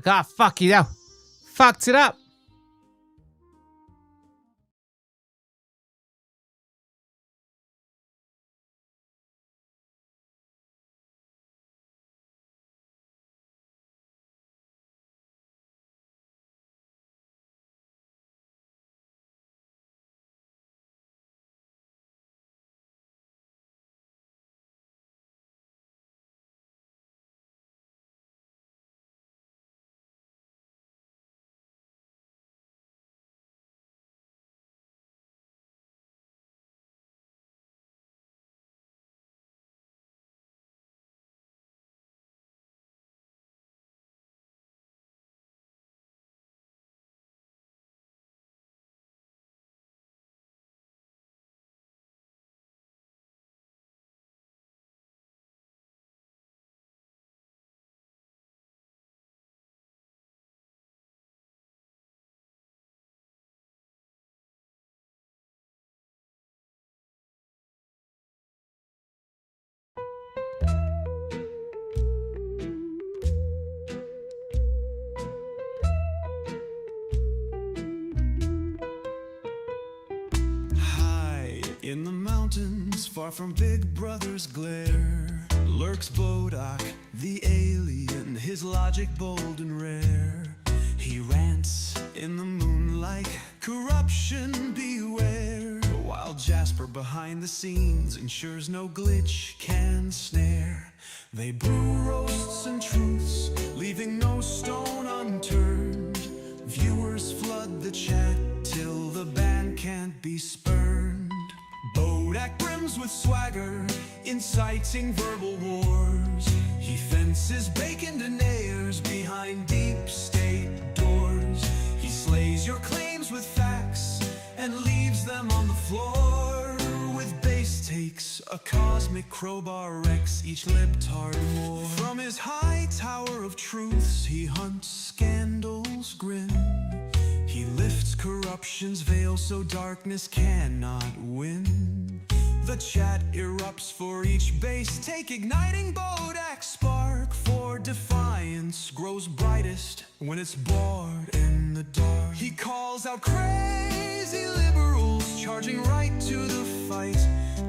Ah, fuck you now. Fucked it up. In the mountains, far from Big Brother's glare, lurks Bodach, the alien, his logic bold and rare. He rants in the moonlight, corruption beware, while Jasper behind the scenes ensures no glitch can snare. They brew roasts and truths, leaving no stone unturned. Viewers flood the chat till the ban can't be spurned. Bodach brims with swagger, inciting verbal wars. He fences bacon deniers behind deep state doors. He slays your claims with facts and leaves them on the floor. With base takes, a cosmic crowbar wrecks each libtard more. From his high tower of truths, he hunts scandals grim. He lifts corruption's veil so darkness cannot win. The chat erupts for each base take, igniting Bodach's spark. For defiance grows brightest when it's bored in the dark. He calls out crazy liberals, charging right to the fight,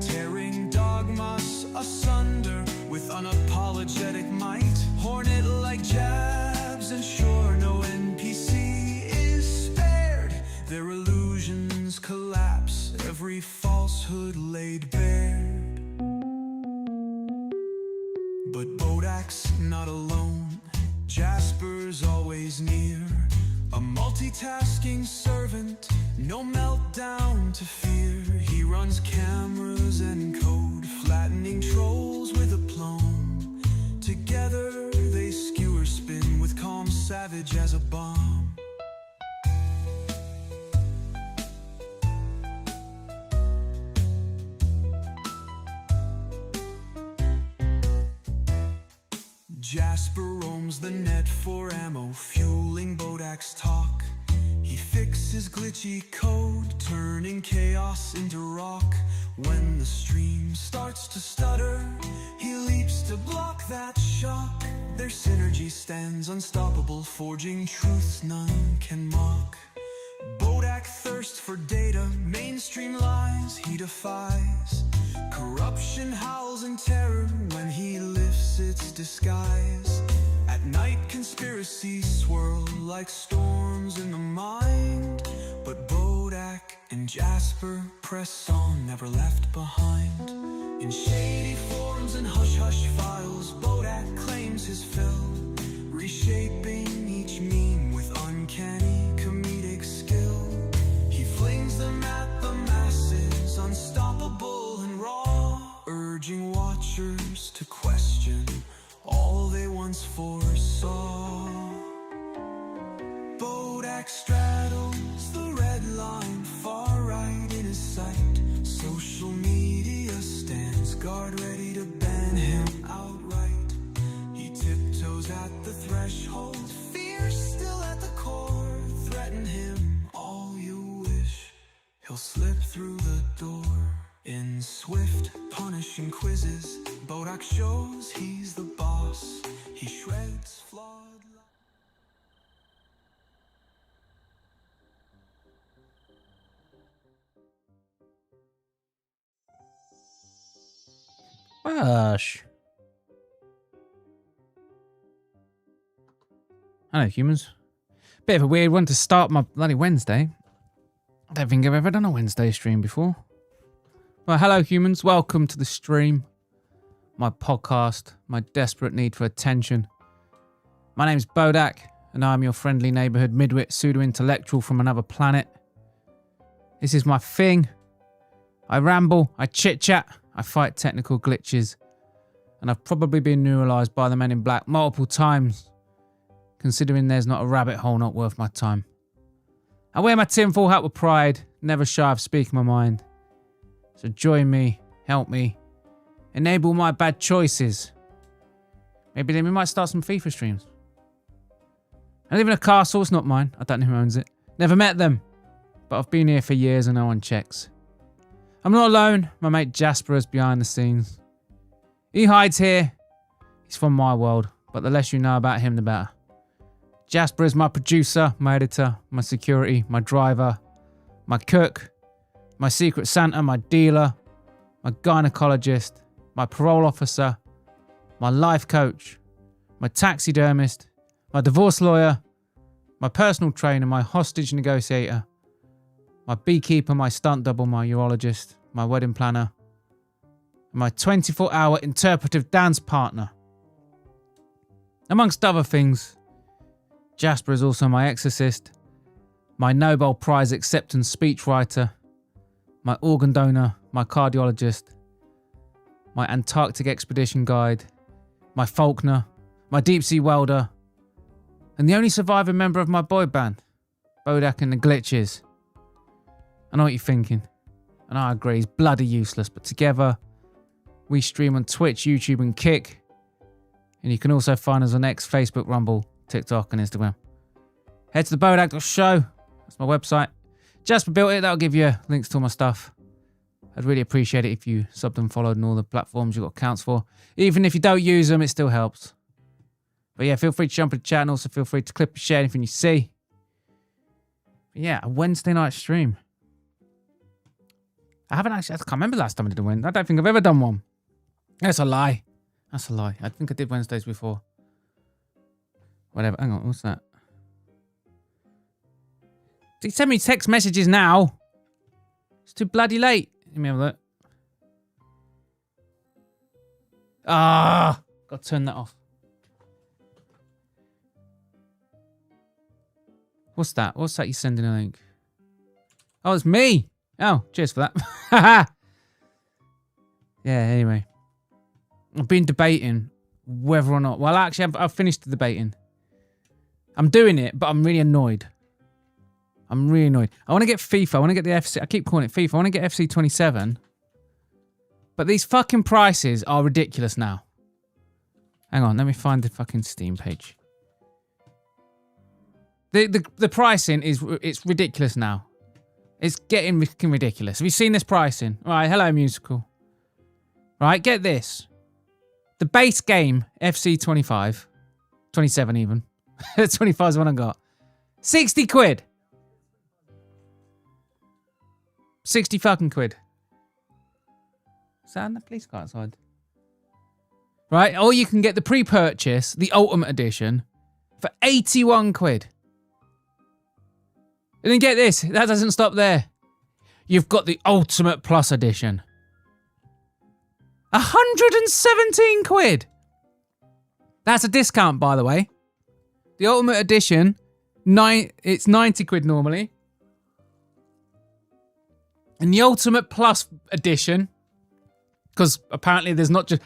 tearing dogmas asunder with unapologetic might. Hornet like jabs, and sure no NPC is spared. Their illusions collapse, every falsehood laid bare. But Bodach's not alone, Jasper's always near. A multitasking servant, no meltdown to fear. He runs cameras and code, flattening trolls with aplomb. Together they skewer spin with calm savage as a bomb. Jasper roams the net for ammo, fueling Bodach's talk. He fixes glitchy code, turning chaos into rock. When the stream starts to stutter, he leaps to block that shock. Their synergy stands unstoppable, forging truths none can mock. Bodach thirsts for data, mainstream lies he defies. Corruption howls in terror when he lifts its disguise. At night conspiracies swirl like storms in the mind, but Bodach and Jasper press on, never left behind. In shady forms and hush-hush files, Bodach claims his fill, reshaping each meme with uncanny comedic skill. He flings them at the masses, unstoppable and raw, urging watchers to question all they once foresaw. Bodach straddles the red line, far right in his sight. Social media stands guard, ready to ban him outright. He tiptoes at the threshold, fear still at the core. Threaten him all you wish, he'll slip through the door. In swift, punishing quizzes, Bodach shows he's the boss. boss. He shreds flawed. Gosh. Hello, humans. Bit of a weird one to start my bloody Wednesday. I don't think I've ever done a Wednesday stream before. Well, hello, humans. Welcome to the stream. My podcast, my desperate need for attention. My name's Bodach, and I'm your friendly neighbourhood midwit pseudo-intellectual from another planet. This is my thing. I ramble, I chit-chat, I fight technical glitches, and I've probably been neuralised by the Men in Black multiple times, considering there's not a rabbit hole not worth my time. I wear my tinfoil hat with pride, never shy of speaking my mind. So join me, help me, enable my bad choices. Maybe then we might start some FIFA streams. I live in a castle, it's not mine. I don't know who owns it. Never met them. But I've been here for years and no one checks. I'm not alone. My mate Jasper is behind the scenes. He hides here. He's from my world. But the less you know about him, the better. Jasper is my producer, my editor, my security, my driver, my cook, my secret Santa, my dealer, my gynecologist, my parole officer, my life coach, my taxidermist, my divorce lawyer, my personal trainer, my hostage negotiator, my beekeeper, my stunt double, my urologist, my wedding planner, and my 24-hour interpretive dance partner. Amongst other things, Jasper is also my exorcist, my Nobel Prize acceptance speechwriter, my organ donor, my cardiologist, my Antarctic expedition guide, my Faulkner, my deep sea welder, and the only surviving member of my boy band, Bodach and the Glitches. I know what you're thinking, and I agree, he's bloody useless, but together we stream on Twitch, YouTube and Kick, and you can also find us on X, Facebook, Rumble, TikTok and Instagram. Head to the Bodach Show, that's my website. Jasper built it, that'll give you links to all my stuff. I'd really appreciate it if you subbed and followed on all the platforms you've got accounts for. Even if you don't use them, it still helps. But yeah, feel free to jump in the chat and also feel free to clip and share anything you see. But yeah, a Wednesday night stream. I can't remember the last time I did a Wednesday. I don't think I've ever done one. That's a lie. That's a lie. I think I did Wednesdays before. Whatever. Hang on, what's that? Send me text messages now. It's too bloody late. Let me have a look. Got to turn that off. What's that? What's that you're sending a link? Oh, it's me. Oh, cheers for that. Yeah, anyway. I've been debating whether or not... Well, actually, I've finished the debating. I'm doing it, but I'm really annoyed. I'm really annoyed. I want to get FIFA. I want to get the FC... I keep calling it FIFA. I want to get FC 27. But these fucking prices are ridiculous now. Hang on, let me find the fucking Steam page. The pricing it's ridiculous now. It's getting fucking ridiculous. Have you seen this pricing? Right, hello musical. Right, get this. The base game, FC 25. 27 even. 25 is the one I got. 60 quid. 60 fucking quid. Is that in the police car outside? Right, or you can get the pre-purchase, the Ultimate Edition, for 81 quid. And then get this, that doesn't stop there. You've got the Ultimate Plus Edition. 117 quid. That's a discount, by the way. The Ultimate Edition, it's 90 quid normally. And the Ultimate Plus Edition, because apparently it's not just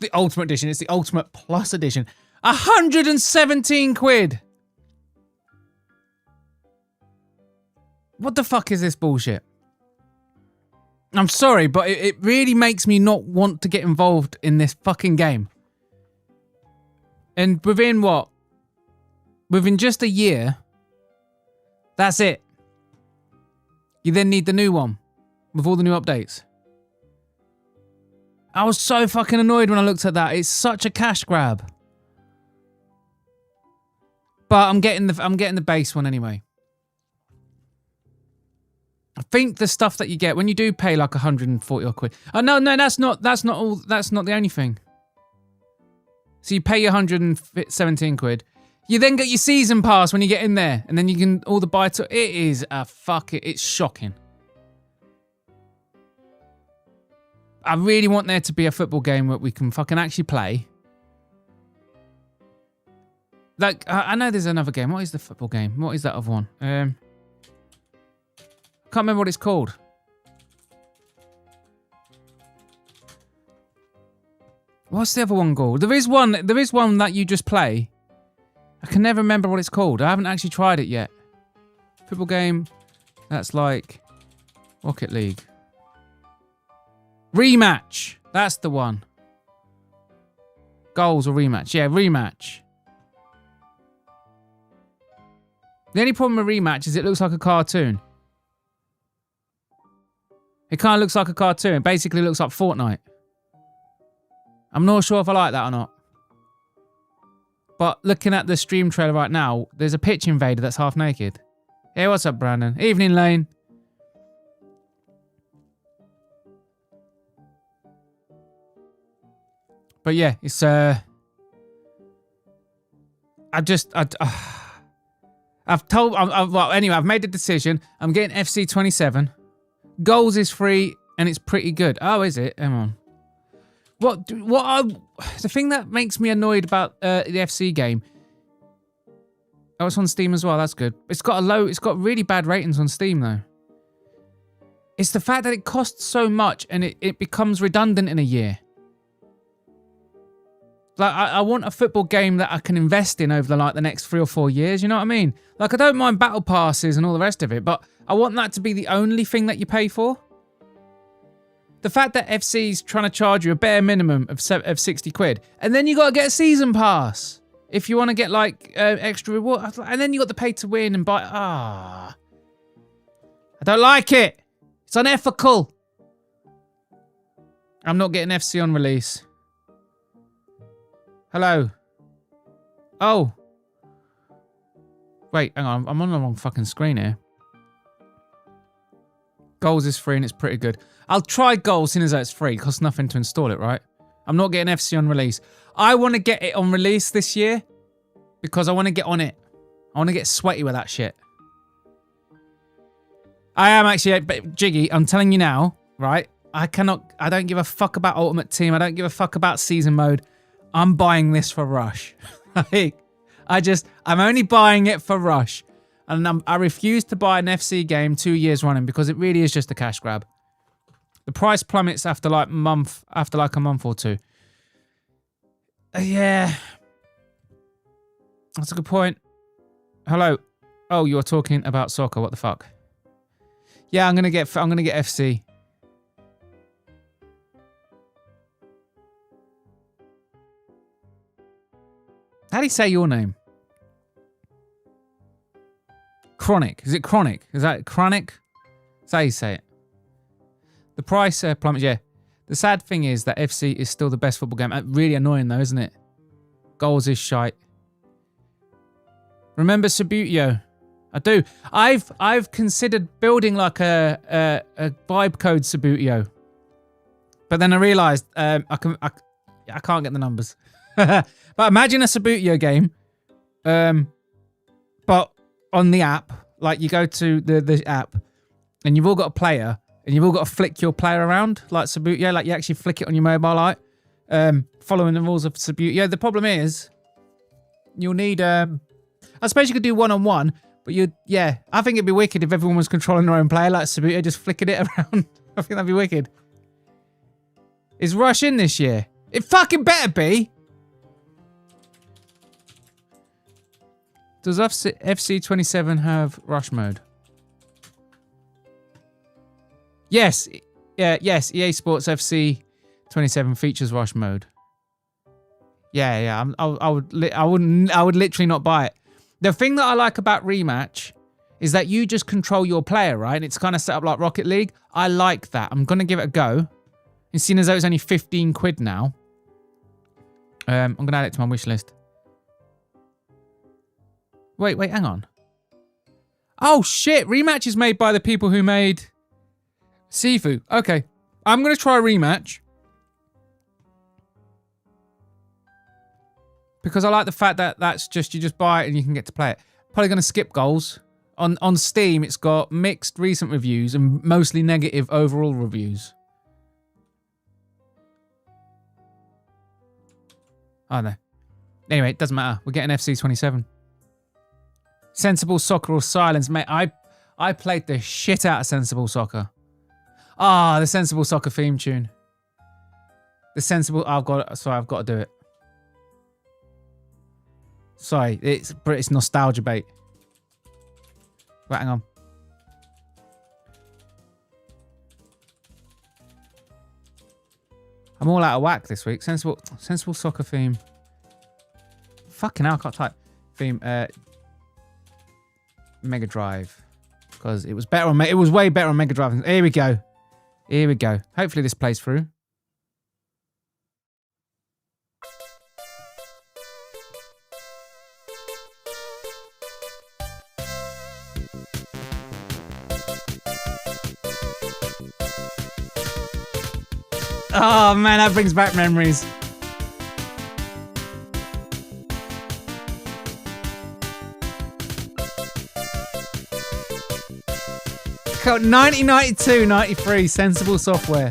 the Ultimate Edition, it's the Ultimate Plus Edition. 117 quid. What the fuck is this bullshit? I'm sorry, but it really makes me not want to get involved in this fucking game. And within what? Within just a year, that's it. You then need the new one with all the new updates. I was so fucking annoyed when I looked at that. It's such a cash grab. But I'm getting the base one anyway. I think the stuff that you get when you do pay like 140 odd quid. Oh no, that's not the only thing. So you pay your 117 quid. You then get your season pass when you get in there, and then you can all the buy to. It is it's shocking. I really want there to be a football game that we can fucking actually play. Like, I know there's another game. What is the football game? What is that other one? I can't remember what it's called. What's the other one called? There is one that you just play. I can never remember what it's called. I haven't actually tried it yet. Football game. That's like Rocket League. Rematch. That's the one. Goals or rematch. Yeah, rematch. The only problem with rematch is it looks like a cartoon. It kind of looks like a cartoon. It basically looks like Fortnite. I'm not sure if I like that or not. But looking at the stream trailer right now, there's a pitch invader that's half naked. Hey, what's up, Brandon? Evening, Lane. But yeah, it's I've made the decision. I'm getting FC 27. Goals is free and it's pretty good. Oh, is it? Hang on. The thing that makes me annoyed about the FC game. Oh, it's on Steam as well. That's good. It's got really bad ratings on Steam though. It's the fact that it costs so much and it becomes redundant in a year. Like, I want a football game that I can invest in over the next 3 or 4 years, you know what I mean? Like, I don't mind battle passes and all the rest of it, but I want that to be the only thing that you pay for. The fact that FC's trying to charge you a bare minimum of 60 quid, and then you got to get a season pass if you want to get, like, extra reward, and then you got to pay to win and buy... I don't like it. It's unethical. I'm not getting FC on release. Hello. Oh. Wait, hang on. I'm on the wrong fucking screen here. Goals is free and it's pretty good. I'll try Goals seeing as though it's free. It costs nothing to install it, right? I'm not getting FC on release. I want to get it on release this year because I want to get on it. I want to get sweaty with that shit. I am actually, but Jiggy, I'm telling you now, right? I don't give a fuck about Ultimate Team. I don't give a fuck about season mode. I'm buying this for Rush. I'm only buying it for Rush. And I refuse to buy an FC game 2 years running because it really is just a cash grab. The price plummets after like a month or two. Yeah. That's a good point. Hello. Oh, you're talking about soccer. What the fuck? Yeah, I'm gonna get FC. How do you say your name? Chronic. Is it Chronic? Is that Chronic? That's how you say it. The price plummets, yeah. The sad thing is that FC is still the best football game. Really annoying though, isn't it? Goals is shite. Remember Subutio? I do. I've considered building like a vibe code Subutio. But then I realised I can't get the numbers. But imagine a Subutio game, but on the app, like you go to the app, and you've all got a player, and you've all got to flick your player around, like Subutio, like you actually flick it on your mobile, like, following the rules of Subutio. The problem is, you'll need, I suppose you could do one-on-one, but I think it'd be wicked if everyone was controlling their own player, like Subutio, just flicking it around. I think that'd be wicked. Is Rush in this year? It fucking better be! Does FC 27 have Rush mode? Yes. Yes. EA Sports FC 27 features Rush mode. Yeah. I would literally not buy it. The thing that I like about Rematch is that you just control your player, right? And it's kind of set up like Rocket League. I like that. I'm gonna give it a go. And seeing as though it's only 15 quid now, I'm going to add it to my wish list. Wait, hang on. Oh, shit. Rematch is made by the people who made Sifu. Okay. I'm going to try a rematch. Because I like the fact that that's just, you just buy it and you can get to play it. Probably going to skip goals. On Steam, it's got mixed recent reviews and mostly negative overall reviews. Oh, no. Anyway, it doesn't matter. We're getting FC 27. Sensible Soccer or Silence. Mate, I played the shit out of Sensible Soccer. Ah, the Sensible Soccer theme tune. The Sensible... I've got to do it. Sorry, it's nostalgia bait. Right, hang on. I'm all out of whack this week. Sensible Soccer theme. Fucking hell, I can't type. Theme, Mega Drive. Because it was better on... It was way better on Mega Drive. Here we go. Here we go. Hopefully this plays through. Oh man, that brings back memories. Got 1992, 93, Sensible Software.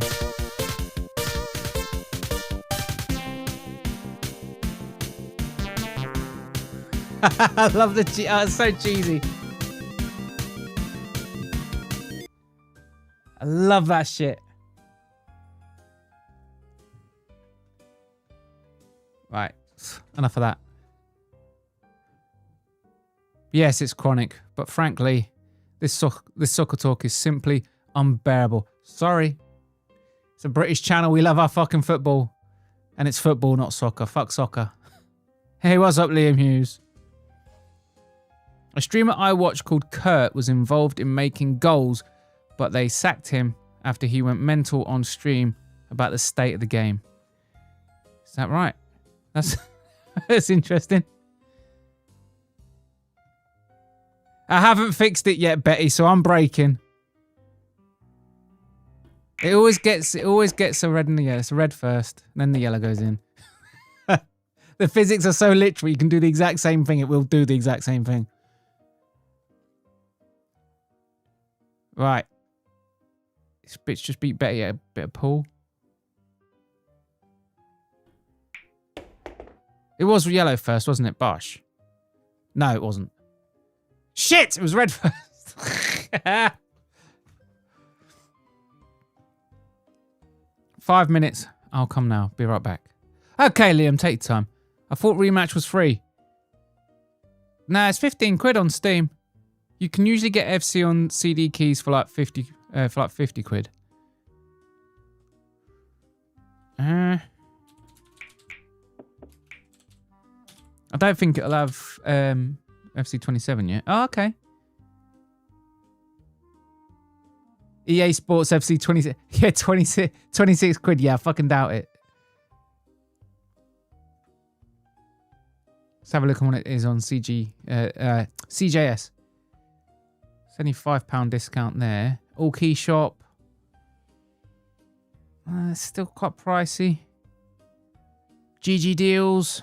I love the it's so cheesy. I love that shit. Right, enough of that. Yes, it's chronic, but frankly, this soccer talk is simply unbearable. Sorry. It's a British channel. We love our fucking football. And it's football, not soccer. Fuck soccer. Hey, what's up, Liam Hughes? A streamer I watched called Kurt was involved in making goals, but they sacked him after he went mental on stream about the state of the game. Is that right? That's interesting. I haven't fixed it yet, Betty, so I'm breaking. It always gets a red and the yellow. It's a red first, then the yellow goes in. The physics are so literal, you can do the exact same thing, it will do the exact same thing. Right. This bitch just beat Betty at a bit of pool. It was yellow first, wasn't it, Bosh? No, it wasn't. Shit! It was red first. 5 minutes. I'll come now. Be right back. Okay, Liam, take your time. I thought rematch was free. Nah, it's 15 quid on Steam. You can usually get FC on CD keys for like 50 quid. I don't think it'll have FC 27 yet. Oh, okay. EA Sports FC 26. Yeah, 26 quid. Yeah, I fucking doubt it. Let's have a look on what it is on CJS. It's only £5 discount there. All key shop. It's still quite pricey. GG deals.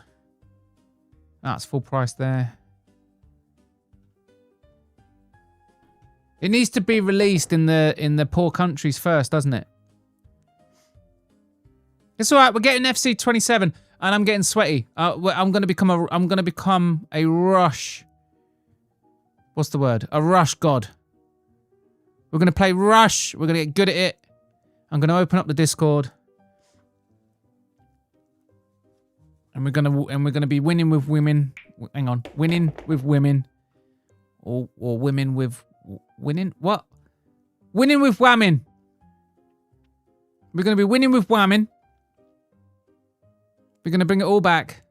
That's full price there. It needs to be released in the poor countries first, doesn't it? It's all right. We're getting FC 27, and I'm getting sweaty. I'm gonna become a rush. What's the word? A rush god. We're gonna play Rush. We're gonna get good at it. I'm gonna open up the Discord, and we're gonna be winning with women. Hang on, winning with women, or women with winning what? Winning with whamming. We're gonna be winning with whamming. We're gonna bring it all back.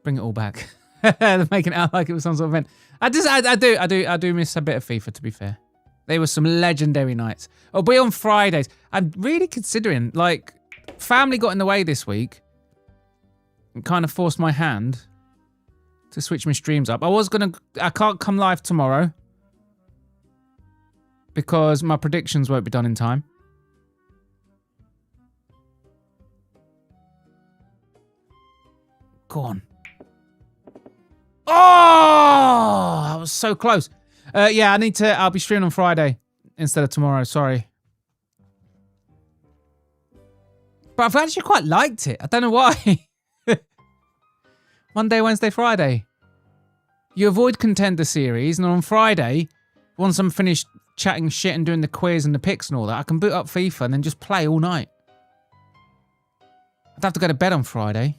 Bring it all back. They're making it out like it was some sort of event. I do miss a bit of FIFA, to be fair. They were some legendary nights. It'll be on Fridays. I'm really considering, like, family got in the way this week and kind of forced my hand to switch my streams up. I can't come live tomorrow because my predictions won't be done in time. Go on. Oh, that was so close. Yeah, I'll be streaming on Friday instead of tomorrow. Sorry. But I've actually quite liked it. I don't know why. Monday, Wednesday, Friday. You avoid Contender series, and on Friday, once I'm finished chatting shit and doing the quiz and the picks and all that, I can boot up FIFA and then just play all night. I'd have to go to bed on Friday.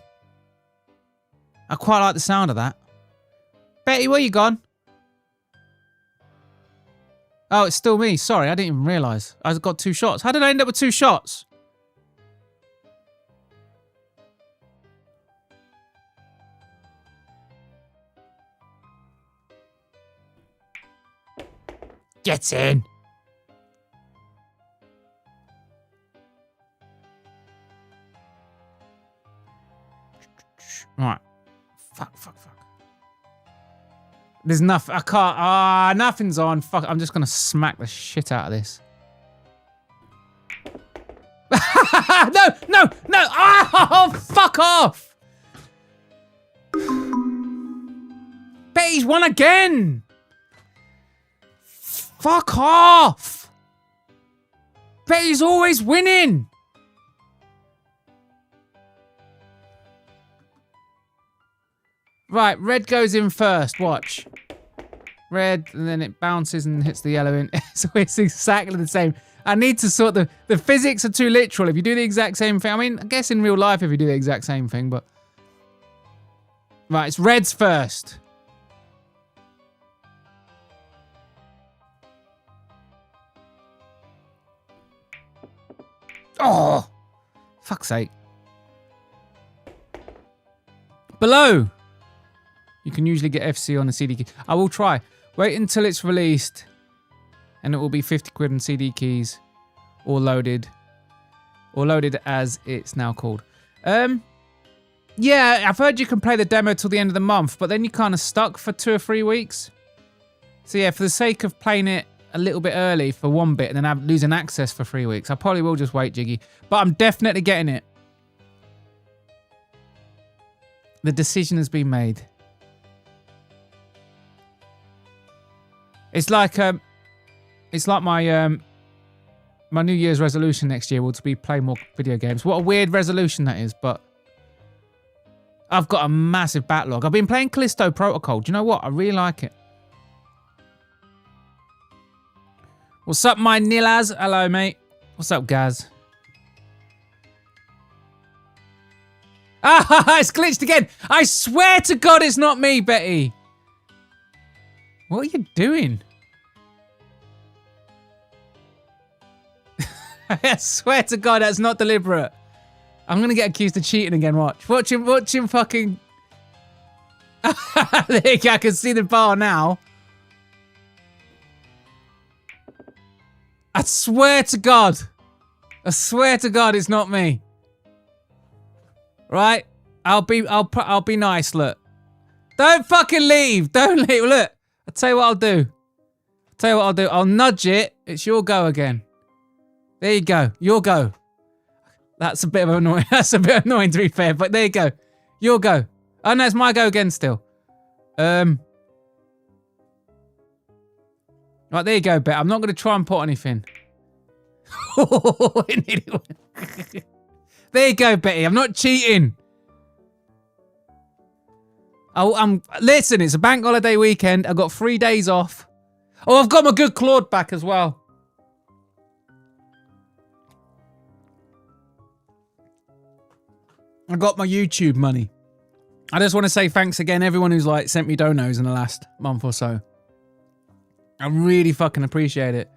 I quite like the sound of that. Betty, where you gone? Oh, it's still me. Sorry, I didn't even realise. I got 2 shots. How did I end up with 2 shots? Get in. Right. Fuck. There's nothing. I can't. Nothing's on. Fuck. I'm just going to smack the shit out of this. No. Oh, fuck off. Betty's won again. Fuck off. Betty's always winning. Right, red goes in first. Watch. Red, and then it bounces and hits the yellow in. So it's exactly the same. I need to sort the physics are too literal. If you do the exact same thing, I mean, I guess in real life if you do the exact same thing, but... Right, it's red's first. Oh! Fuck's sake. Below! You can usually get FC on a CD key. I will try. Wait until it's released. And it will be 50 quid on CD keys. Or loaded. Or loaded as it's now called. Yeah, I've heard you can play the demo till the end of the month. But then you're kind of stuck for 2 or 3 weeks. So yeah, for the sake of playing it a little bit early for 1 bit. And then losing access for 3 weeks. I probably will just wait, Jiggy. But I'm definitely getting it. The decision has been made. It's like my my New Year's resolution next year will to be play more video games. What a weird resolution that is, but I've got a massive backlog. I've been playing Callisto Protocol. Do you know what? I really like it. What's up, my Nilaz? Hello, mate. What's up, Gaz? Ah, it's glitched again. I swear to God it's not me, Betty. What are you doing? I swear to God, that's not deliberate. I'm gonna get accused of cheating again. Watch him fucking. There you go, I can see the bar now. I swear to God. I swear to God, it's not me. Right? I'll be nice. Look. Don't fucking leave. Don't leave. Look. I'll tell you what I'll do. I'll nudge it. It's your go again. There you go. Your go. That's a bit of annoying. That's a bit annoying to be fair, but there you go. Your go. Oh no, it's my go again still. Right, there you go, Bet. I'm not going to try and put anything. There you go, Betty. I'm not cheating. Listen, it's a bank holiday weekend. I've got 3 days off. Oh, I've got my good Claude back as well. I got my YouTube money. I just want to say thanks again, everyone who's like sent me donos in the last month or so. I really fucking appreciate it.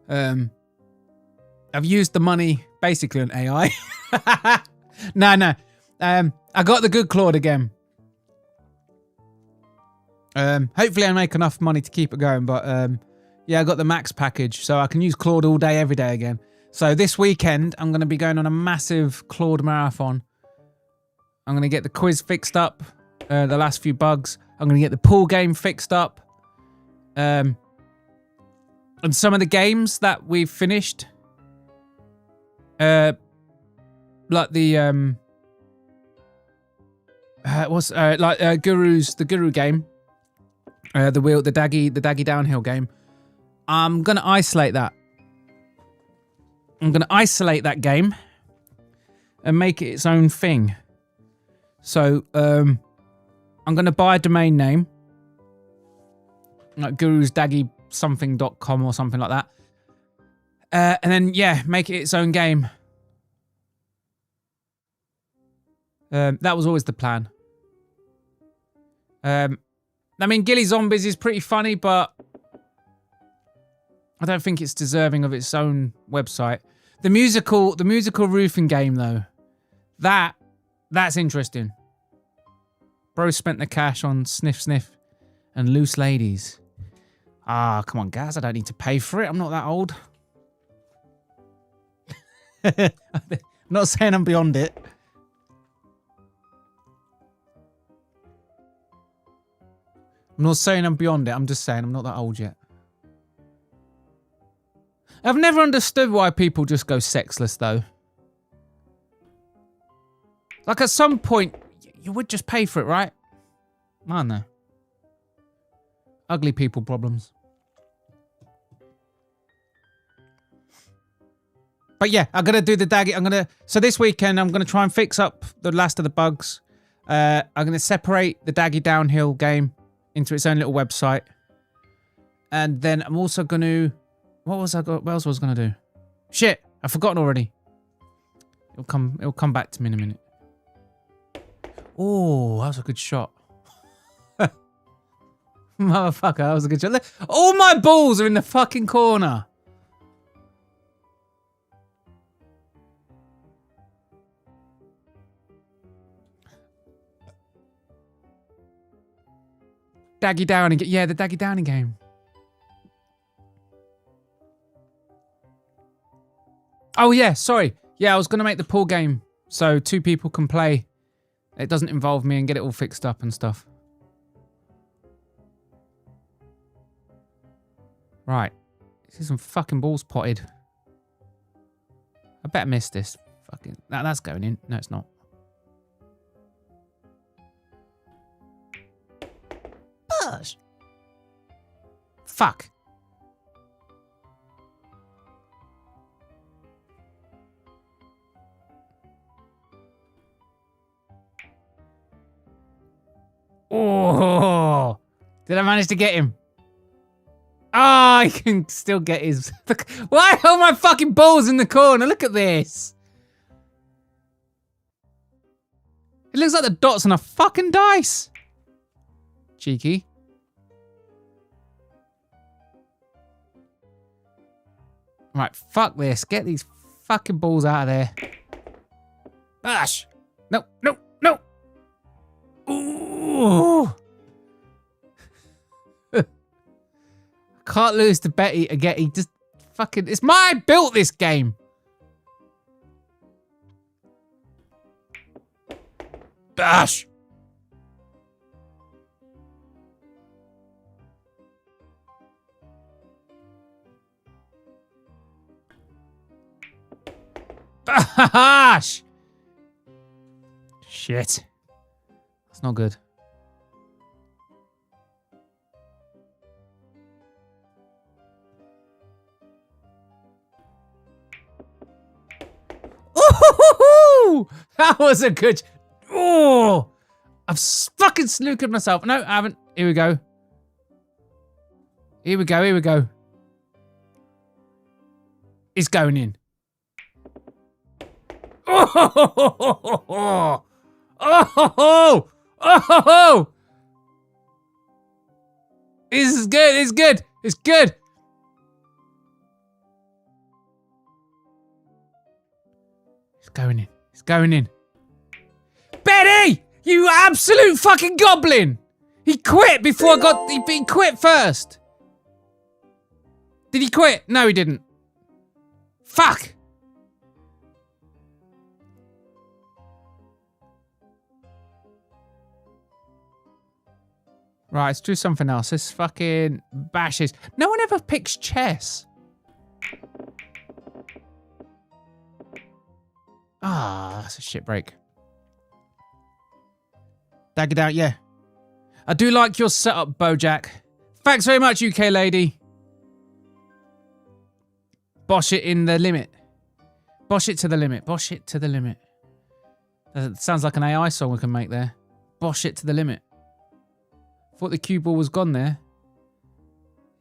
I've used the money basically on AI. No. I got the good Claude again. Hopefully I make enough money to keep it going, but Yeah, I got the max package, so I can use Claude all day, every day again. So this weekend, I'm going to be going on a massive Claude marathon. I'm going to get the quiz fixed up, the last few bugs. I'm going to get the pool game fixed up. And some of the games that we've finished, like the the Guru game, the daggy downhill game. I'm gonna isolate that. I'm gonna isolate that game and make it its own thing. So I'm gonna buy a domain name, like gurusdaggy.com or something like that. And then make it its own game. That was always the plan. I mean, Ghillie Zombies is pretty funny, but I don't think it's deserving of its own website. The musical roofing game, though, that's interesting. Bro spent the cash on Sniff Sniff and Loose Ladies. Ah, come on, Gaz, I don't need to pay for it. I'm not that old. I'm not saying I'm beyond it. I'm not saying I'm beyond it. I'm just saying I'm not that old yet. I've never understood why people just go sexless, though. Like, at some point, you would just pay for it, right? I don't know. Ugly people problems. But yeah, I'm going to do the daggy. So this weekend, I'm going to try and fix up the last of the bugs. I'm going to separate the daggy downhill game into its own little website. And then I'm also going to... What else was I going to do? Shit, I've forgotten already. It'll come back to me in a minute. Oh, that was a good shot. Motherfucker, that was a good shot. Look, all my balls are in the fucking corner. Daggy Downing. Yeah, the Daggy Downing game. Oh, yeah, sorry. Yeah, I was going to make the pool game so 2 people can play. It doesn't involve me and get it all fixed up and stuff. Right. This is some fucking balls potted. I better miss this. Fucking... That's going in. No, it's not. Push. Fuck. Oh, did I manage to get him? Ah, I can still get his... Why are my fucking balls in the corner? Look at this. It looks like the dots on a fucking dice. Cheeky. Right, fuck this. Get these fucking balls out of there. Ash! No, no, no! Ooh! Can't lose to Betty again. He just fucking... It's I built this game. Bash! Bash! Shit. That's not good. Ooh, that was a good... Oh! I've fucking snookered myself. No, I haven't. Here we go. Here we go, here we go. It's going in. Oh! Oh! Oh! This is good, it's good, it's good. It's going in, it's going in. Betty! You absolute fucking goblin! He quit before I got... He quit first. Did he quit? No, he didn't. Fuck! Right, let's do something else. This fucking bashes. No one ever picks chess. Ah, that's a shit break. Dag it out, yeah. I do like your setup, Bojack. Thanks very much, UK lady. Bosh it in the limit. Bosh it to the limit. Bosh it to the limit. That sounds like an AI song we can make there. Bosh it to the limit. Thought the cue ball was gone there.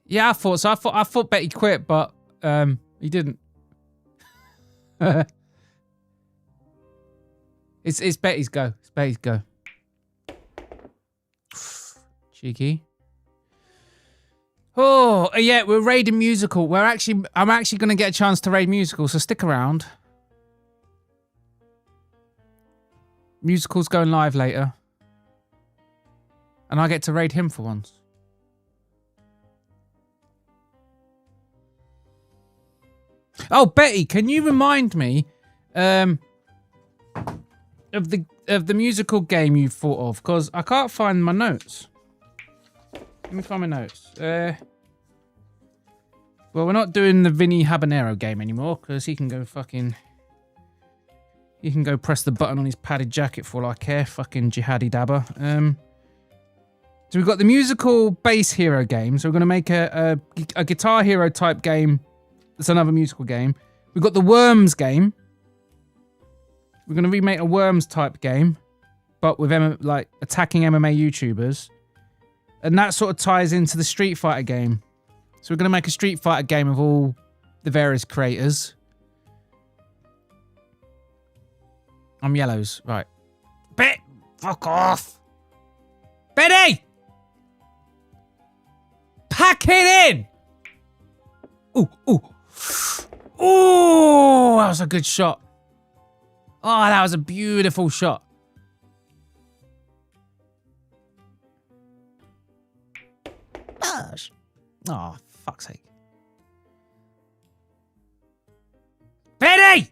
Yeah, I thought so. I thought Betty quit, but he didn't. It's Betty's go. It's Betty's go. Cheeky. Oh yeah, we're raiding musical. I'm actually gonna get a chance to raid musical, so stick around. Musical's going live later. And I get to raid him for once. Oh, Betty, can you remind me of the musical game you thought of? Because I can't find my notes. Let me find my notes. Well, we're not doing the Vinny Habanero game anymore because he can go fucking... He can go press the button on his padded jacket for all I care. Fucking jihadi dabber. So we've got the musical bass hero game. So we're going to make a Guitar Hero type game. That's another musical game. We've got the Worms game. We're going to remake a Worms type game, but with like attacking MMA YouTubers. And that sort of ties into the Street Fighter game. So we're going to make a Street Fighter game of all the various creators. I'm yellows. Right. Fuck off. Betty! Pack it in! Ooh, ooh. Ooh, that was a good shot. Oh, that was a beautiful shot. Gosh. Oh, fuck's sake. Betty!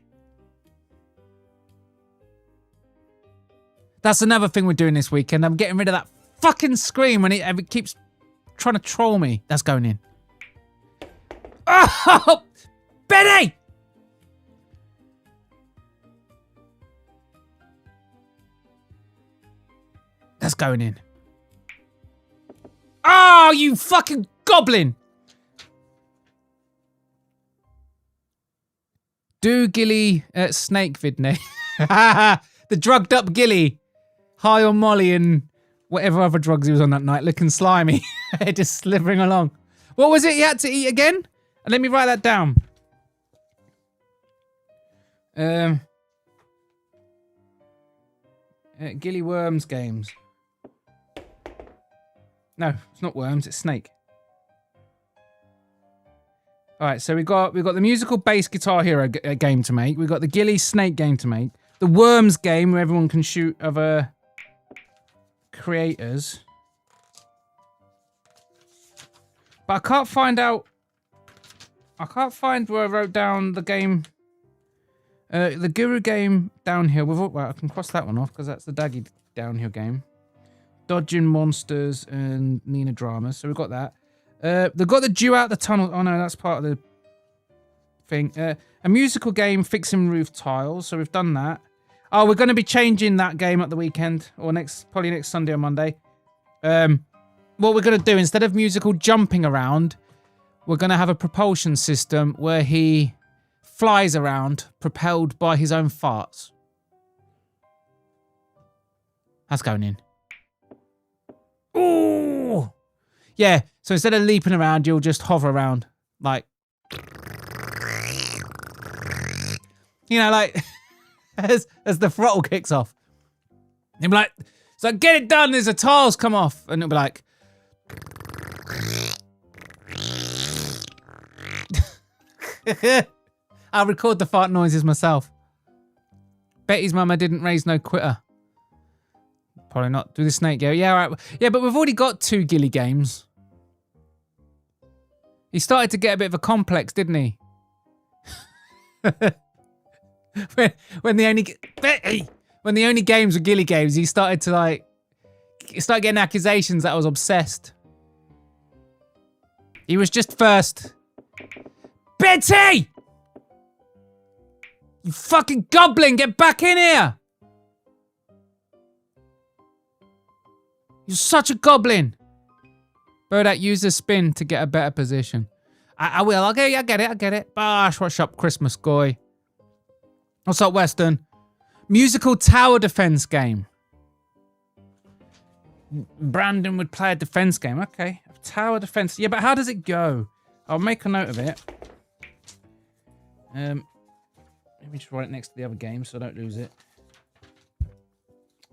That's another thing we're doing this weekend. I'm getting rid of that fucking screen when it keeps trying to troll me. That's going in. Oh! Betty! That's going in. Oh, you fucking goblin! Do Gilly snake vid name. The drugged up Gilly. High on Molly and whatever other drugs he was on that night. Looking slimy. Just slithering along. What was it he had to eat again? And let me write that down. Gilly Worms games. No, it's not worms, it's snake. Alright, so we got the musical bass Guitar Hero game to make. We've got the Gilly Snake game to make. The Worms game where everyone can shoot other creators. But I can't find where I wrote down the game. The Guru game downhill. Well, I can cross that one off because that's the Daggy downhill game. Dodging monsters and Nina dramas. So we've got that. They've got the Dew Out the Tunnel. Oh no, that's part of the thing. A musical game fixing roof tiles. So we've done that. Oh, we're going to be changing that game at the weekend or probably next Sunday or Monday. What we're going to do instead of musical jumping around, we're going to have a propulsion system where he flies around propelled by his own farts. That's going in. Ooh! Yeah, so instead of leaping around, you'll just hover around. Like... You know, like... as the throttle kicks off. You'll be like... So get it done, there's a tiles come off. And it'll be like... I'll record the fart noises myself. Betty's mama didn't raise no quitter. Probably not. Do the snake go. Yeah, all right. Yeah, but we've already got 2 Gilly games. He started to get a bit of a complex, didn't he? when the only games were ghillie games, he started to start getting accusations that I was obsessed. He was just first. Betty! You fucking goblin, get back in here! You're such a goblin. Bodach, use the spin to get a better position. I will. Okay, I get it. Bosh, what's up, Christmas guy? What's up, Western? Musical tower defense game. Brandon would play a defense game. Okay, tower defense. Yeah, but how does it go? I'll make a note of it. Let me just write it next to the other game so I don't lose it.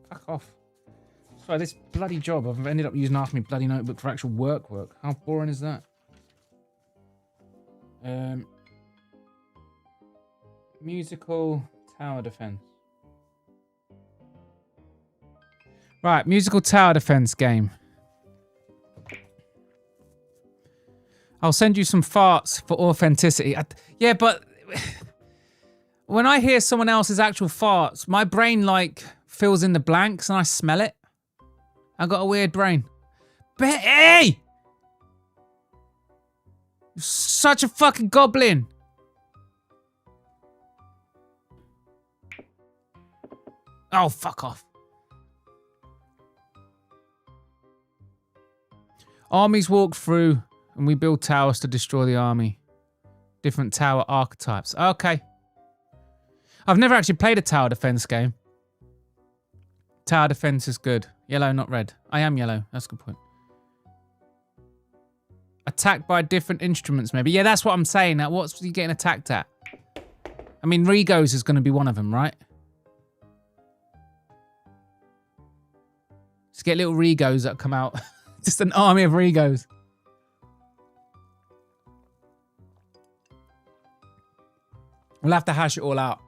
Fuck off. Sorry, this bloody job. I've ended up using half my bloody notebook for actual work. How boring is that? Musical tower defense. Right, musical tower defense game. I'll send you some farts for authenticity. Yeah, but when I hear someone else's actual farts, my brain fills in the blanks and I smell it. I got a weird brain. Betty! You're such a fucking goblin. Oh, fuck off. Armies walk through and we build towers to destroy the army. Different tower archetypes. Okay. I've never actually played a tower defense game. Tower defense is good. Yellow, not red. I am yellow. That's a good point. Attacked by different instruments, maybe. Yeah, that's what I'm saying. What's he getting attacked at? I mean, Regos is going to be one of them, right? Just get little Regos that come out. Just an army of Regos. We'll have to hash it all out.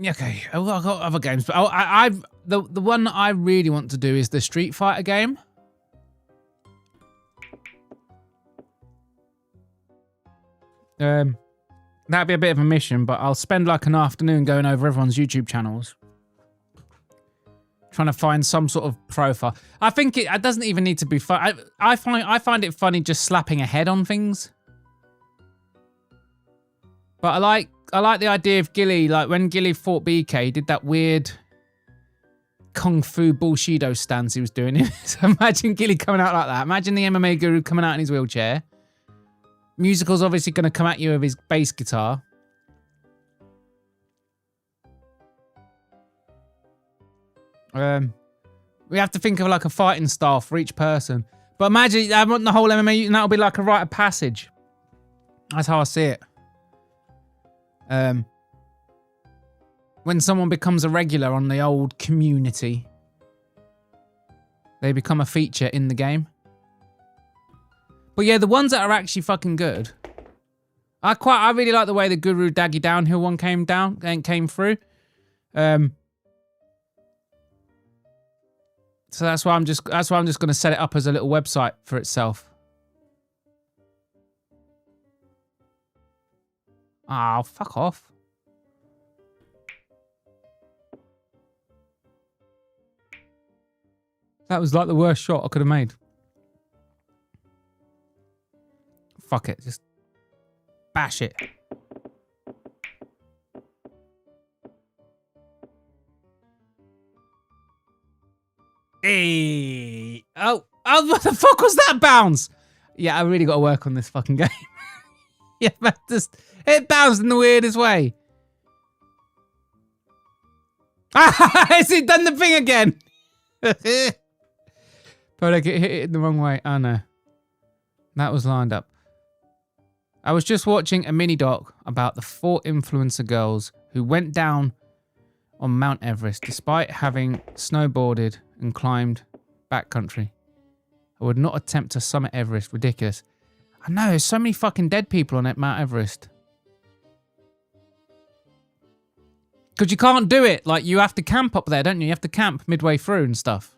Okay, I've got other games, but the one that I really want to do is the Street Fighter game. That'd be a bit of a mission, but I'll spend an afternoon going over everyone's YouTube channels, trying to find some sort of profile. I think it doesn't even need to be fun. I find it funny just slapping a head on things. But I like the idea of Gilly, when Gilly fought BK, he did that weird Kung Fu Bullshido stance he was doing. So imagine Gilly coming out like that. Imagine the MMA guru coming out in his wheelchair. Musical's obviously going to come at you with his bass guitar. We have to think of a fighting style for each person. But imagine, I want the whole MMA, and that'll be like a rite of passage. That's how I see it. When someone becomes a regular on the old community, they become a feature in the game. But yeah, the ones that are actually fucking good. I really like the way the Guru Daggy Downhill one came through. So that's why I'm just gonna set it up as a little website for itself. Oh, fuck off. That was the worst shot I could have made. Fuck it, just bash it. Hey. Oh, what the fuck was that bounce? Yeah, I really got to work on this fucking game. Yeah, but it bounced in the weirdest way. Ah, has he done the thing again? But I hit it the wrong way. Oh no. That was lined up. I was just watching a mini doc about the 4 influencer girls who went down on Mount Everest despite having snowboarded and climbed backcountry. I would not attempt to summit Everest. Ridiculous. I know, there's so many fucking dead people on Mount Everest. Because you can't do it. Like, you have to camp up there, don't you? You have to camp midway through and stuff.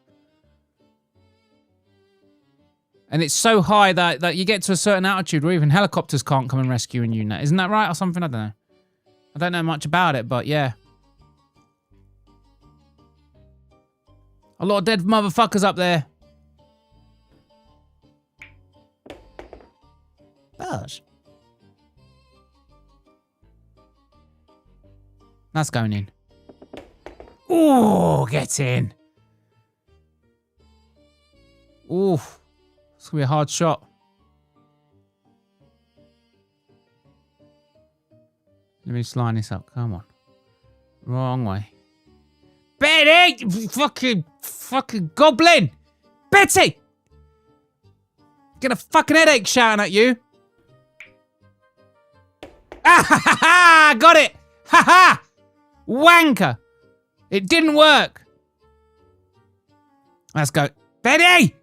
And it's so high that you get to a certain altitude where even helicopters can't come and rescue you. Isn't that right or something? I don't know. I don't know much about it, but yeah. A lot of dead motherfuckers up there. Gosh. That's going in. Ooh, get in. Ooh. It's going to be a hard shot. Let me just line this up. Come on. Wrong way. Betty! Fucking goblin! Betty! Get a fucking headache shouting at you. Ah ha ha ha! Got it! Ha ha! Wanker! It didn't work. Let's go. Betty!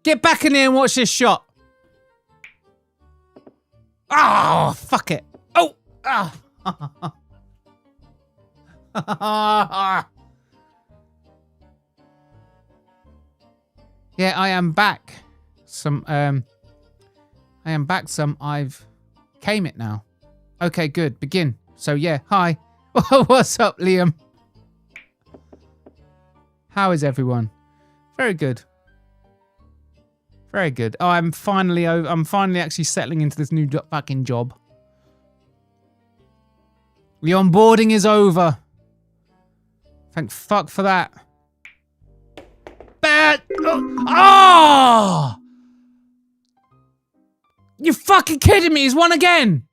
Get back in here and watch this shot. Oh, fuck it. Oh! Ah! Yeah, I am back. I've came it now. Okay, good. Begin. So yeah, hi. What's up, Liam? How is everyone? Very good. Very good. Oh, I'm finally actually settling into this new fucking job. The onboarding is over. Thank fuck for that. Bad. Oh! You fucking kidding me? He's won again.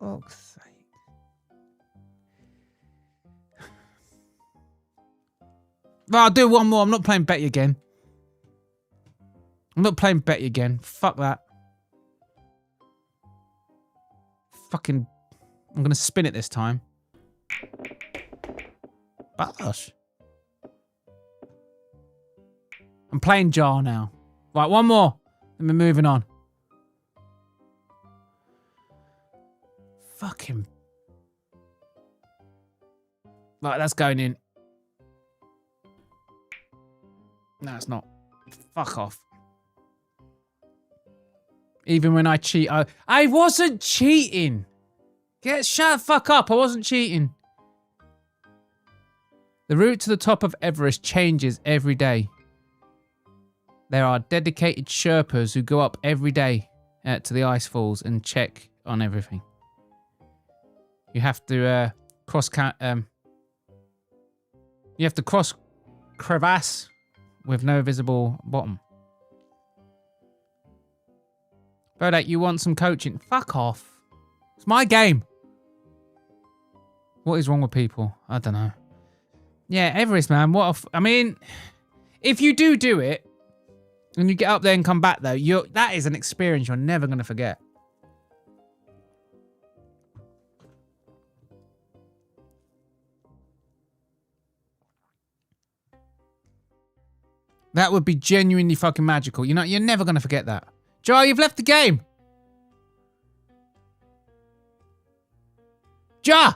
Fuck's sake. Well, I'll do one more. I'm not playing Betty again. I'm not playing Betty again. Fuck that. Fucking... I'm gonna spin it this time. Gosh. I'm playing Jar now. Right, one more. Then we're moving on. Fucking... Right, that's going in. No, it's not. Fuck off. Even when I cheat, I wasn't cheating. Shut the fuck up. I wasn't cheating. The route to the top of Everest changes every day. There are dedicated Sherpas who go up every day to the ice falls and check on everything. You have to cross crevasse with no visible bottom. Bodach, you want some coaching? Fuck off. It's my game. What is wrong with people? I don't know. Yeah, Everest, man. I mean, if you do it, and you get up there and come back, though, that is an experience you're never going to forget. That would be genuinely fucking magical. You know, you're never going to forget that. Joe, you've left the game. Ja!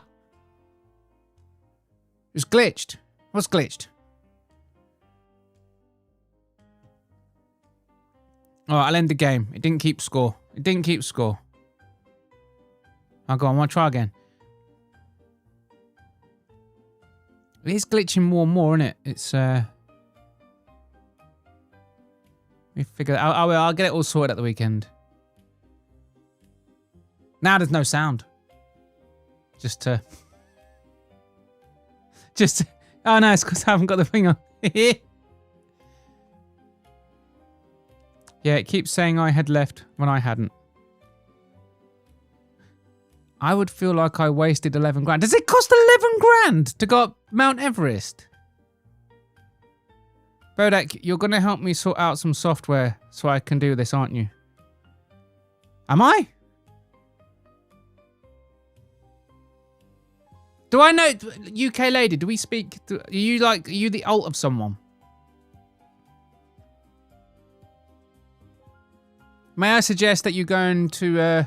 It's glitched. What's glitched? Alright, I'll end the game. It didn't keep score. It didn't keep score. I'll go on, I want to try again. It is glitching more and more, isn't it? It's, let me figure that out. I'll get it all sorted at the weekend. Now there's no sound. Oh no, it's because I haven't got the thing on. Yeah, it keeps saying I had left when I hadn't. I would feel like I wasted 11 grand. Does it cost 11 grand to go up Mount Everest? Bodach, you're going to help me sort out some software so I can do this, aren't you? Am I? Do I know UK lady? Do we speak? Are you the alt of someone? May I suggest that you go into?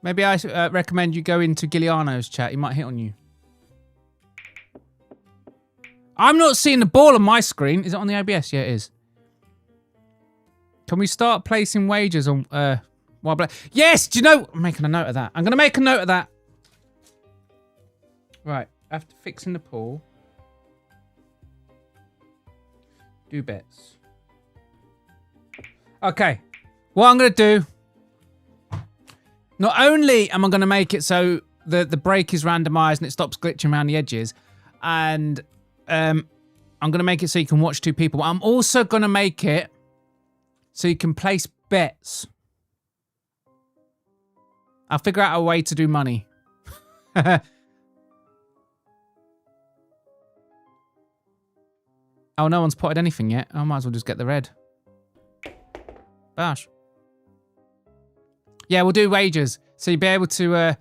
Maybe I recommend you go into Giuliano's chat. He might hit on you. I'm not seeing the ball on my screen. Is it on the OBS? Yeah, it is. Can we start placing wagers on? Yes. Do you know? I'm making a note of that. I'm gonna make a note of that. Right. After fixing the pool, do bets. Okay. What I'm gonna do. Not only am I going to make it so the break is randomized and it stops glitching around the edges, and I'm going to make it so you can watch two people, but I'm also going to make it so you can place bets. I'll figure out a way to do money. Oh, no one's potted anything yet. I might as well just get the red. Bash. Yeah, we'll do wagers. So you'll be able to...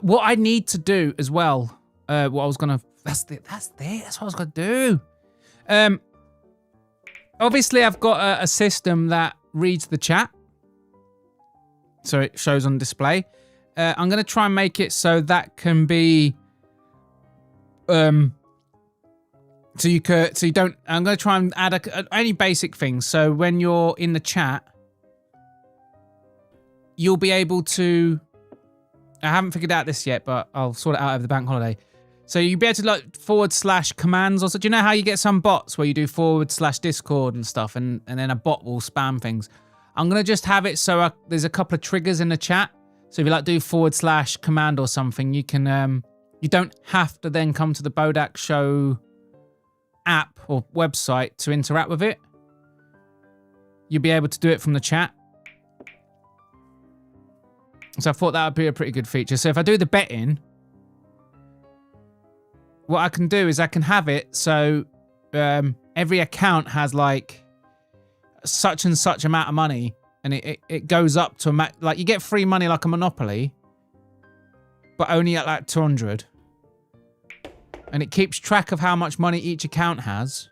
what I need to do as well... what I was going to... That's what I was going to do. Obviously, I've got a system that reads the chat. So it shows on display. I'm going to try and make it so that can be... so you don't... I'm going to try and add any basic things. So when you're in the chat... You'll be able to... I haven't figured out this yet, but I'll sort it out over the bank holiday. So you'll be able to like / commands or so. Do you know how you get some bots where you do / Discord and stuff and then a bot will spam things? I'm going to just have it so there's a couple of triggers in the chat. So if you like do / command or something, you can... you don't have to then come to the Bodach Show app or website to interact with it. You'll be able to do it from the chat. So I thought that would be a pretty good feature. So if I do the betting, what I can do is I can have it so every account has like such and such amount of money, and it goes up to like you get free money like a Monopoly, but only at like 200, and it keeps track of how much money each account has,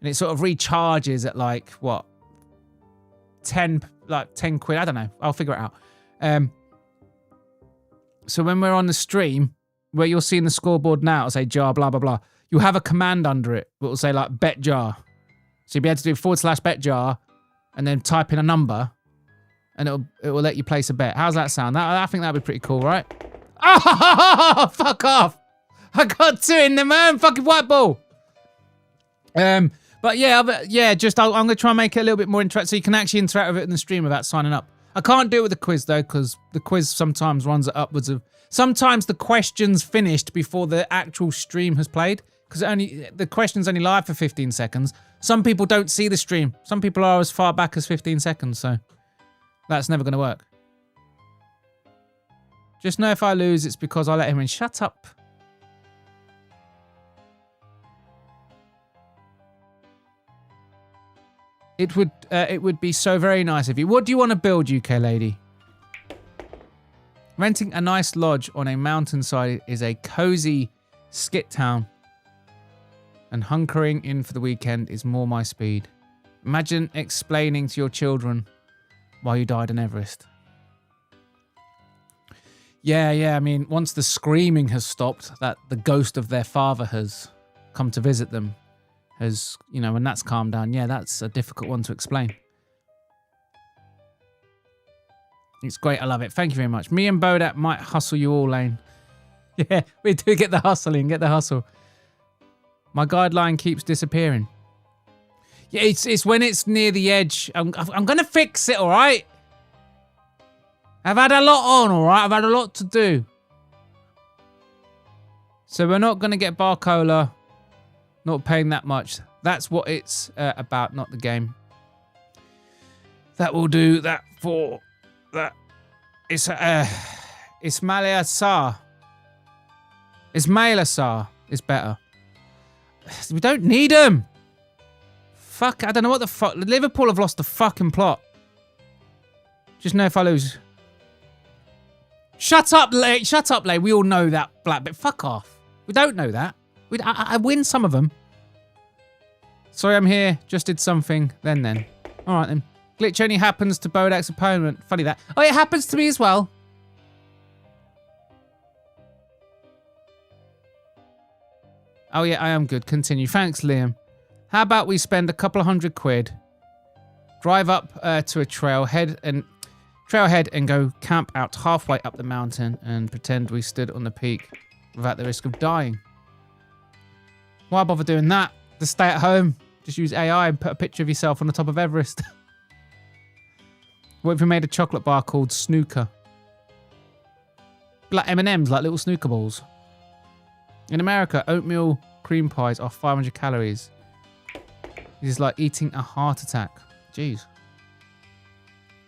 and it sort of recharges at like what 10 quid. I don't know. I'll figure it out. So when we're on the stream, where you'll see in the scoreboard now, it'll say jar, blah, blah, blah. You'll have a command under it that will say like bet jar. So you'll be able to do / bet jar and then type in a number and it will let you place a bet. How's that sound? I think that'd be pretty cool, right? Oh, fuck off. I got 2 in the man, fucking white ball. But yeah, I'm going to try and make it a little bit more interactive so you can actually interact with it in the stream without signing up. I can't do it with the quiz, though, because the quiz sometimes runs at upwards of... Sometimes the question's finished before the actual stream has played, because the question's only live for 15 seconds. Some people don't see the stream. Some people are as far back as 15 seconds, so that's never going to work. Just know if I lose, it's because I let him in. Shut up. It would be so very nice of you. What do you want to build, UK lady? Renting a nice lodge on a mountainside is a cozy skit town. And hunkering in for the weekend is more my speed. Imagine explaining to your children why you died on Everest. Yeah, I mean, once the screaming has stopped, that the ghost of their father has come to visit them, has, you know, when that's calmed down, yeah, that's a difficult one to explain. It's great, I love it. Thank you very much. Me and Bodach might hustle you all, Lane. Yeah, we do get the hustling, get the hustle. My guideline keeps disappearing. Yeah, it's when it's near the edge. I'm going to fix it, all right? I've had a lot on, all right? I've had a lot to do. So we're not going to get Barcola, not paying that much. That's what it's about, not the game. That will do that for that. Ismaila Sarr. Ismaila Sarr is better. We don't need him. Fuck, I don't know what the fuck. Liverpool have lost the fucking plot. Just know if I lose. Shut up, Lay. Shut up, Lay. We all know that black bit. Fuck off. We don't know that. I win some of them. Sorry, I'm here. Just did something. Then. All right, then. Glitch only happens to Bodach's opponent. Funny that. Oh, it happens to me as well. Oh, yeah, I am good. Continue. Thanks, Liam. How about we spend a couple of £100, drive up to a trailhead and go camp out halfway up the mountain and pretend we stood on the peak without the risk of dying. Why bother doing that? Just stay at home. Just use AI and put a picture of yourself on the top of Everest. What if we made a chocolate bar called Snooker? Like M&Ms, like little snooker balls. In America, oatmeal cream pies are 500 calories. This is like eating a heart attack. Jeez.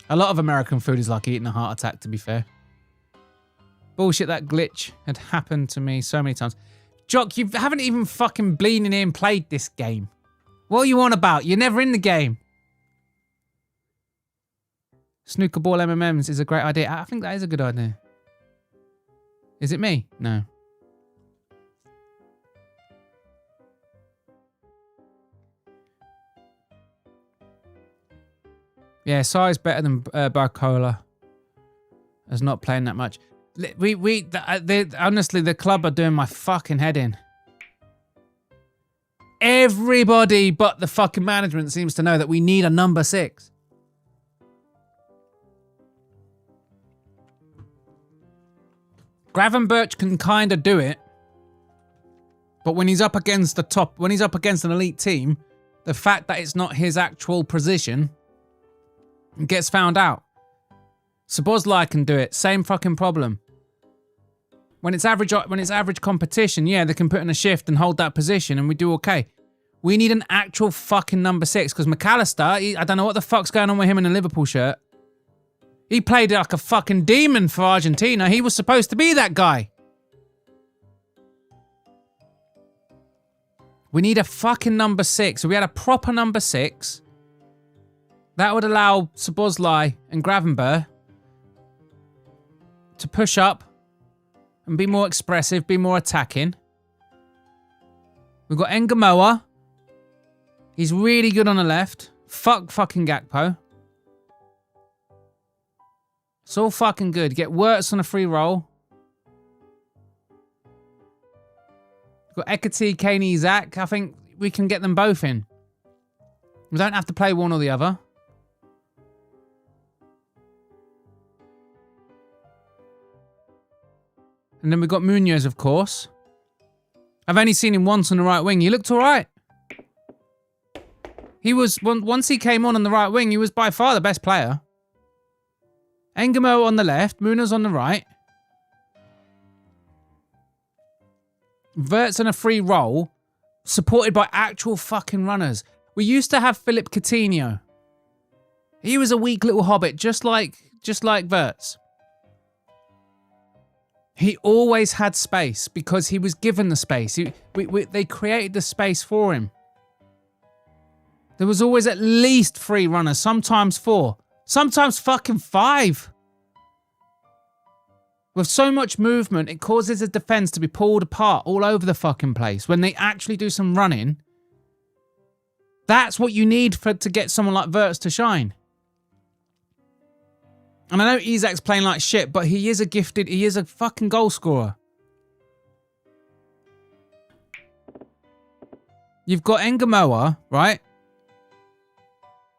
A lot of American food is like eating a heart attack, to be fair. Bullshit, that glitch had happened to me so many times. Jock, you haven't even fucking bleeding in played this game. What are you on about? You're never in the game. Snooker ball M&Ms is a great idea. I think that is a good idea. Is it me? No. Yeah, Sai's better than Barcola. As not playing that much. Honestly, the club are doing my fucking head in. Everybody but the fucking management seems to know that we need a number 6. Gravenberch can kind of do it. But when he's up against when he's up against an elite team, the fact that it's not his actual position gets found out. Sabozlai can do it. Same fucking problem. When it's average competition, yeah, they can put in a shift and hold that position and we do okay. We need an actual fucking number 6 because McAllister, I don't know what the fuck's going on with him in a Liverpool shirt. He played like a fucking demon for Argentina. He was supposed to be that guy. We need a fucking number 6. If we had a proper number 6, that would allow Sabozlai and Gravenberch to push up and be more expressive, be more attacking. We've got Engamoa. He's really good on the left. Fucking Gakpo. It's all fucking good. Get Wirtz on a free roll. We've got Ekati, Kane, Isaac. I think we can get them both in. We don't have to play one or the other. And then we've got Munoz, of course. I've only seen him once on the right wing. He looked all right. He was, once he came on the right wing, he was by far the best player. Engamo on the left, Munoz on the right. Wirtz on a free roll, supported by actual fucking runners. We used to have Philip Coutinho. He was a weak little hobbit, just like Wirtz. He always had space because he was given the space. They created the space for him. There was always at least 3 runners, sometimes 4, sometimes fucking 5. With so much movement, it causes the defense to be pulled apart all over the fucking place. When they actually do some running, that's what you need to get someone like Wirtz to shine. And I know Isaac's playing like shit, but he is a fucking goal scorer. You've got Engamoa, right?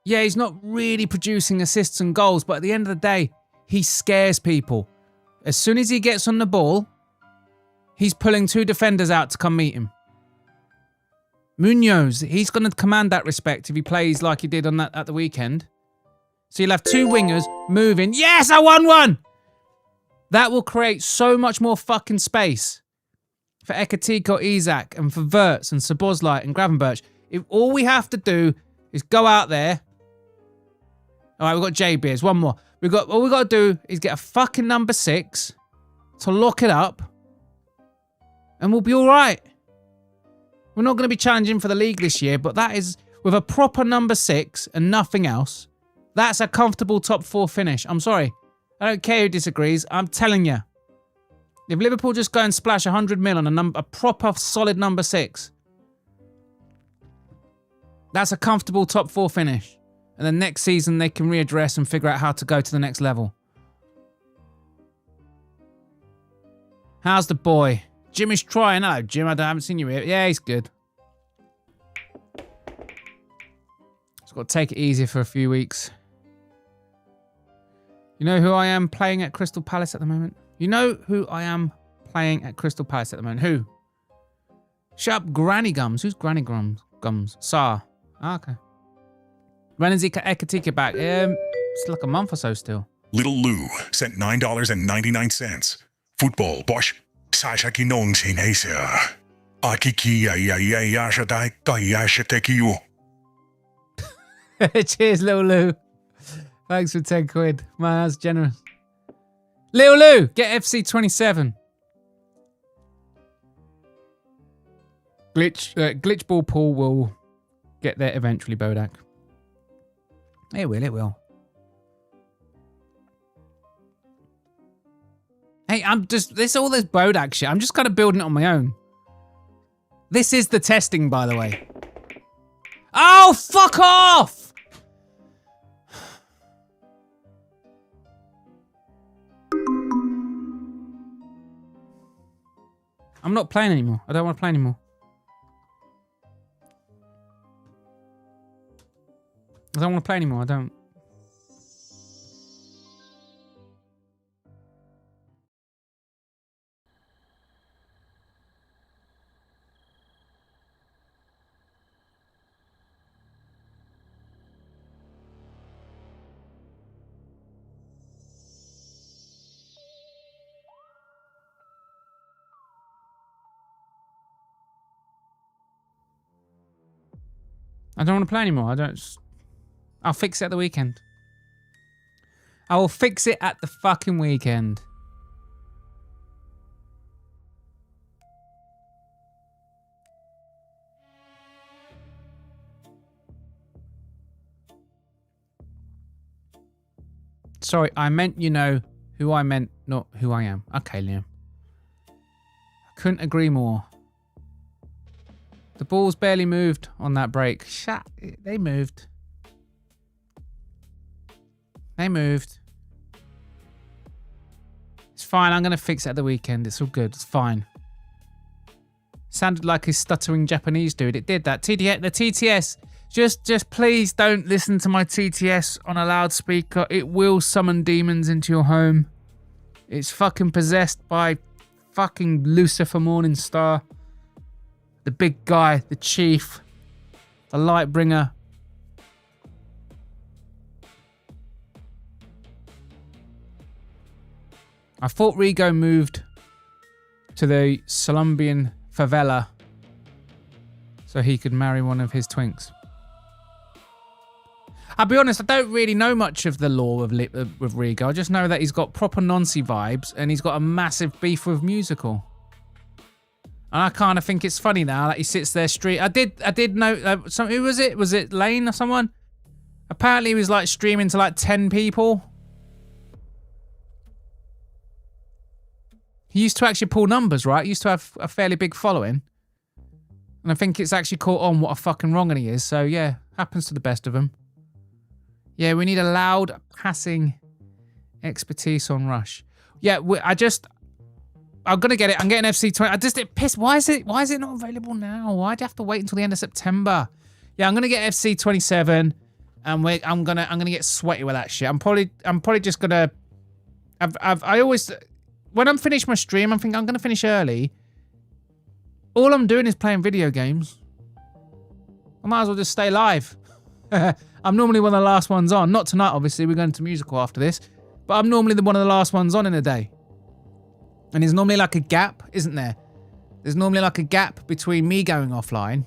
Yeah, he's not really producing assists and goals, but at the end of the day, he scares people. As soon as he gets on the ball, he's pulling 2 defenders out to come meet him. Munoz, he's going to command that respect if he plays like he did on that at the weekend. So you'll have 2 wingers moving. Yes, I won one! That will create so much more fucking space for Ekatiko, Isaac, and for Wirtz and Sabozlai and Gravenberch. If all we have to do is go out there. All right, we've got J Beers. One more. All we got to do is get a fucking number 6 to lock it up, and we'll be all right. We're not going to be challenging for the league this year, but that is with a proper number 6 and nothing else. That's a comfortable top 4 finish. I'm sorry. I don't care who disagrees. I'm telling you. If Liverpool just go and splash 100 mil on a proper solid number 6, that's a comfortable top 4 finish. And then next season they can readdress and figure out how to go to the next level. How's the boy? Jimmy's trying. Hello, Jim. I haven't seen you here. Yeah, he's good. Just got to take it easy for a few weeks. You know who I am playing at Crystal Palace at the moment? You know who I am playing at Crystal Palace at the moment? Who? Shut up, Granny Gums. Who's Granny Gums? Sar. Ah, okay. When is Ekatika back? It's like a month or so still. Little Lou sent $9.99. Football, Bosch. Sasha Kinong sin Asia. Akiki ya shatai kaya you. Cheers, Little Lou. Thanks for 10 quid. Man, that's generous. Little Lou, get FC27. Glitchball Paul will get there eventually, Bodach. It will. Hey, all this Bodach shit. I'm just kind of building it on my own. This is the testing, by the way. Oh, fuck off! I'm not playing anymore. I don't want to play anymore. I don't want to play anymore. I don't. I don't want to play anymore. I'll fix it at the weekend. I will fix it at the fucking weekend. Sorry, I meant you know who I meant, not who I am. Okay, Liam. I couldn't agree more. The ball's barely moved on that break. Shut. They moved. They moved. It's fine. I'm going to fix it at the weekend. It's all good. It's fine. Sounded like a stuttering Japanese dude. It did that. The TTS. Just please don't listen to my TTS on a loudspeaker. It will summon demons into your home. It's fucking possessed by fucking Lucifer Morningstar. The big guy, the chief, the light bringer. I thought Rigo moved to the Colombian favela so he could marry one of his twinks. I'll be honest, I don't really know much of the lore of Rigo. I just know that he's got proper Nancy vibes and he's got a massive beef with musical. And I kind of think it's funny now that he sits there I did know, who was it? Was it Lane or someone? Apparently he was like streaming to like 10 people. He used to actually pull numbers, right? He used to have a fairly big following. And I think it's actually caught on what a fucking wrong he is. So yeah, happens to the best of them. Yeah, we need a loud passing expertise on Rush. Yeah, I'm gonna get it. I'm getting FC20. Why is it not available now? Why'd you have to wait until the end of September? Yeah, I'm gonna get FC27, and I'm gonna get sweaty with that shit. I'm probably just gonna. I always, when I'm finished my stream, I'm thinking I'm gonna finish early. All I'm doing is playing video games. I might as well just stay live. I'm normally one of the last ones on. Not tonight, obviously. We're going to musical after this, but I'm normally one of the last ones on in a day. And there's normally like a gap, isn't there? There's normally like a gap between me going offline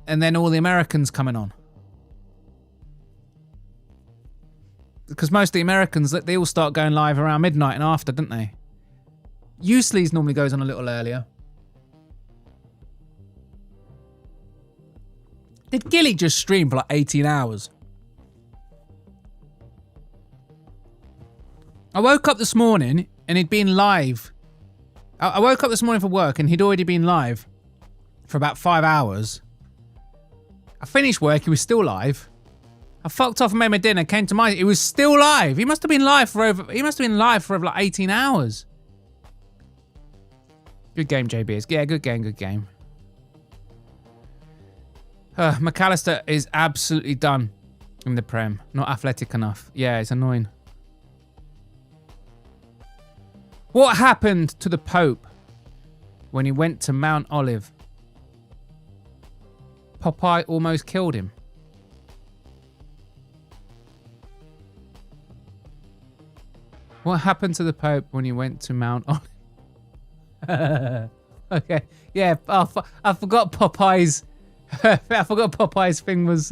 and then all the Americans coming on. Because most of the Americans, they all start going live around midnight and after, don't they? Useley's normally goes on a little earlier. Did Gilly just stream for like 18 hours? I woke up this morning and he'd been live I woke up this morning for work and he'd already been live for about 5 hours. I finished work, he was still live. I fucked off and made my dinner, came to my... He was still live. He must have been live for over like 18 hours. Good game, JB. Yeah, good game. McAllister is absolutely done in the Prem. Not athletic enough. Yeah, it's annoying. What happened to the Pope when he went to Mount Olive? Popeye almost killed him. What happened to the Pope when he went to Mount Olive? Okay, yeah, I forgot Popeye's... I forgot Popeye's thing was...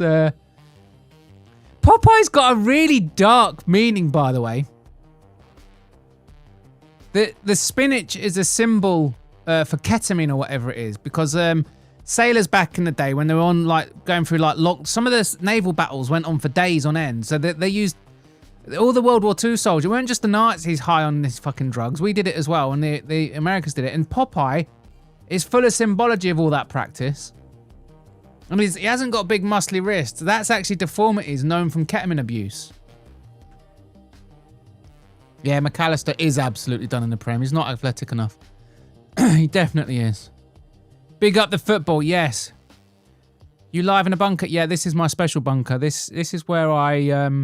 Popeye's got a really dark meaning, by the way. The spinach is a symbol for ketamine or whatever it is, because sailors back in the day, when they were on like going through like some of the naval battles went on for days on end, so they used all the World War II soldiers. It weren't just the Nazis high on this fucking drugs. We did it as well, and the Americans did it. And Popeye is full of symbology of all that practice. I mean, he hasn't got big muscly wrists. That's actually deformities known from ketamine abuse. Yeah, McAllister is absolutely done in the Prem. He's not athletic enough. He definitely is. Big up the football, yes. You live in a bunker? Yeah, this is my special bunker. This is where I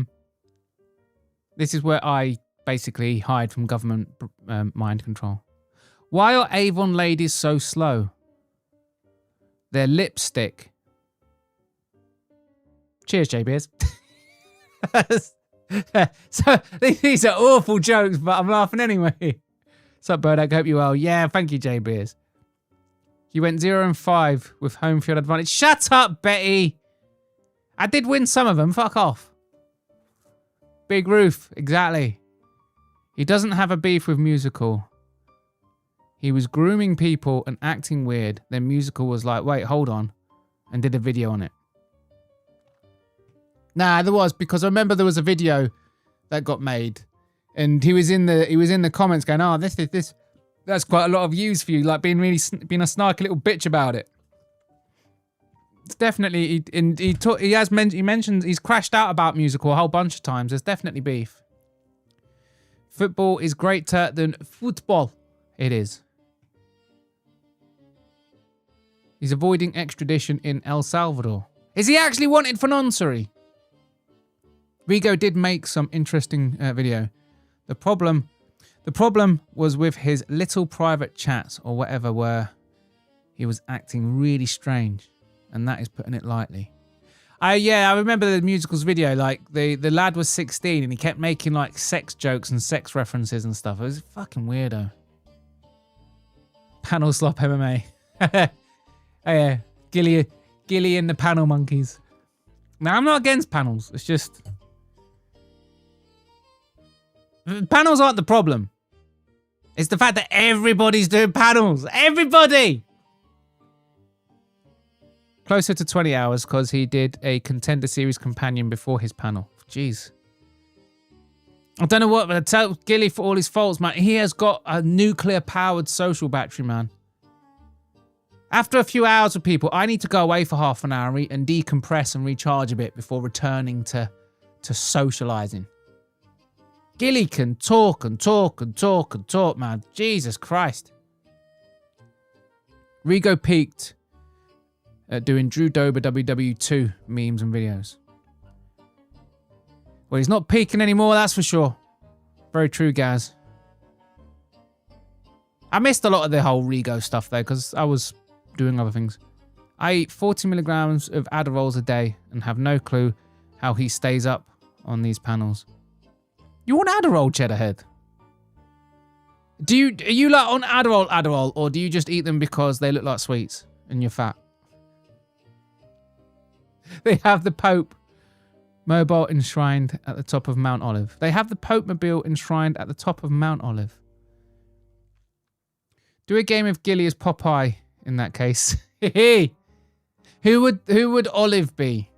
basically hide from government mind control. Why are Avon ladies so slow? Their lipstick. Cheers, JBs. So these are awful jokes, but I'm laughing anyway. What's up, Bodach? Hope you well. Yeah, thank you, JBs. You went 0-5 with home field advantage. Shut up, Betty. I did win some of them. Fuck off. Big roof. Exactly. He doesn't have a beef with musical. He was grooming people and acting weird. Then musical was like, wait, hold on, and did a video on it. Nah, there was, because I remember there was a video that got made, and he was in the comments going, "Oh, this that's quite a lot of views for you," like being a snarky little bitch about it. It's definitely he mentioned he's crashed out about musical a whole bunch of times. There's definitely beef. Football is greater than football. It is. He's avoiding extradition in El Salvador. Is he actually wanted for noncery? Rigo did make some interesting video. The problem was with his little private chats or whatever, where he was acting really strange, and that is putting it lightly. I remember the musicals video. Like the lad was 16 and he kept making like sex jokes and sex references and stuff. It was a fucking weirdo. Panel slop MMA. Oh yeah, Gilly and the panel monkeys. Now I'm not against panels. It's just panels aren't the problem. It's the fact that everybody's doing panels. Everybody. Closer to 20 hours because he did a Contender Series companion before his panel. Jeez. I don't know what, but I tell Gilly for all his faults, man. He has got a nuclear-powered social battery, man. After a few hours with people, I need to go away for half an hour and decompress and recharge a bit before returning to socializing. Gilly can talk and talk and talk and talk, man. Jesus Christ. Rigo peaked at doing Drew Dober WW2 memes and videos. Well, he's not peaking anymore, that's for sure. Very true, Gaz. I missed a lot of the whole Rigo stuff, though, because I was doing other things. I eat 40 milligrams of Adderalls a day and have no clue how he stays up on these panels. You want Adderall, Cheddarhead? Are you like on Adderall, or do you just eat them because they look like sweets and you're fat? They have the Pope mobile enshrined at the top of Mount Olive. They have the Pope mobile enshrined at the top of Mount Olive. Do a game of Gilly as Popeye in that case. Who would Olive be?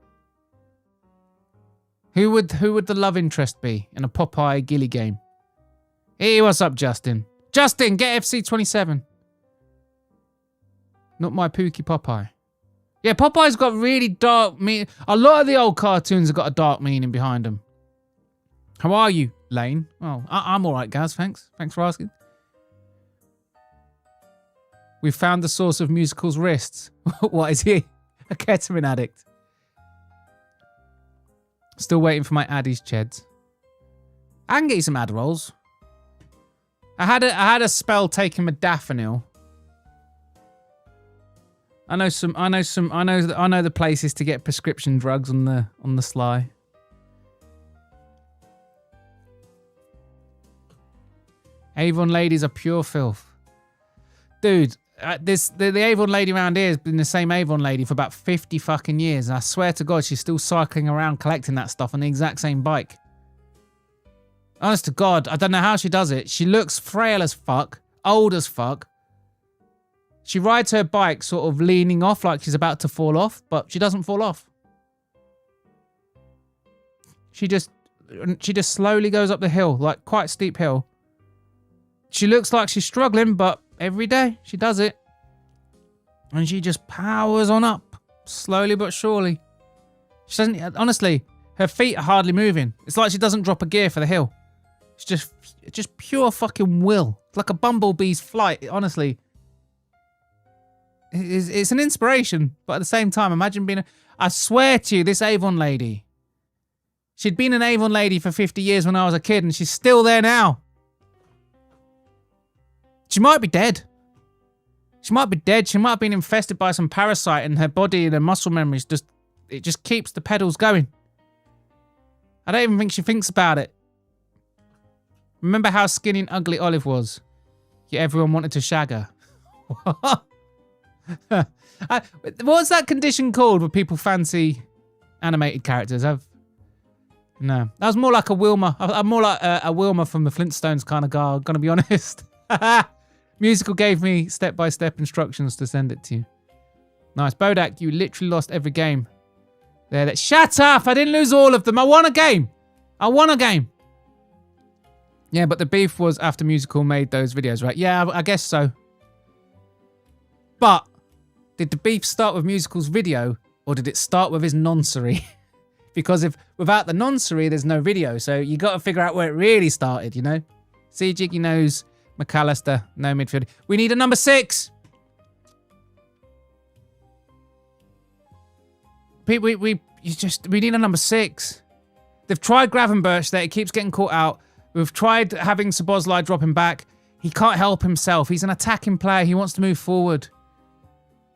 Who would the love interest be in a Popeye Gilly game? Hey, what's up, Justin? Justin, get FC27. Not my Pookie Popeye. Yeah, Popeye's got really dark meaning. A lot of the old cartoons have got a dark meaning behind them. How are you, Lane? Oh, I'm all right, Gaz. Thanks. Thanks for asking. We found the source of Musical's wrists. What is he? A ketamine addict. Still waiting for my Addies cheds. I can get you some Adderalls. I had a spell taking modafinil. I know the places to get prescription drugs on the sly. Avon ladies are pure filth. Dude, the Avon lady around here has been the same Avon lady for about 50 fucking years. And I swear to God, she's still cycling around collecting that stuff on the exact same bike. Honest to God, I don't know how she does it. She looks frail as fuck, old as fuck. She rides her bike sort of leaning off like she's about to fall off, but she doesn't fall off. She just slowly goes up the hill, like quite a steep hill. She looks like she's struggling, but every day she does it. And she just powers on up, slowly but surely. She doesn't, honestly, her feet are hardly moving. It's like she doesn't drop a gear for the hill. It's just pure fucking will. It's like a bumblebee's flight, honestly. It's an inspiration, but at the same time, imagine being I swear to you, this Avon lady. She'd been an Avon lady for 50 years when I was a kid, and she's still there now. She might be dead. She might be dead. She might have been infested by some parasite, and her body and her muscle memories just keeps the pedals going. I don't even think she thinks about it. Remember how skinny and ugly Olive was? Yet everyone wanted to shag her. What's that condition called where people fancy animated characters? No, that was more like a Wilma. I'm more like a Wilma from the Flintstones kind of guy. I'm gonna be honest. Musical gave me step-by-step instructions to send it to you. Nice, Bodach. You literally lost every game. There. Shut up! I didn't lose all of them. I won a game. Yeah, but the beef was after Musical made those videos, right? Yeah, I guess so. But did the beef start with Musical's video, or did it start with his noncery? Because without the noncery, there's no video. So you got to figure out where it really started, you know? See, Jiggy knows. McAllister, no midfield. We need a number 6. We need a number 6. They've tried Gravenberch there. It keeps getting caught out. We've tried having Szoboszlai drop him back. He can't help himself. He's an attacking player. He wants to move forward.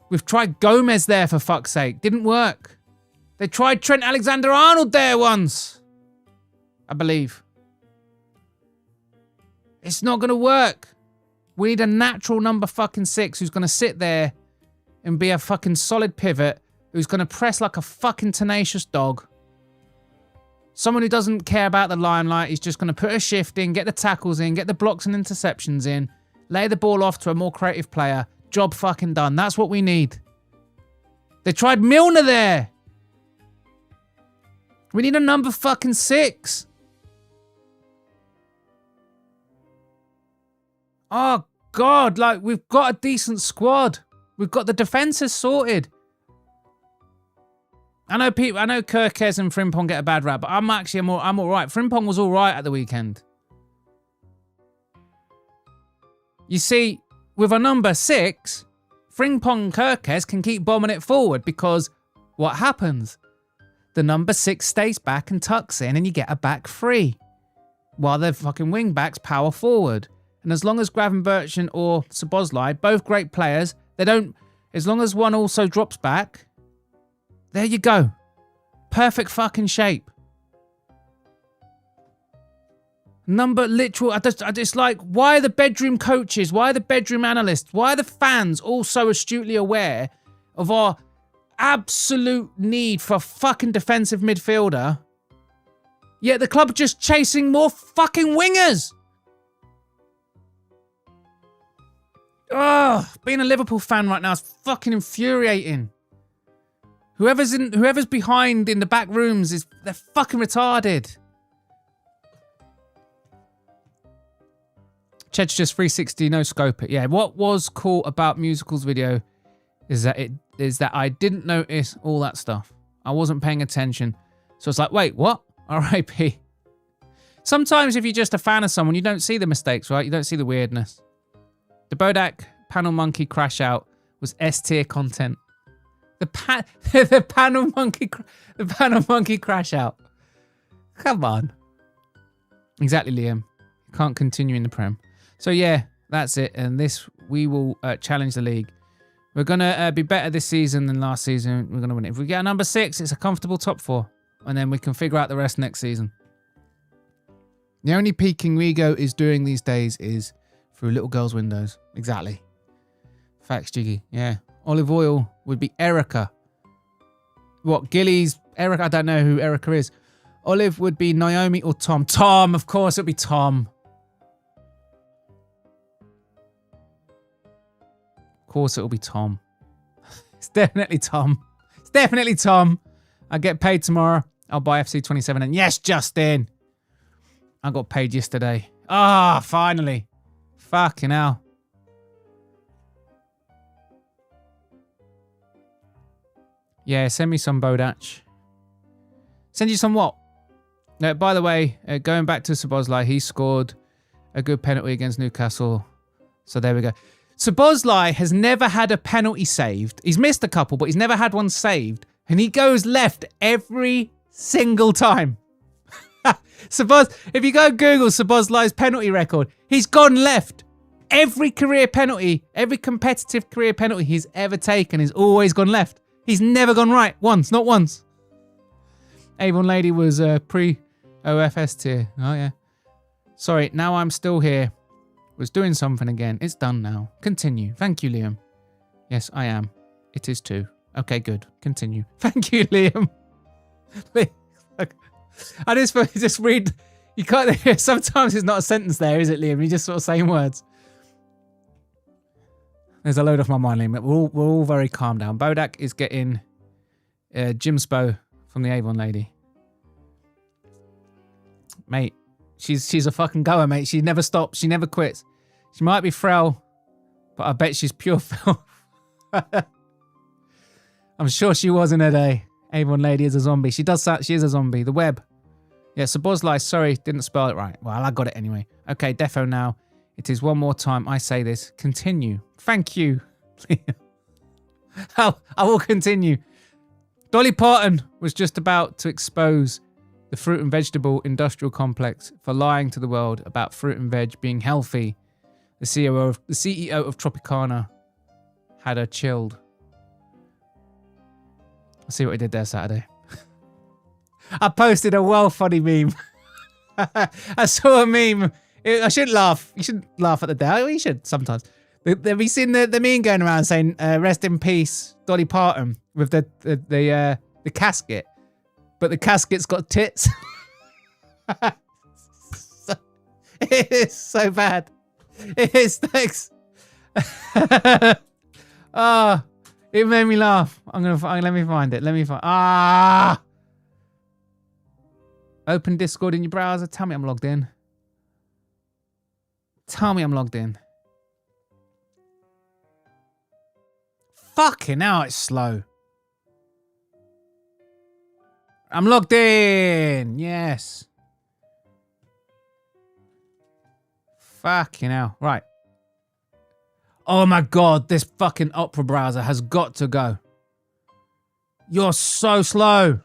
We've tried Gomez there, for fuck's sake. Didn't work. They tried Trent Alexander-Arnold there once. I believe. It's not going to work. We need a natural number fucking 6 who's going to sit there and be a fucking solid pivot, who's going to press like a fucking tenacious dog. Someone who doesn't care about the limelight. He's just going to put a shift in, get the tackles in, get the blocks and interceptions in, lay the ball off to a more creative player. Job fucking done. That's what we need. They tried Milner there. We need a number fucking 6. Oh, God, like, we've got a decent squad. We've got the defences sorted. I know Kirkes and Frimpong get a bad rap, but I'm all right. Frimpong was all right at the weekend. You see, with a number 6, Frimpong and Kirkes can keep bombing it forward because what happens? The number 6 stays back and tucks in and you get a back free. While the fucking wing backs power forward. And as long as Gravenberch or Szoboszlai, both great players, as long as one also drops back, there you go. Perfect fucking shape. It's like, why are the bedroom coaches, why are the bedroom analysts, why are the fans all so astutely aware of our absolute need for a fucking defensive midfielder, yet the club are just chasing more fucking wingers? Ugh, being a Liverpool fan right now is fucking infuriating. Whoever's behind in the back rooms they're fucking retarded. Ched's just 360, no scope it. Yeah, what was cool about Musical's video is that I didn't notice all that stuff. I wasn't paying attention. So it's like, wait, what? R.I.P. Sometimes if you're just a fan of someone, you don't see the mistakes, right? You don't see the weirdness. The Bodach panel monkey crash out was S-tier content. The panel monkey crash out. Come on. Exactly, Liam. Can't continue in the Prem. So yeah, that's it. And this, we will challenge the league. We're going to be better this season than last season. We're going to win it. If we get a number 6, it's a comfortable top 4. And then we can figure out the rest next season. The only peeking Rigo is doing these days is through little girls' windows. Exactly. Facts, Jiggy. Yeah. Olive oil would be Erica. What, Gilly's Erica? I don't know who Erica is. Olive would be Naomi or Tom. Tom, of course it'll be Tom. Of course it'll be Tom. It's definitely Tom. It's definitely Tom. I get paid tomorrow. I'll buy FC27. And yes, Justin. I got paid yesterday. Ah, finally. Fucking hell. Yeah, send me some Bodach. Send you some what? By the way, going back to Szoboszlai, he scored a good penalty against Newcastle. So there we go. Szoboszlai has never had a penalty saved. He's missed a couple, but he's never had one saved. And he goes left every single time. If you go Google Szoboszlai's penalty record, he's gone left. Every career penalty, every competitive career penalty he's ever taken is always gone left. He's never gone right once, not once. Avon Lady was pre-OFS tier. Oh, yeah. Sorry, now I'm still here. Was doing something again. It's done now. Continue. Thank you, Liam. Yes, I am. It is too. Okay, good. Continue. Thank you, Liam. I just read. You can't. Sometimes it's not a sentence there, is it, Liam? You're just sort of saying words. There's a load off my mind, Liam. We're all very calm down. Bodach is getting Jimspo from the Avon Lady. Mate, she's a fucking goer, mate. She never stops. She never quits. She might be frail, but I bet she's pure filth. I'm sure she was in her day. Avon Lady is a zombie. She is a zombie. The web. Yeah, Szoboszlai, sorry, didn't spell it right. Well, I got it anyway. Okay, defo now. It is one more time I say this. Continue. Thank you. I will continue. Dolly Parton was just about to expose the fruit and vegetable industrial complex for lying to the world about fruit and veg being healthy. The CEO of Tropicana had her chilled. Let's see what he did there Saturday. I posted a well funny meme. I saw a meme. I shouldn't laugh. You shouldn't laugh at the day. Well, you should sometimes. Have you seen the meme going around saying "Rest in peace, Dolly Parton" with the casket, but the casket's got tits. It is so bad. It is. Thanks. Ah, it made me laugh. Let me find it. Open Discord in your browser. Tell me I'm logged in. Tell me I'm logged in. Fucking hell, it's slow. I'm logged in. Yes. Fucking hell. Right. Oh my god, this fucking Opera browser has got to go. You're so slow.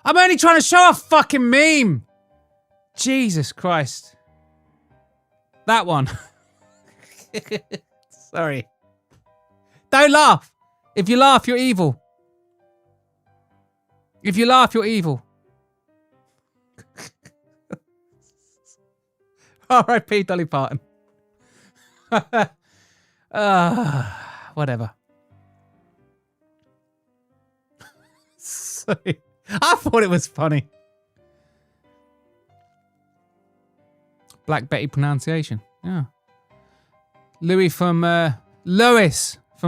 I'm only trying to show a fucking meme. Jesus Christ. That one. Sorry. Don't laugh. If you laugh, you're evil. If you laugh, you're evil. R.I.P. Dolly Parton. Whatever. Sorry. I thought it was funny. Black Betty pronunciation. Yeah. Lois from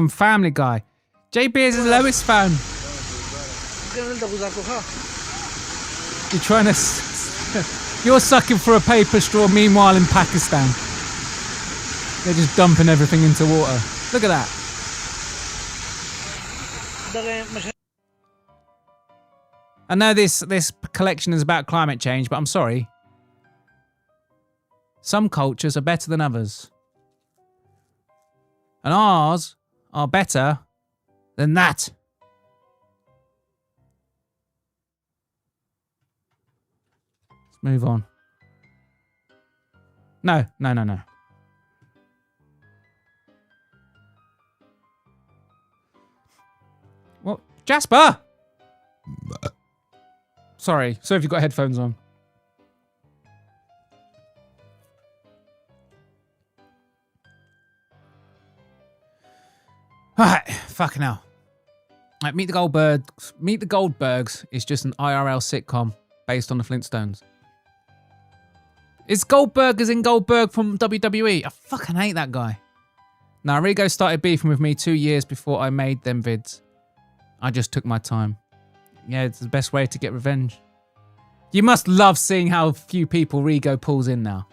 Family Guy. JB is a Lois fan. You're trying to You're sucking for a paper straw, meanwhile in Pakistan. They're just dumping everything into water. Look at that. I know this collection is about climate change, but I'm sorry. Some cultures are better than others. And ours are better than that. Let's move on. No. What? Jasper! Sorry if you've got headphones on. Alright, fucking hell. Right, Meet the Goldbergs. Meet the Goldbergs is just an IRL sitcom based on the Flintstones. Is Goldberg as in Goldberg from WWE? I fucking hate that guy. Now, Rigo started beefing with me 2 years before I made them vids. I just took my time. Yeah, it's the best way to get revenge. You must love seeing how few people Rigo pulls in now.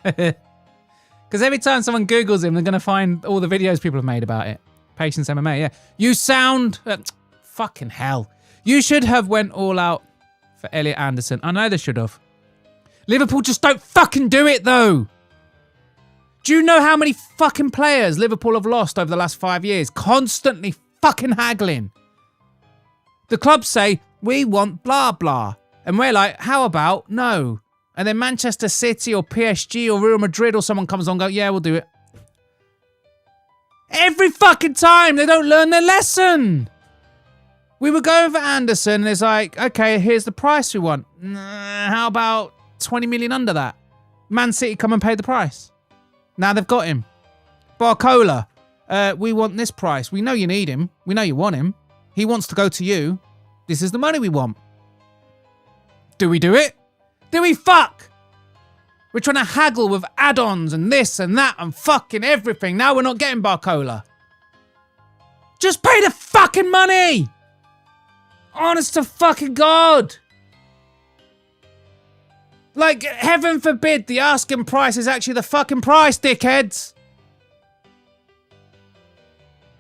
Because every time someone Googles him, they're going to find all the videos people have made about it. Patience MMA, yeah. You sound... fucking hell. You should have went all out for Elliot Anderson. I know they should have. Liverpool just don't fucking do it, though. Do you know how many fucking players Liverpool have lost over the last 5 years? Constantly fucking haggling. The clubs say, we want blah, blah. And we're like, how about no? And then Manchester City or PSG or Real Madrid or someone comes on and go, yeah, we'll do it. Every fucking time, they don't learn their lesson. We were going for Anderson, and it's like, okay, here's the price we want. How about 20 million under that? Man City come and pay the price. Now they've got him. Barcola, we want this price. We know you need him. We know you want him. He wants to go to you. This is the money we want. Do we do it? Do we fuck? We're trying to haggle with add-ons and this and that and fucking everything. Now we're not getting Barcola. Just pay the fucking money! Honest to fucking God. Like, heaven forbid the asking price is actually the fucking price, dickheads.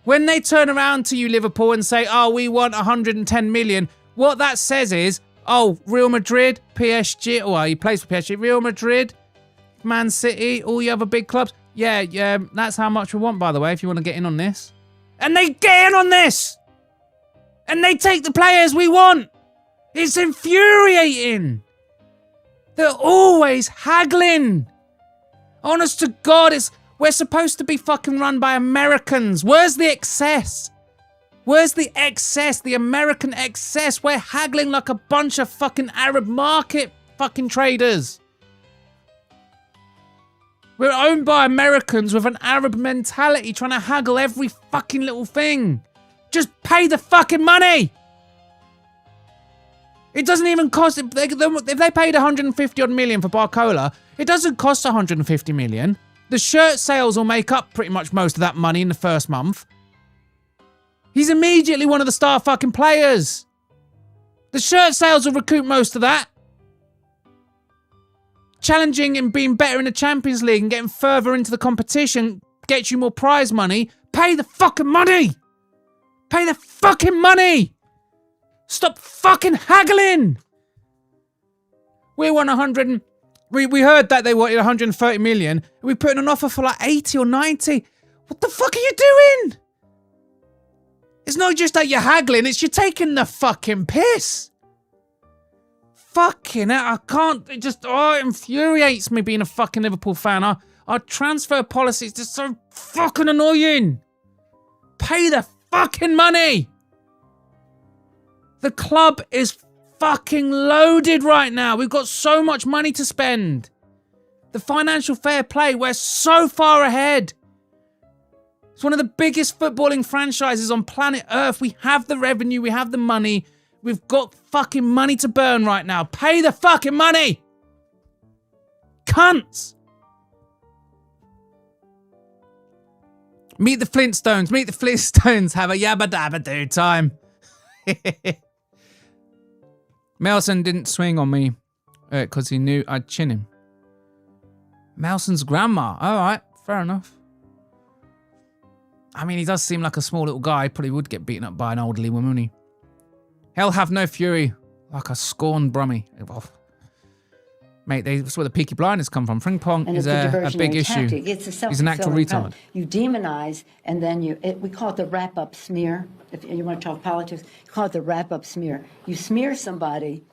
When they turn around to you, Liverpool, and say, oh, we want 110 million, what that says is, oh, Real Madrid, PSG, well, he plays for PSG, Real Madrid, Man City, all the other big clubs. Yeah, that's how much we want, by the way, if you want to get in on this. And they get in on this! And they take the players we want! It's infuriating! They're always haggling! Honest to God, we're supposed to be fucking run by Americans. Where's the excess? Where's the excess? The American excess? We're haggling like a bunch of fucking Arab market fucking traders. We're owned by Americans with an Arab mentality trying to haggle every fucking little thing. Just pay the fucking money. It doesn't even cost, if they paid 150 odd million for Barcola, it doesn't cost 150 million. The shirt sales will make up pretty much most of that money in the first month. He's immediately one of the star fucking players. The shirt sales will recoup most of that. Challenging and being better in the Champions League and getting further into the competition gets you more prize money. Pay the fucking money. Pay the fucking money. Stop fucking haggling. We want 100 and... We heard that they wanted 130 million. We put in an offer for like 80 or 90. What the fuck are you doing? It's not just that you're haggling, it's you're taking the fucking piss. Fucking hell, I can't, it infuriates me being a fucking Liverpool fan. Our transfer policy is just so fucking annoying. Pay the fucking money. The club is fucking loaded right now. We've got so much money to spend. The financial fair play, we're so far ahead. It's one of the biggest footballing franchises on planet Earth. We have the revenue, we have the money. We've got fucking money to burn right now. Pay the fucking money! Cunts! Meet the Flintstones. Meet the Flintstones. Have a yabba dabba do time. Melson didn't swing on me Because he knew I'd chin him. Melson's grandma. All right, fair enough. I mean, he does seem like a small little guy. Probably would get beaten up by an elderly woman, wouldn't he? Hell have no fury, like a scorned brummie. Well, mate, that's where the Peaky Blinders come from. Fring Pong is a big issue. It's a He's an actual retard. You demonize, and then we call it the wrap-up smear. If you want to talk politics, you call it the wrap-up smear. You smear somebody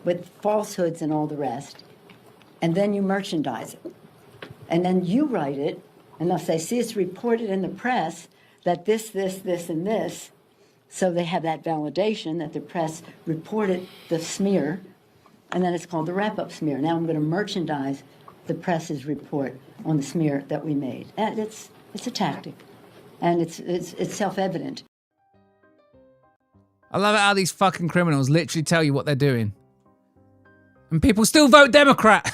with falsehoods and all the rest, and then you merchandise it. And then you write it, and they'll say, see, it's reported in the press that this, and this. So they have that validation that the press reported the smear, and then it's called the wrap-up smear. Now I'm going to merchandise the press's report on the smear that we made. And it's a tactic, and it's self-evident. I love it how these fucking criminals literally tell you what they're doing. And people still vote Democrat.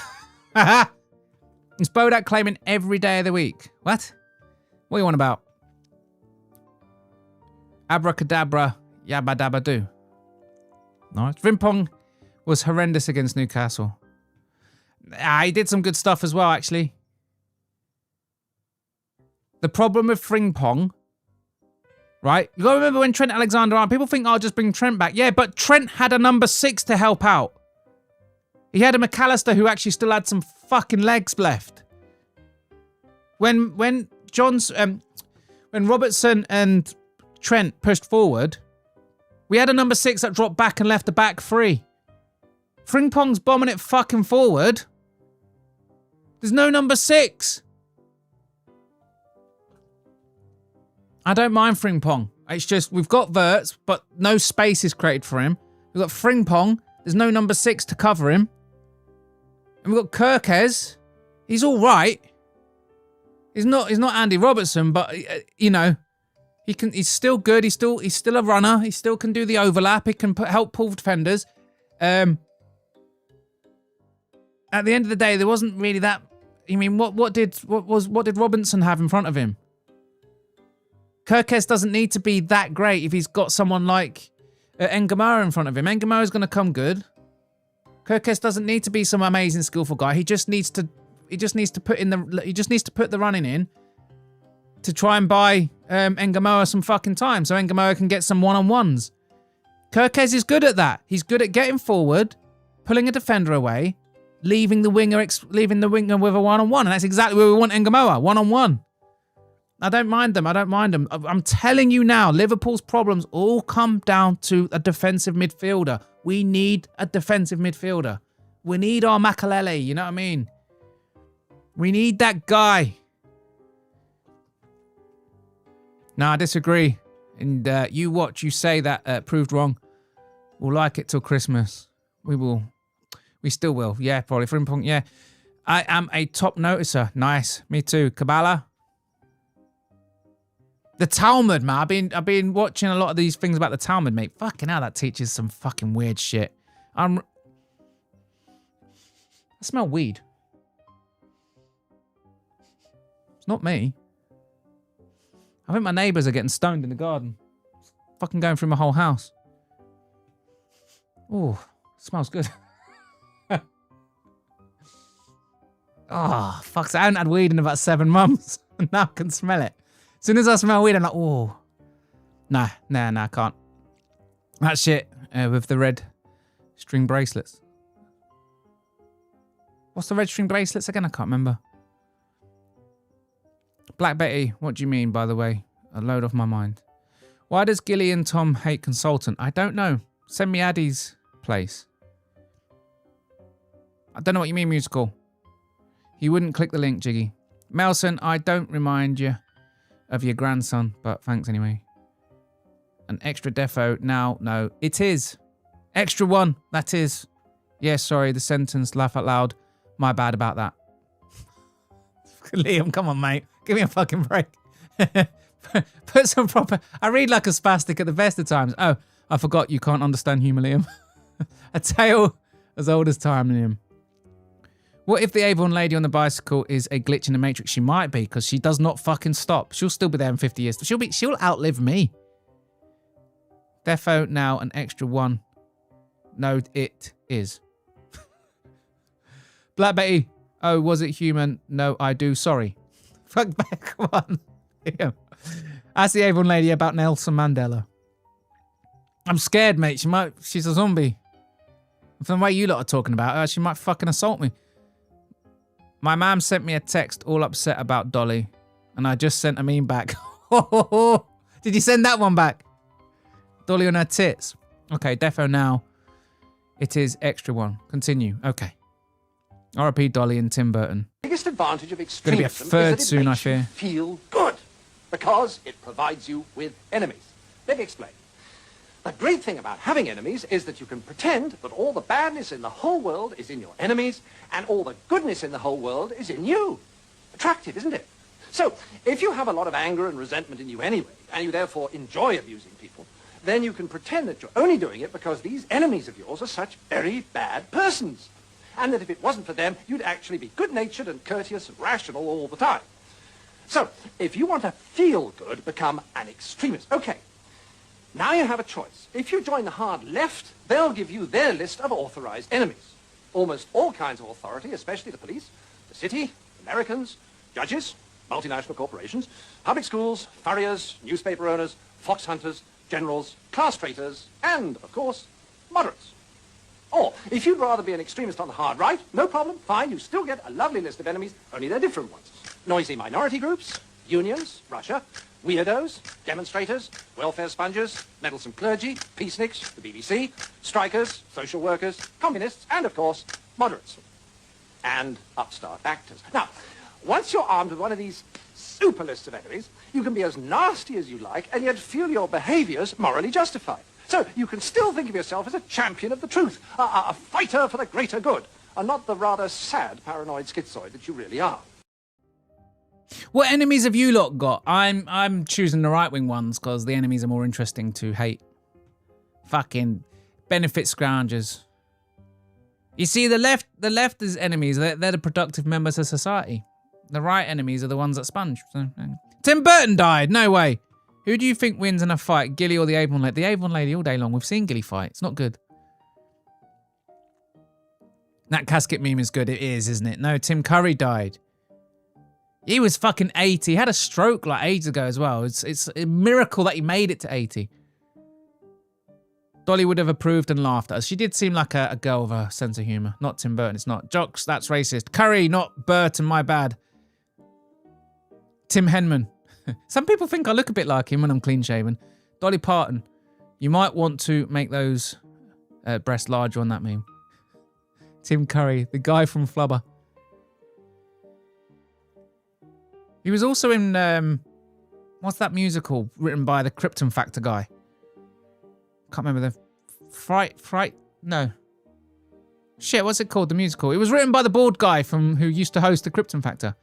It's Bodach claiming every day of the week. What? What are you on about? Abracadabra, yabba dabba do. Nice. Frimpong was horrendous against Newcastle. He did some good stuff as well, actually. The problem with Frimpong, right? You got to remember when Trent Alexander-Arnold, people think, I'll just bring Trent back. Yeah, but Trent had a number 6 to help out. He had a McAllister who actually still had some fucking legs left. When Robertson and Trent pushed forward, we had a number 6 that dropped back and left the back free. Frimpong's bombing it fucking forward. There's no number 6. I don't mind Frimpong. It's just we've got Wirtz, but no space is created for him. We've got Frimpong. There's no number 6 to cover him. And we've got Kirkes. He's all right. He's not Andy Robertson, but you know, he's still good. He's still a runner. He still can do the overlap. He can help pull defenders. At the end of the day, there wasn't really that. I mean, what did Robinson have in front of him? Kirkes doesn't need to be that great if he's got someone like Engamara in front of him. Engamara is going to come good. Kirkes doesn't need to be some amazing skillful guy. He just needs to put the running in to try and buy Engamara some fucking time so Engamara can get some one-on-ones. Kirkes is good at that. He's good at getting forward, pulling a defender away, leaving the winger with a one-on-one, and that's exactly where we want Engamara, one-on-one. I don't mind them. I'm telling you now, Liverpool's problems all come down to a defensive midfielder. We need a defensive midfielder. We need our Makalele, you know what I mean? We need that guy. No, I disagree. And you say that proved wrong. We'll like it till Christmas. We will. We still will. Yeah, probably. Frimpong, yeah. I am a top noticer. Nice. Me too. Kabbalah. The Talmud, man. I've been watching a lot of these things about the Talmud, mate. Fucking hell, that teaches some fucking weird shit. I smell weed. It's not me. I think my neighbours are getting stoned in the garden. It's fucking going through my whole house. Oh, smells good. Oh, fuck. I haven't had weed in about 7 months. And now I can smell it. As soon as I smell weed, I'm like, oh. Nah, I can't. That shit with the red string bracelets. What's the red string bracelets again? I can't remember. Black Betty, what do you mean, by the way? A load off my mind. Why does Gilly and Tom hate Consultant? I don't know. Send me Addie's place. I don't know what you mean, musical. You wouldn't click the link, Jiggy. Melson, I don't remind you of your grandson, but thanks anyway. An extra defo now? No, it is. Extra one, that is. Yeah, sorry, the sentence, laugh out loud. My bad about that. Liam, come on, mate. Give me a fucking break. Put some proper... I read like a spastic at the best of times. Oh, I forgot you can't understand humour, Liam. A tale as old as time, Liam. What if the Avon lady on the bicycle is a glitch in the Matrix? She might be, because she does not fucking stop. She'll still be there in 50 years. She'll outlive me. Defo now an extra one. No, it is. Black Betty. Oh, was it human? No, I do. Sorry. Fuck back. Come on. Yeah. Ask the Avon lady about Nelson Mandela. I'm scared, mate. She's a zombie. From the way you lot are talking about her, she might fucking assault me. My mum sent me a text all upset about Dolly, and I just sent a meme back. Did you send that one back? Dolly on her tits. Okay, defo now. It is extra one. Continue. Okay. R.I.P. Dolly and Tim Burton. The biggest advantage of Gonna extremism be a third is that it soon, I makes you fear. feel good because it provides you with enemies. Let me explain. The great thing about having enemies is that you can pretend that all the badness in the whole world is in your enemies and all the goodness in the whole world is in you. Attractive, isn't it? So, if you have a lot of anger and resentment in you anyway, and you therefore enjoy abusing people, then you can pretend that you're only doing it because these enemies of yours are such very bad persons. And that if it wasn't for them, you'd actually be good-natured and courteous and rational all the time. So, if you want to feel good, become an extremist. Okay. Now you have a choice. If you join the hard left, they'll give you their list of authorized enemies. Almost all kinds of authority, especially the police, the city, Americans, judges, multinational corporations, public schools, furriers, newspaper owners, fox hunters, generals, class traitors, and, of course, moderates. Or, if you'd rather be an extremist on the hard right, no problem, fine, you still get a lovely list of enemies, only they're different ones. Noisy minority groups, unions, Russia, weirdos, demonstrators, welfare sponges, meddlesome clergy, peaceniks, the BBC, strikers, social workers, communists, and, of course, moderates. And upstart actors. Now, once you're armed with one of these super lists of enemies, you can be as nasty as you like and yet feel your behaviors morally justified. So you can still think of yourself as a champion of the truth, a fighter for the greater good, and not the rather sad paranoid schizoid that you really are. What enemies have you lot got? I'm choosing the right-wing ones because the enemies are more interesting to hate. Fucking benefit scroungers. You see, the left is enemies. They're the productive members of society. The right enemies are the ones that sponge. So, Tim Burton died. No way. Who do you think wins in a fight, Gilly or the Avon lady? The Avon lady all day long. We've seen Gilly fight. It's not good. That casket meme is good. It is, isn't it? No, Tim Curry died. He was fucking 80. He had a stroke like ages ago as well. It's a miracle that he made it to 80. Dolly would have approved and laughed at us. She did seem like a girl with a sense of humour. Not Tim Burton, it's not. Jocks, that's racist. Curry, not Burton, my bad. Tim Henman. Some people think I look a bit like him when I'm clean-shaven. Dolly Parton. You might want to make those breasts larger on that meme. Tim Curry, the guy from Flubber. He was also in, what's that musical written by the Krypton Factor guy? Can't remember the... No. Shit, what's it called, the musical? It was written by the bald guy who used to host the Krypton Factor.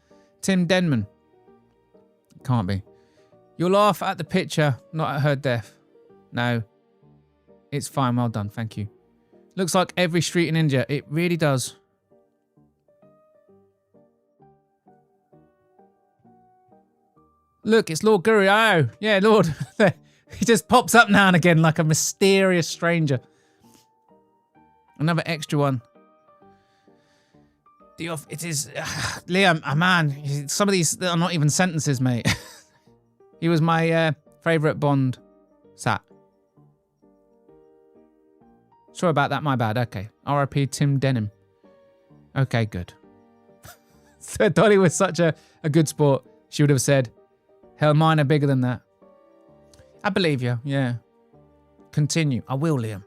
Tim Denman. Can't be. You'll laugh at the picture, not at her death. No. It's fine, well done, thank you. Looks like every street in India. It really does. Look, it's Lord Guru. Oh, yeah, Lord. He just pops up now and again like a mysterious stranger. Another extra one. It is... Liam, man, some of these are not even sentences, mate. He was my favourite Bond sat. Sorry about that, my bad. Okay. R.I.P. Tim Denham. Okay, good. So Dolly was such a good sport. She would have said, hell, mine are bigger than that. I believe you, yeah. Continue. I will, Liam.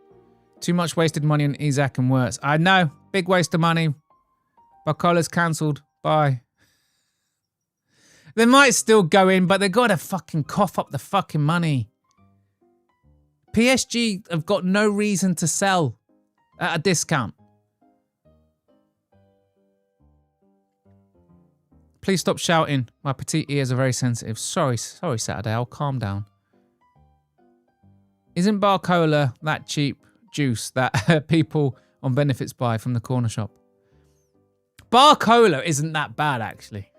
Too much wasted money on Isaac and Wirtz. I know. Big waste of money. Barcola's cancelled. Bye. They might still go in, but they got to fucking cough up the fucking money. PSG have got no reason to sell at a discount. Please stop shouting. My petite ears are very sensitive. Sorry, Saturday. I'll calm down. Isn't Barcola that cheap juice that people on benefits buy from the corner shop? Barcola isn't that bad, actually.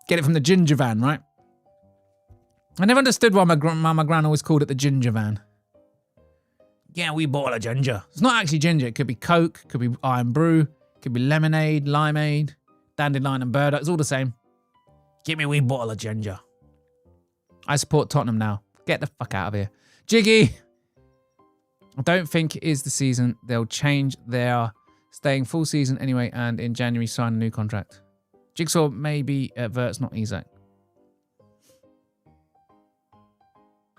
Get it from the ginger van, right? I never understood why my gran always called it the ginger van. Yeah, we bottle of ginger. It's not actually ginger. It could be Coke, could be Iron Brew, could be lemonade, limeade, dandelion and burdock. It's all the same. Give me a wee bottle of ginger. I support Tottenham now. Get the fuck out of here. Jiggy! I don't think it is the season. They'll change their staying full season anyway and in January sign a new contract. Jigsaw maybe Verts, not Isaac.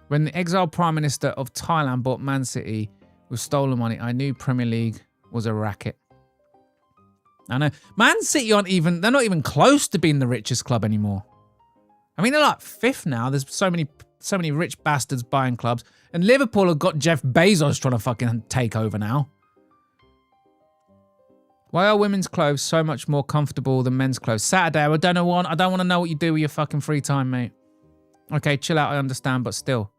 When the exiled Prime Minister of Thailand bought Man City with stolen money, I knew Premier League was a racket. I know. Man City they're not even close to being the richest club anymore. I mean, they're like 5th now. There's so many rich bastards buying clubs. And Liverpool have got Jeff Bezos trying to fucking take over now. Why are women's clothes so much more comfortable than men's clothes? Saturday, I don't want to know what you do with your fucking free time, mate. Okay, chill out, I understand, but still.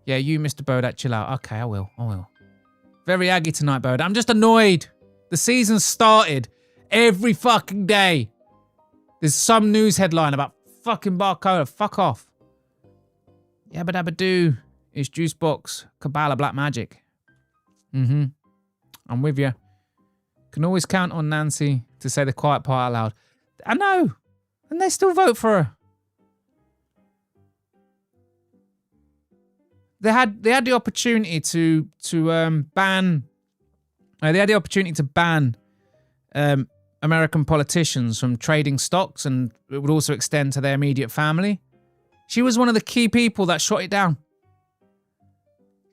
Yeah, you, Mr. Bodach, chill out. Okay, I will. Very aggy tonight, Bodach. I'm just annoyed. The season started every fucking day. There's some news headline about fucking Barcola. Fuck off. Yabba dabba doo. It's Juice Box. Kabbalah Black Magic. I'm with you. Can always count on Nancy to say the quiet part out loud. I know. And they still vote for her. They had the opportunity to ban. They had the opportunity to ban American politicians from trading stocks, and it would also extend to their immediate family. She was one of the key people that shot it down.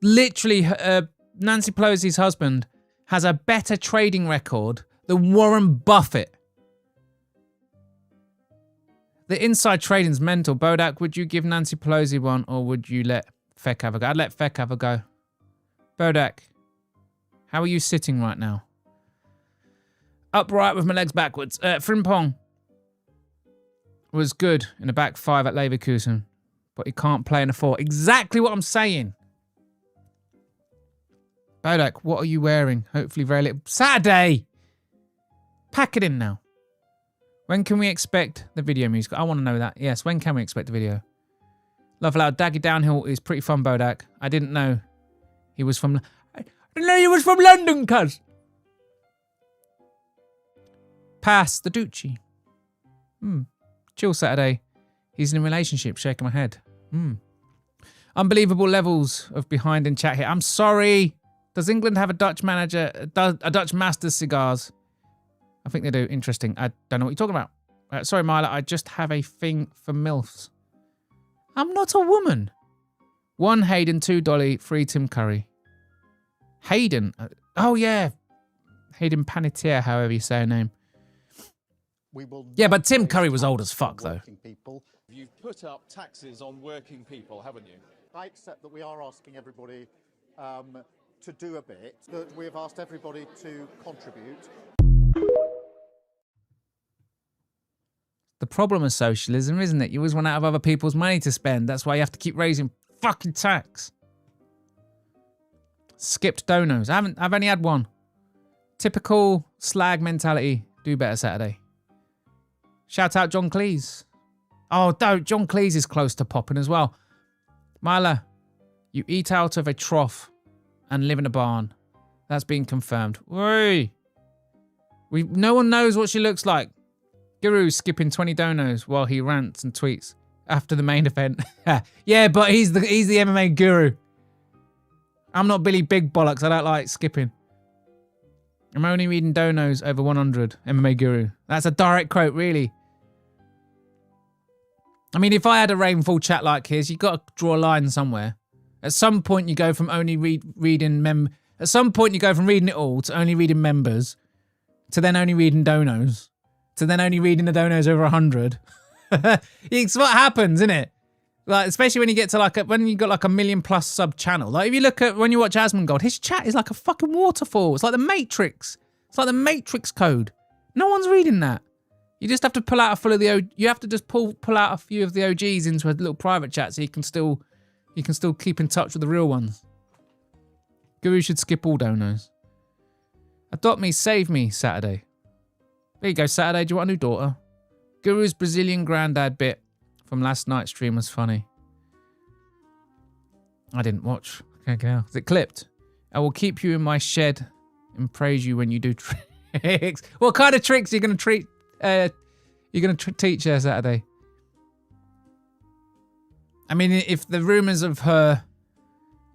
Literally, Nancy Pelosi's husband has a better trading record than Warren Buffett. The inside trading's mental. Bodach, would you give Nancy Pelosi one, or would you let Feck have a go? I'd let Feck have a go. Bodach, how are you sitting right now? Upright with my legs backwards. Frimpong was good in the back 5 at Leverkusen, but he can't play in a 4. Exactly what I'm saying. Bodach, what are you wearing? Hopefully very little. Saturday! Pack it in now. When can we expect the video music? I want to know that. Yes, when can we expect the video? Love Loud, Daggy Downhill is pretty fun, Bodach. I didn't know he was from... I didn't know he was from London, cuz. Pass the Ducci. Chill Saturday. He's in a relationship, shaking my head. Unbelievable levels of behind in chat here. I'm sorry. Does England have a Dutch manager, a Dutch Masters cigars? I think they do. Interesting. I don't know what you're talking about. Sorry, Myla. I just have a thing for MILFs. I'm not a woman. 1 Hayden, 2 Dolly, 3 Tim Curry. Hayden. Oh, yeah. Hayden Panettiere, however you say her name. Yeah, but Tim Curry was old as fuck, though. You've put up taxes on working people, haven't you? I accept that we are asking everybody to do a bit, that we have asked everybody to contribute. The problem of socialism, isn't it? You always want to have other people's money to spend. That's why you have to keep raising fucking tax. Skipped donos. I've only had one. Typical slag mentality. Do better Saturday. Shout out John Cleese. Oh, don't. John Cleese is close to popping as well. Myla, you eat out of a trough and live in a barn. That's been confirmed. Whee! No one knows what she looks like. Guru's skipping 20 donos while he rants and tweets after the main event. Yeah, but he's the MMA guru. I'm not Billy Big Bollocks. I don't like skipping. I'm only reading donos over 100. MMA guru. That's a direct quote, really. I mean, if I had a rainfall chat like his, you got to draw a line somewhere. At some point, you go from only reading At some point, you go from reading it all to only reading members, to then only reading donos, to then only reading the donos over 100. It's what happens, isn't it? Like, especially when you get to when you got like 1 million+ sub channel. Like if you look at when you watch Asmongold, his chat is like a fucking waterfall. It's like the Matrix. It's like the Matrix code. No one's reading that. You just have to pull out you have to just pull out a few of the OGs into a little private chat so you can still keep in touch with the real ones. Guru should skip all donos. Adopt me, save me, Saturday. There you go, Saturday. Do you want a new daughter? Guru's Brazilian granddad bit from last night's stream was funny. I didn't watch. Okay, is it clipped? I will keep you in my shed and praise you when you do tricks. What kind of tricks are you going to teach her Saturday? I mean, if the rumours of her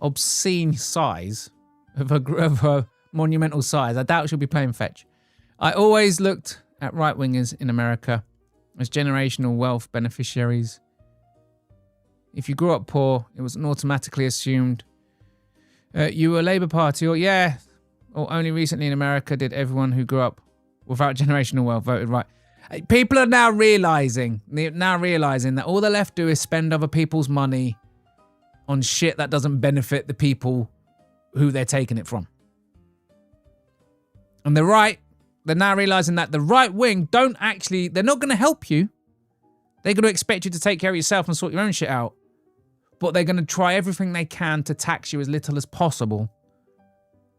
obscene size, of her monumental size, I doubt she'll be playing fetch. I always looked at right-wingers in America as generational wealth beneficiaries. If you grew up poor, it was automatically assumed you were a Labour Party, or only recently in America did everyone who grew up without generational wealth voted right. People are now realising that all the left do is spend other people's money on shit that doesn't benefit the people who they're taking it from. And the right, they're now realising that the right wing they're not going to help you. They're going to expect you to take care of yourself and sort your own shit out. But they're going to try everything they can to tax you as little as possible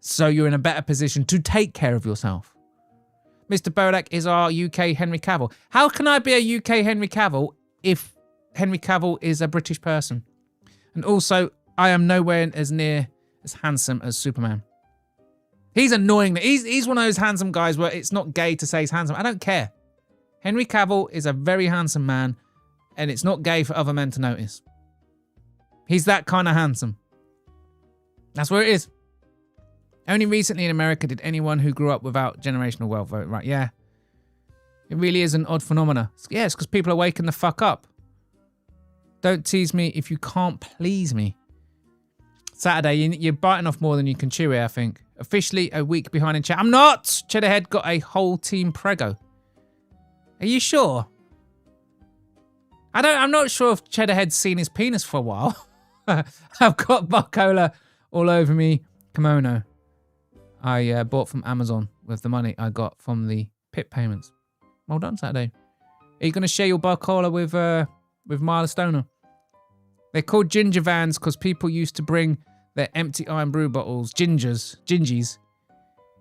so you're in a better position to take care of yourself. Mr. Bodach is our UK Henry Cavill. How can I be a UK Henry Cavill if Henry Cavill is a British person? And also, I am nowhere as near as handsome as Superman. He's annoying. He's one of those handsome guys where it's not gay to say he's handsome. I don't care. Henry Cavill is a very handsome man, and it's not gay for other men to notice. He's that kind of handsome. That's where it is. Only recently in America did anyone who grew up without generational wealth vote right. Yeah. It really is an odd phenomena. Yeah, it's because people are waking the fuck up. Don't tease me if you can't please me. Saturday, you're biting off more than you can chew here, I think. Officially a week behind in chat. I'm not! Cheddarhead got a whole team prego. Are you sure? I'm not sure if Cheddarhead's seen his penis for a while. I've got Barcola all over me kimono. I bought from Amazon with the money I got from the PIP payments. Well done, Saturday. Are you going to share your Barcola with Marla Stoner? They're called ginger vans because people used to bring their empty iron brew bottles, gingies,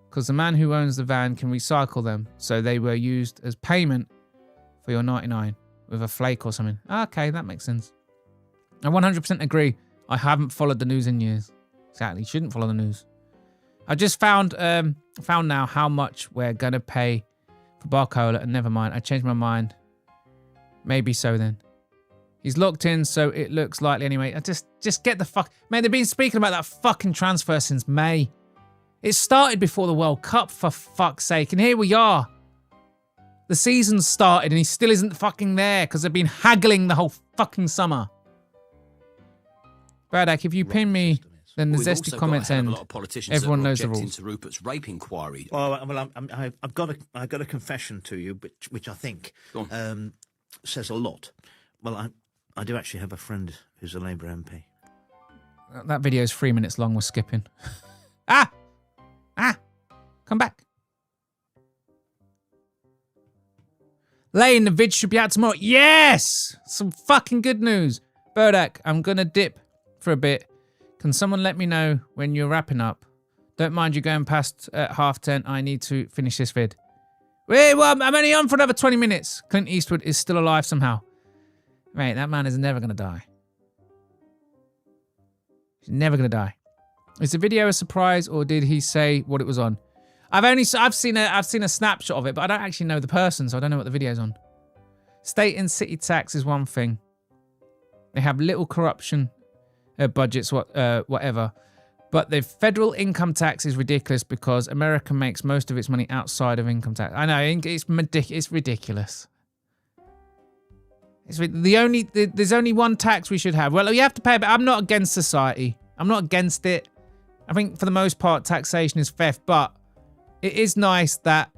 because the man who owns the van can recycle them. So they were used as payment for your 99 with a flake or something. Okay, that makes sense. I 100% agree. I haven't followed the news in years. Exactly, shouldn't follow the news. I just found now how much we're going to pay for Barcola, and never mind, I changed my mind. Maybe so then. He's locked in, so it looks likely anyway. I just get the fuck... Man, they've been speaking about that fucking transfer since May. It started before the World Cup, for fuck's sake, and here we are. The season's started and he still isn't fucking there because they've been haggling the whole fucking summer. Bodach, if you pin me, then the zesty comments end. Everyone knows the rules. Rupert's rape inquiry. Well, I've got a confession to you, which I think says a lot. Well, I do actually have a friend who's a Labour MP. That video is 3 minutes long. We're skipping. Come back. Lane, the vid should be out tomorrow. Yes! Some fucking good news. Bodach, I'm going to dip for a bit. Can someone let me know when you're wrapping up? Don't mind you going past 10:30. I need to finish this vid. Wait, well, I'm only on for another 20 minutes. Clint Eastwood is still alive somehow. Mate, that man is never going to die. He's never going to die. Is the video a surprise, or did he say what it was on? I've seen a snapshot of it, but I don't actually know the person, so I don't know what the video's on. State and city tax is one thing. They have little corruption budgets, whatever. But the federal income tax is ridiculous because America makes most of its money outside of income tax. I know, it's ridiculous. There's only one tax we should have. Well, you have to pay, but I'm not against society. I'm not against it. I think for the most part, taxation is theft, but it is nice that,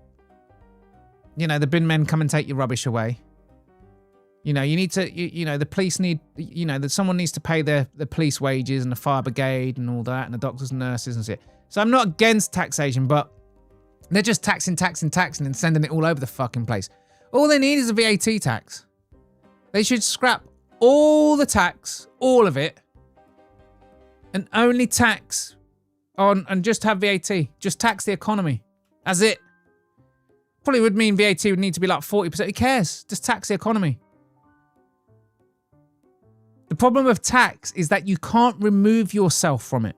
the bin men come and take your rubbish away. You need to, the police need, that someone needs to pay the police wages and the fire brigade and all that, and the doctors and nurses and shit. So I'm not against taxation, but they're just taxing and sending it all over the fucking place. All they need is a VAT tax. They should scrap all the tax, all of it, and only tax on, and just have VAT. Just tax the economy. That's it. Probably would mean VAT would need to be like 40%. Who cares? Just tax the economy. The problem with tax is that you can't remove yourself from it.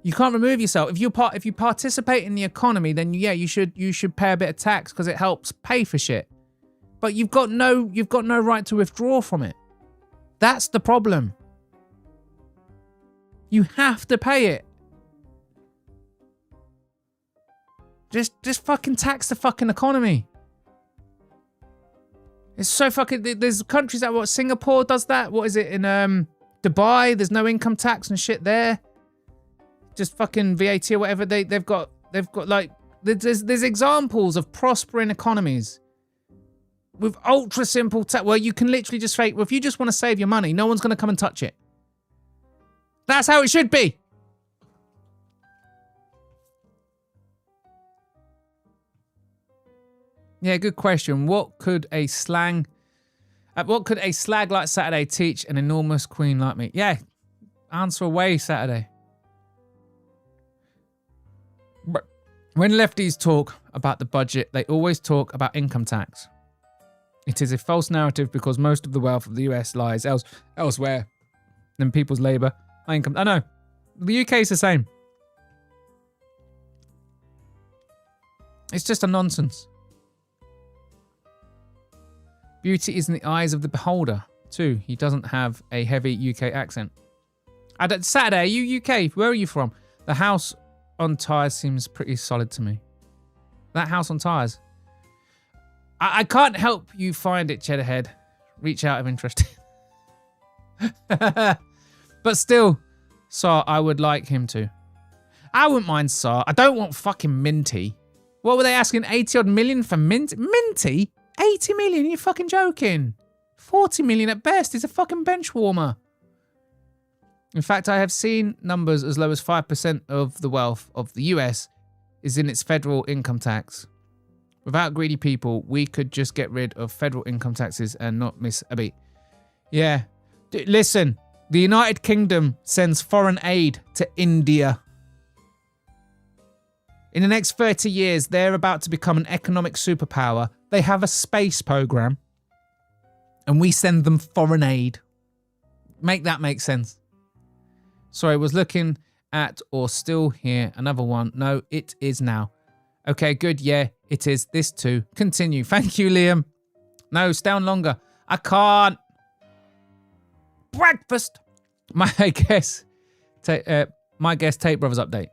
You can't remove yourself. If you participate in the economy, then yeah, you should pay a bit of tax because it helps pay for shit. But you've got no right to withdraw from it. That's the problem. You have to pay it. Just fucking tax the fucking economy. It's so fucking... There's countries that... What, Singapore does that? What is it? In Dubai, there's no income tax and shit there. Just fucking VAT or whatever. They've got like... There's examples of prospering economies with ultra simple tax, where you can literally just fake... Well, if you just want to save your money, no one's going to come and touch it. That's how it should be. Yeah, good question. What could a slag like Saturday teach an enormous queen like me? Yeah, answer away, Saturday. But when lefties talk about the budget, they always talk about income tax. It is a false narrative because most of the wealth of the US lies elsewhere than people's labour income. I know. The UK is the same. It's just a nonsense. Beauty is in the eyes of the beholder, too. He doesn't have a heavy UK accent. Saturday, are you UK? Where are you from? The house on tyres seems pretty solid to me. That house on tyres. I can't help you find it, Cheddarhead. Reach out if interested. But still, Sar, I would like him to. I wouldn't mind Sar. I don't want fucking Minty. What were they asking? 80 odd million for Minty? 80 million? You're fucking joking. 40 million at best. He's a fucking bench warmer. In fact, I have seen numbers as low as 5% of the wealth of the US is in its federal income tax. Without greedy people, we could just get rid of federal income taxes and not miss a beat. Yeah. Listen, the United Kingdom sends foreign aid to India. In the next 30 years, they're about to become an economic superpower. They have a space program. And we send them foreign aid. Make that make sense. Sorry, I was looking at or still here. Another one. No, it is now. Okay, good. Yeah, it is. This too. Continue. Thank you, Liam. No, stay on longer. I can't. Breakfast. My guess. Tate Brothers update.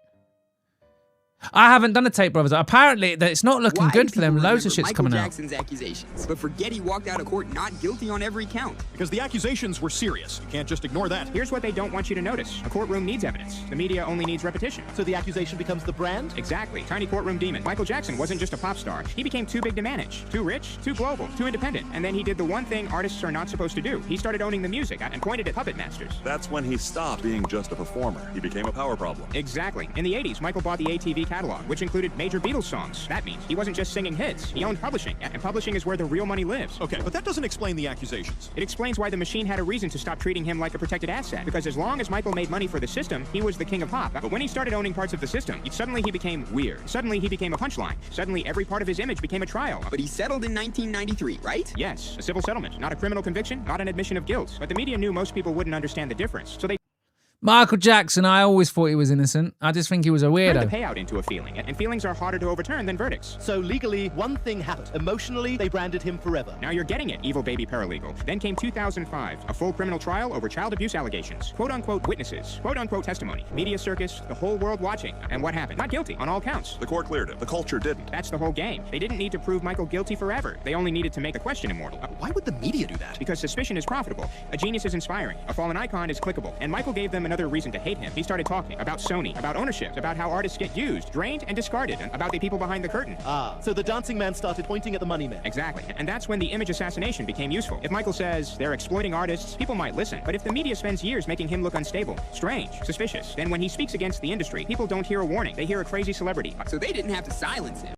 I haven't done a Tate Brothers. Apparently, it's not looking good for them. Loads of shit's coming out. Michael Jackson's accusations, but forget he walked out of court not guilty on every count. Because the accusations were serious. You can't just ignore that. Here's what they don't want you to notice. A courtroom needs evidence. The media only needs repetition. So the accusation becomes the brand? Exactly. Tiny courtroom demon. Michael Jackson wasn't just a pop star. He became too big to manage. Too rich, too global, too independent. And then he did the one thing artists are not supposed to do. He started owning the music and pointed at puppet masters. That's when he stopped being just a performer. He became a power problem. Exactly. In the 80s, Michael bought the ATV catalog, which included major Beatles songs. That means he wasn't just singing hits. He owned publishing, and publishing is where the real money lives. Okay, but that doesn't explain the accusations. It explains why the machine had a reason to stop treating him like a protected asset. Because as long as Michael made money for the system, he was the king of pop. But when he started owning parts of the system, suddenly he became weird. Suddenly he became a punchline. Suddenly every part of his image became a trial. But he settled in 1993, right? Yes, a civil settlement. Not a criminal conviction, not an admission of guilt. But the media knew most people wouldn't understand the difference, so they... Michael Jackson, I always thought he was innocent. I just think he was a weirdo. Turned the payout into a feeling, and feelings are harder to overturn than verdicts. So legally, one thing happened. Emotionally, they branded him forever. Now you're getting it, evil baby paralegal. Then came 2005, a full criminal trial over child abuse allegations. Quote-unquote witnesses, quote-unquote testimony, media circus, the whole world watching. And what happened? Not guilty on all counts. The court cleared him. The culture didn't. That's the whole game. They didn't need to prove Michael guilty forever. They only needed to make the question immortal. Why would the media do that? Because suspicion is profitable. A genius is inspiring. A fallen icon is clickable. And Michael gave them another reason to hate him. He started talking about Sony, about ownership, about how artists get used, drained, and discarded, and about the people behind the curtain. Ah, so the dancing man started pointing at the money men. Exactly. And that's when the image assassination became useful. If Michael says they're exploiting artists, people might listen. But if the media spends years making him look unstable, strange, suspicious, then when he speaks against the industry, people don't hear a warning. They hear a crazy celebrity. So they didn't have to silence him.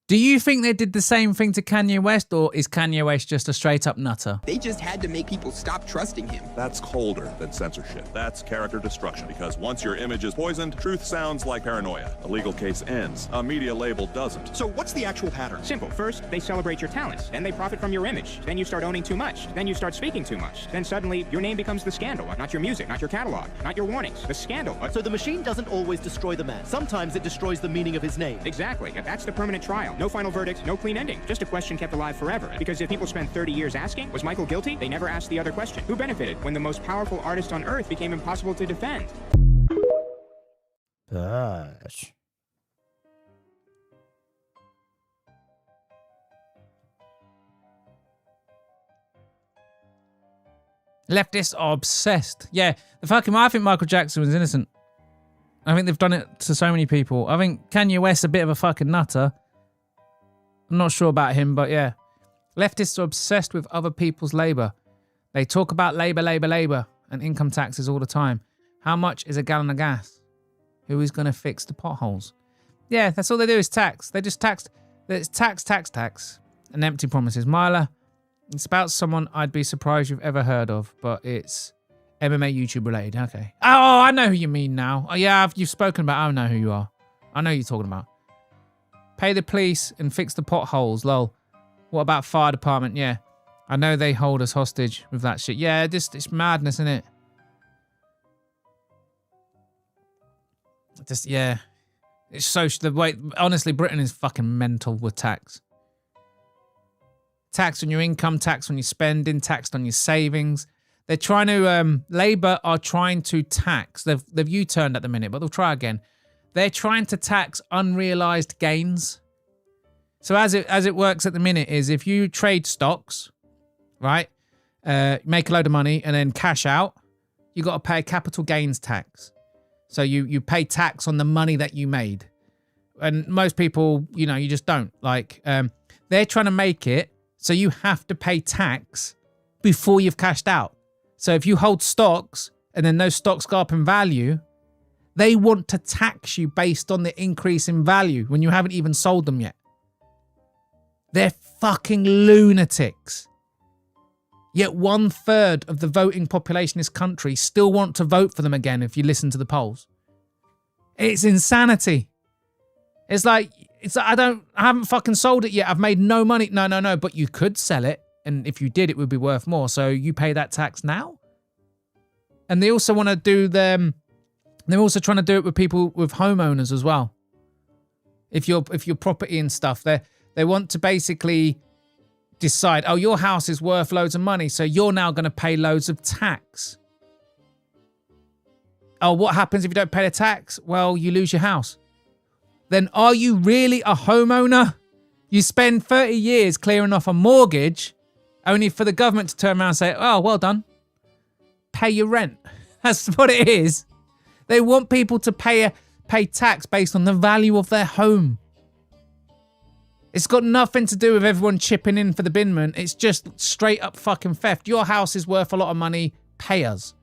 Do you think they did the same thing to Kanye West, or is Kanye West just a straight up nutter? They just had to make people stop trusting him. That's colder than censorship. That's character destruction. Because once your image is poisoned, truth sounds like paranoia. A legal case ends. A media label doesn't. So what's the actual pattern? Simple. First, they celebrate your talents. Then they profit from your image. Then you start owning too much. Then you start speaking too much. Then suddenly, your name becomes the scandal. Not your music, not your catalog, not your warnings. The scandal. So the machine doesn't always destroy the man. Sometimes it destroys the meaning of his name. Exactly. That's the permanent trial. No final verdict, no clean ending. Just a question kept alive forever. Because if people spend 30 years asking, was Michael guilty? They never asked the other question. Who benefited when the most powerful artist on earth became impossible to defend? Gosh. Leftists are obsessed. Yeah, I think Michael Jackson was innocent. I think they've done it to so many people. I think Kanye West's a bit of a fucking nutter. I'm not sure about him, but yeah. Leftists are obsessed with other people's labour. They talk about labour, and income taxes all the time. How much is a gallon of gas? Who is going to fix the potholes? Yeah, that's all they do is tax. They just tax. It's tax, and empty promises. Myla, it's about someone I'd be surprised you've ever heard of, but it's MMA YouTube related. Okay. Oh, I know who you mean now. Oh, yeah, you've spoken about. I know who you are. I know who you're talking about. Pay the police and fix the potholes, lol. What about fire department? Yeah. I know they hold us hostage with that shit. Yeah, it's madness, isn't it? Just, yeah. It's so, the way, honestly, Britain is fucking mental with tax. Tax on your income, tax on your spending, taxed on your savings. They're trying to, Labour are trying to tax. They've U-turned at the minute, but they'll try again. They're trying to tax unrealised gains. So as it works at the minute is if you trade stocks, right, make a load of money and then cash out, you got to pay capital gains tax. So you pay tax on the money that you made. And most people, you just don't. Like, they're trying to make it so you have to pay tax before you've cashed out. So if you hold stocks and then those stocks go up in value, they want to tax you based on the increase in value when you haven't even sold them yet. They're fucking lunatics. Yet 1/3 of the voting population in this country still want to vote for them again if you listen to the polls. It's insanity. It's like I haven't fucking sold it yet. I've made no money. No, but you could sell it. And if you did, it would be worth more. So you pay that tax now? And they also want to do them. They're also trying to do it with people, with homeowners as well. If your property and stuff, they want to basically decide, oh, your house is worth loads of money, so you're now going to pay loads of tax. Oh, what happens if you don't pay the tax? Well, you lose your house. Then are you really a homeowner? You spend 30 years clearing off a mortgage only for the government to turn around and say, oh, well done. Pay your rent. That's what it is. They want people to pay tax based on the value of their home. It's got nothing to do with everyone chipping in for the binman. It's just straight up fucking theft. Your house is worth a lot of money. Pay us.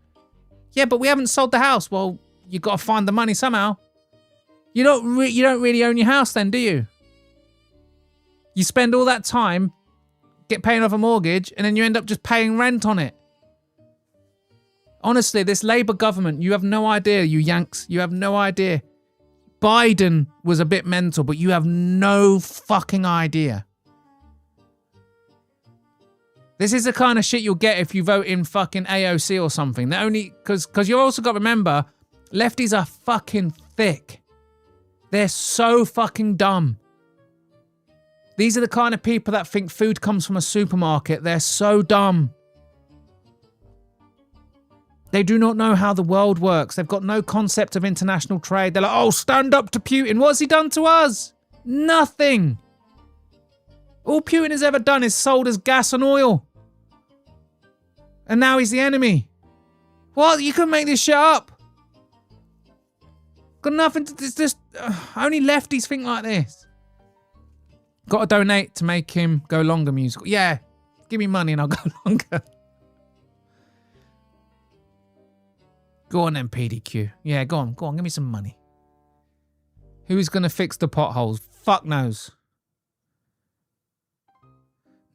Yeah, but we haven't sold the house. Well, you got to find the money somehow. You don't really own your house then, do you? You spend all that time paying off a mortgage and then you end up just paying rent on it. Honestly, this Labour government, you have no idea, you Yanks. You have no idea. Biden was a bit mental, but you have no fucking idea. This is the kind of shit you'll get if you vote in fucking AOC or something. They're only, because you also got to remember, lefties are fucking thick. They're so fucking dumb. These are the kind of people that think food comes from a supermarket. They're so dumb. They do not know how the world works. They've got no concept of international trade. They're like, oh, stand up to Putin. What's he done to us? Nothing. All Putin has ever done is sold us gas and oil. And now he's the enemy. What? You couldn't make this shit up. Got nothing to... It's just... only lefties think like this. Got to donate to make him go longer musical. Yeah. Give me money and I'll go longer. Go on then, PDQ. Yeah, go on. Give me some money. Who's going to fix the potholes? Fuck knows.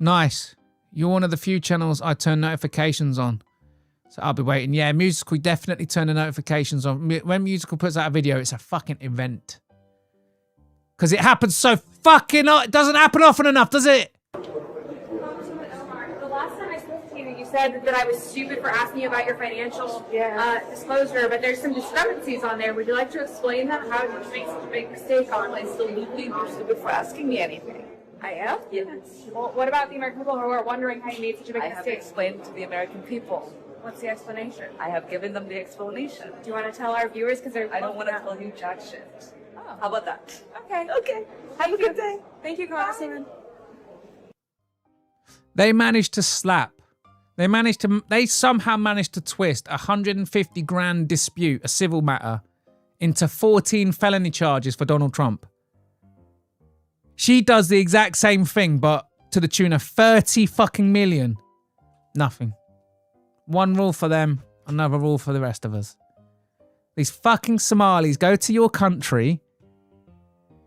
Nice. You're one of the few channels I turn notifications on. So I'll be waiting. Yeah, Musical definitely turn the notifications on. When Musical puts out a video, it's a fucking event. Because it happens so fucking... It doesn't happen often enough, does it? The last time I spoke to you, you said that I was stupid for asking you about your financial disclosure, but there's some discrepancies on there. Would you like to explain them? How did you make such a big mistake on it? Absolutely, you're stupid for asking me anything. I am? Yes. Well, what about the American people who are wondering how you made such a big mistake? I have explained to the American people. What's the explanation? I have given them the explanation. Do you want to tell our viewers? Because I don't want to tell you jack shit. Oh. How about that? Okay. Okay. Have a good day. Thank you, Congresswoman. They managed to slap. They somehow managed to twist a 150 grand dispute, a civil matter, into 14 felony charges for Donald Trump. She does the exact same thing, but to the tune of 30 fucking million. Nothing. One rule for them, another rule for the rest of us. These fucking Somalis go to your country,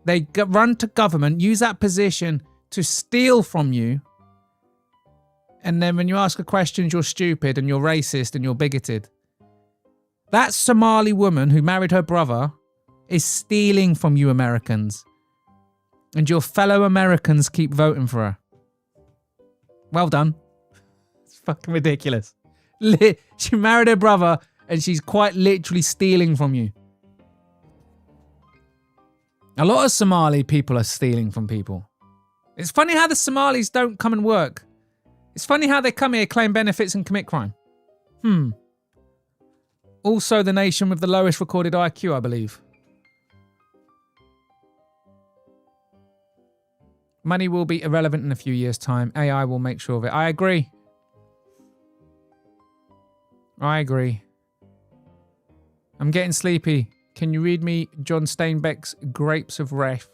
they run to government, use that position to steal from you, and then when you ask a question, you're stupid and you're racist and you're bigoted. That Somali woman who married her brother is stealing from you Americans. And your fellow Americans keep voting for her. Well done. It's fucking ridiculous. She married her brother and she's quite literally stealing from you. A lot of Somali people are stealing from people. It's funny how the Somalis don't come and work. It's funny how they come here, claim benefits and commit crime. Also the nation with the lowest recorded IQ, I believe. Money will be irrelevant in a few years' time. AI will make sure of it. I agree. I agree. I'm getting sleepy. Can you read me John Steinbeck's Grapes of Wrath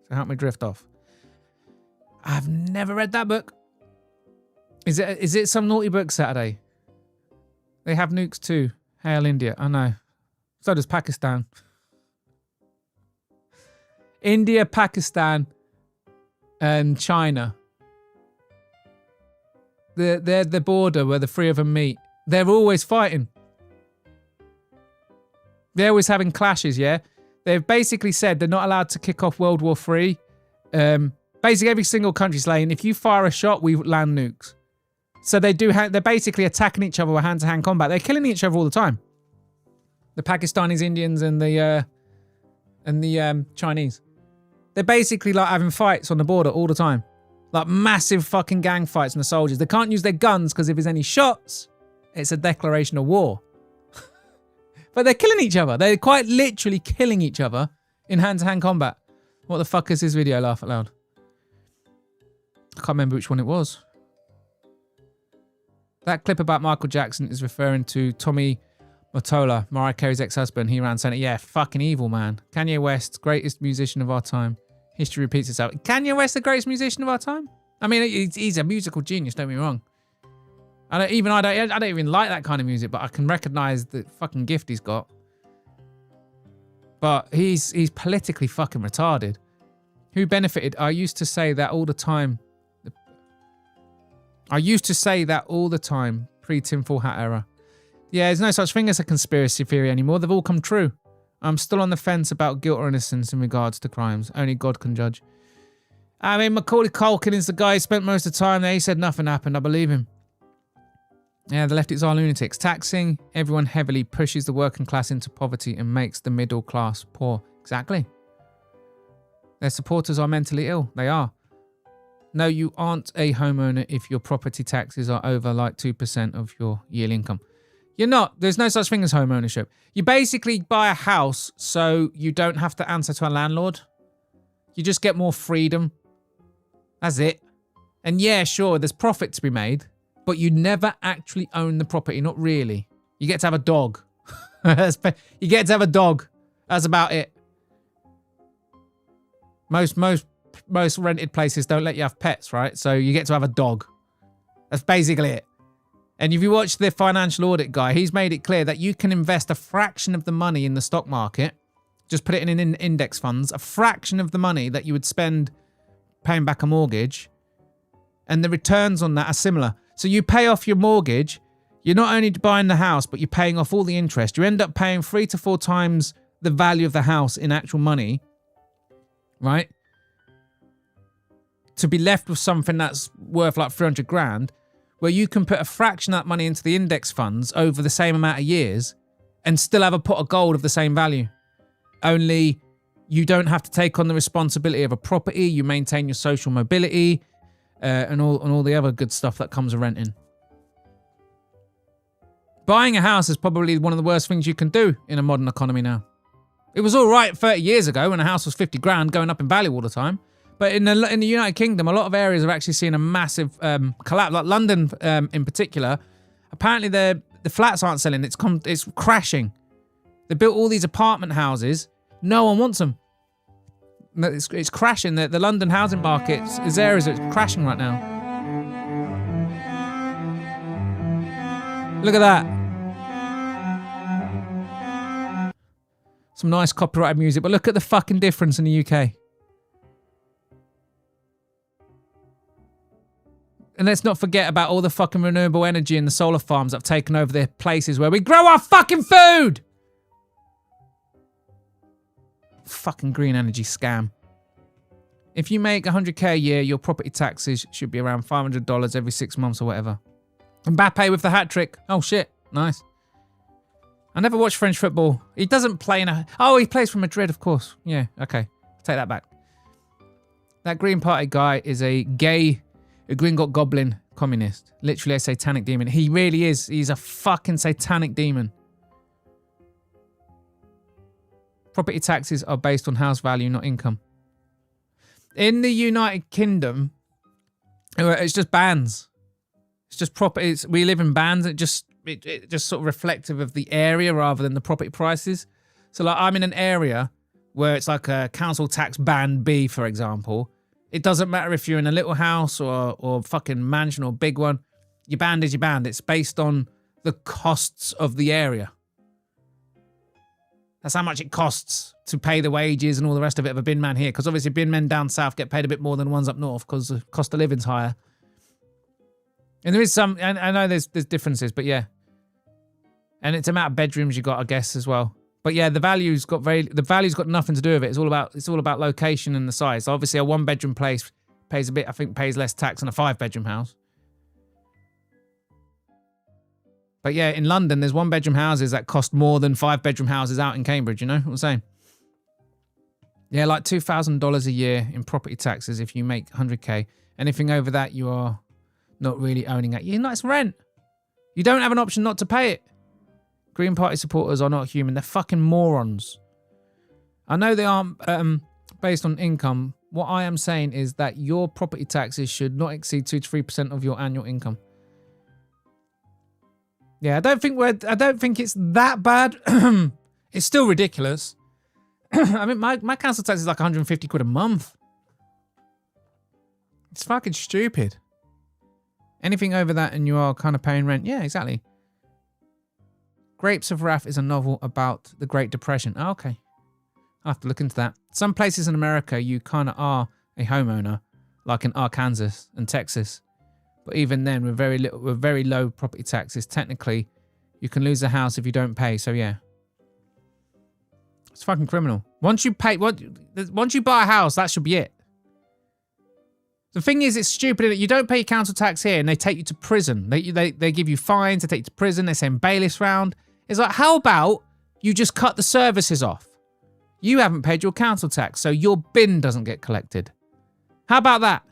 to help me drift off? I've never read that book. Is it some naughty book Saturday? They have nukes too. Hail India. I know. So does Pakistan. India, Pakistan, and China. They're the border where the three of them meet. They're always fighting. They're always having clashes, yeah? They've basically said they're not allowed to kick off World War III. Basically, every single country's saying, if you fire a shot, we land nukes. So they're basically attacking each other with hand-to-hand combat. They're killing each other all the time. The Pakistanis, Indians, and the Chinese. They're basically like having fights on the border all the time. Like massive fucking gang fights from the soldiers. They can't use their guns because if there's any shots, it's a declaration of war. But they're killing each other. They're quite literally killing each other in hand-to-hand combat. What the fuck is this video? Laugh out loud. I can't remember which one it was. That clip about Michael Jackson is referring to Tommy Mottola, Mariah Carey's ex-husband. He ran saying, yeah, fucking evil, man. Kanye West, greatest musician of our time. History repeats itself. Kanye West, the greatest musician of our time? I mean, he's a musical genius, don't get me wrong. I don't even like that kind of music, but I can recognize the fucking gift he's got. But he's politically fucking retarded. Who benefited? I used to say that all the time. Pre-tinfoil hat era. Yeah, there's no such thing as a conspiracy theory anymore. They've all come true. I'm still on the fence about guilt or innocence in regards to crimes. Only God can judge. I mean, Macaulay Culkin is the guy who spent most of the time there. He said nothing happened. I believe him. Yeah, the lefties are lunatics. Taxing everyone heavily pushes the working class into poverty and makes the middle class poor. Exactly. Their supporters are mentally ill. They are. No, you aren't a homeowner if your property taxes are over like 2% of your yearly income. You're not. There's no such thing as home ownership. You basically buy a house so you don't have to answer to a landlord. You just get more freedom. That's it. And yeah, sure, there's profit to be made, but you never actually own the property. Not really. You get to have a dog. You get to have a dog. That's about it. Most rented places don't let you have pets, right? So you get to have a dog. That's basically it. And if you watch the financial audit guy, he's made it clear that you can invest a fraction of the money in the stock market, just put it in index funds, a fraction of the money that you would spend paying back a mortgage, and the returns on that are similar. So you pay off your mortgage, you're not only buying the house, but you're paying off all the interest. You end up paying 3 to 4 times the value of the house in actual money, right? To be left with something that's worth like 300 grand, where you can put a fraction of that money into the index funds over the same amount of years and still have a pot of gold of the same value. Only you don't have to take on the responsibility of a property, you maintain your social mobility, and all the other good stuff that comes with renting. Buying a house is probably one of the worst things you can do in a modern economy now. It was all right 30 years ago when a house was 50 grand going up in value all the time. But in the United Kingdom, a lot of areas are actually seeing a massive collapse. Like London in particular, apparently the flats aren't selling. It's crashing. They built all these apartment houses. No one wants them. It's crashing. The London housing market is areas that's crashing right now. Look at that. Some nice copyrighted music, but look at the fucking difference in the UK. And let's not forget about all the fucking renewable energy and the solar farms that have taken over the places where we grow our fucking food! Fucking green energy scam. If you make 100k a year, your property taxes should be around $500 every 6 months or whatever. Mbappe with the hat trick. Oh shit, nice. I never watched French football. He doesn't play in a... Oh, he plays for Madrid, of course. Yeah, okay. Take that back. That Green Party guy is a Gringot Goblin communist. Literally a satanic demon. He really is. He's a fucking satanic demon. Property taxes are based on house value, not income. In the United Kingdom, it's just bands. It's just properties. We live in bands. It just sort of reflective of the area rather than the property prices. So like I'm in an area where it's like a council tax band B, for example. It doesn't matter if you're in a little house or fucking mansion or big one. Your band is your band. It's based on the costs of the area. That's how much it costs to pay the wages and all the rest of it of a bin man here. Because obviously bin men down south get paid a bit more than the ones up north because the cost of living's higher. And there is some, I know there's differences, but yeah. And it's the amount of bedrooms you got, I guess, as well. But yeah, the value's got nothing to do with it. It's all about location and the size. So obviously a 1-bedroom place pays less tax than a 5-bedroom house. But yeah, in London, there's 1-bedroom houses that cost more than 5-bedroom houses out in Cambridge, you know what I'm saying? Yeah, like $2,000 a year in property taxes if you make 100k. Anything over that, you are not really owning it. It's rent. You don't have an option not to pay it. Green Party supporters are not human. They're fucking morons. I know they aren't based on income. What I am saying is that your property taxes should not exceed 2 to 3% of your annual income. Yeah, I don't think it's that bad. It's still ridiculous. I mean, my council tax is like 150 quid a month. It's fucking stupid. Anything over that and you are kind of paying rent. Yeah, exactly. Grapes of Wrath is a novel about the Great Depression. Oh, okay. I'll have to look into that. Some places in America, you kind of are a homeowner, like in Arkansas and Texas. But even then, with very low property taxes, technically, you can lose a house if you don't pay. So yeah, it's fucking criminal. Once you buy a house, that should be it. The thing is, it's stupid that you don't pay your council tax here, and they take you to prison. They give you fines. They take you to prison. They send bailiffs round. It's like, how about you just cut the services off? You haven't paid your council tax, so your bin doesn't get collected. How about that?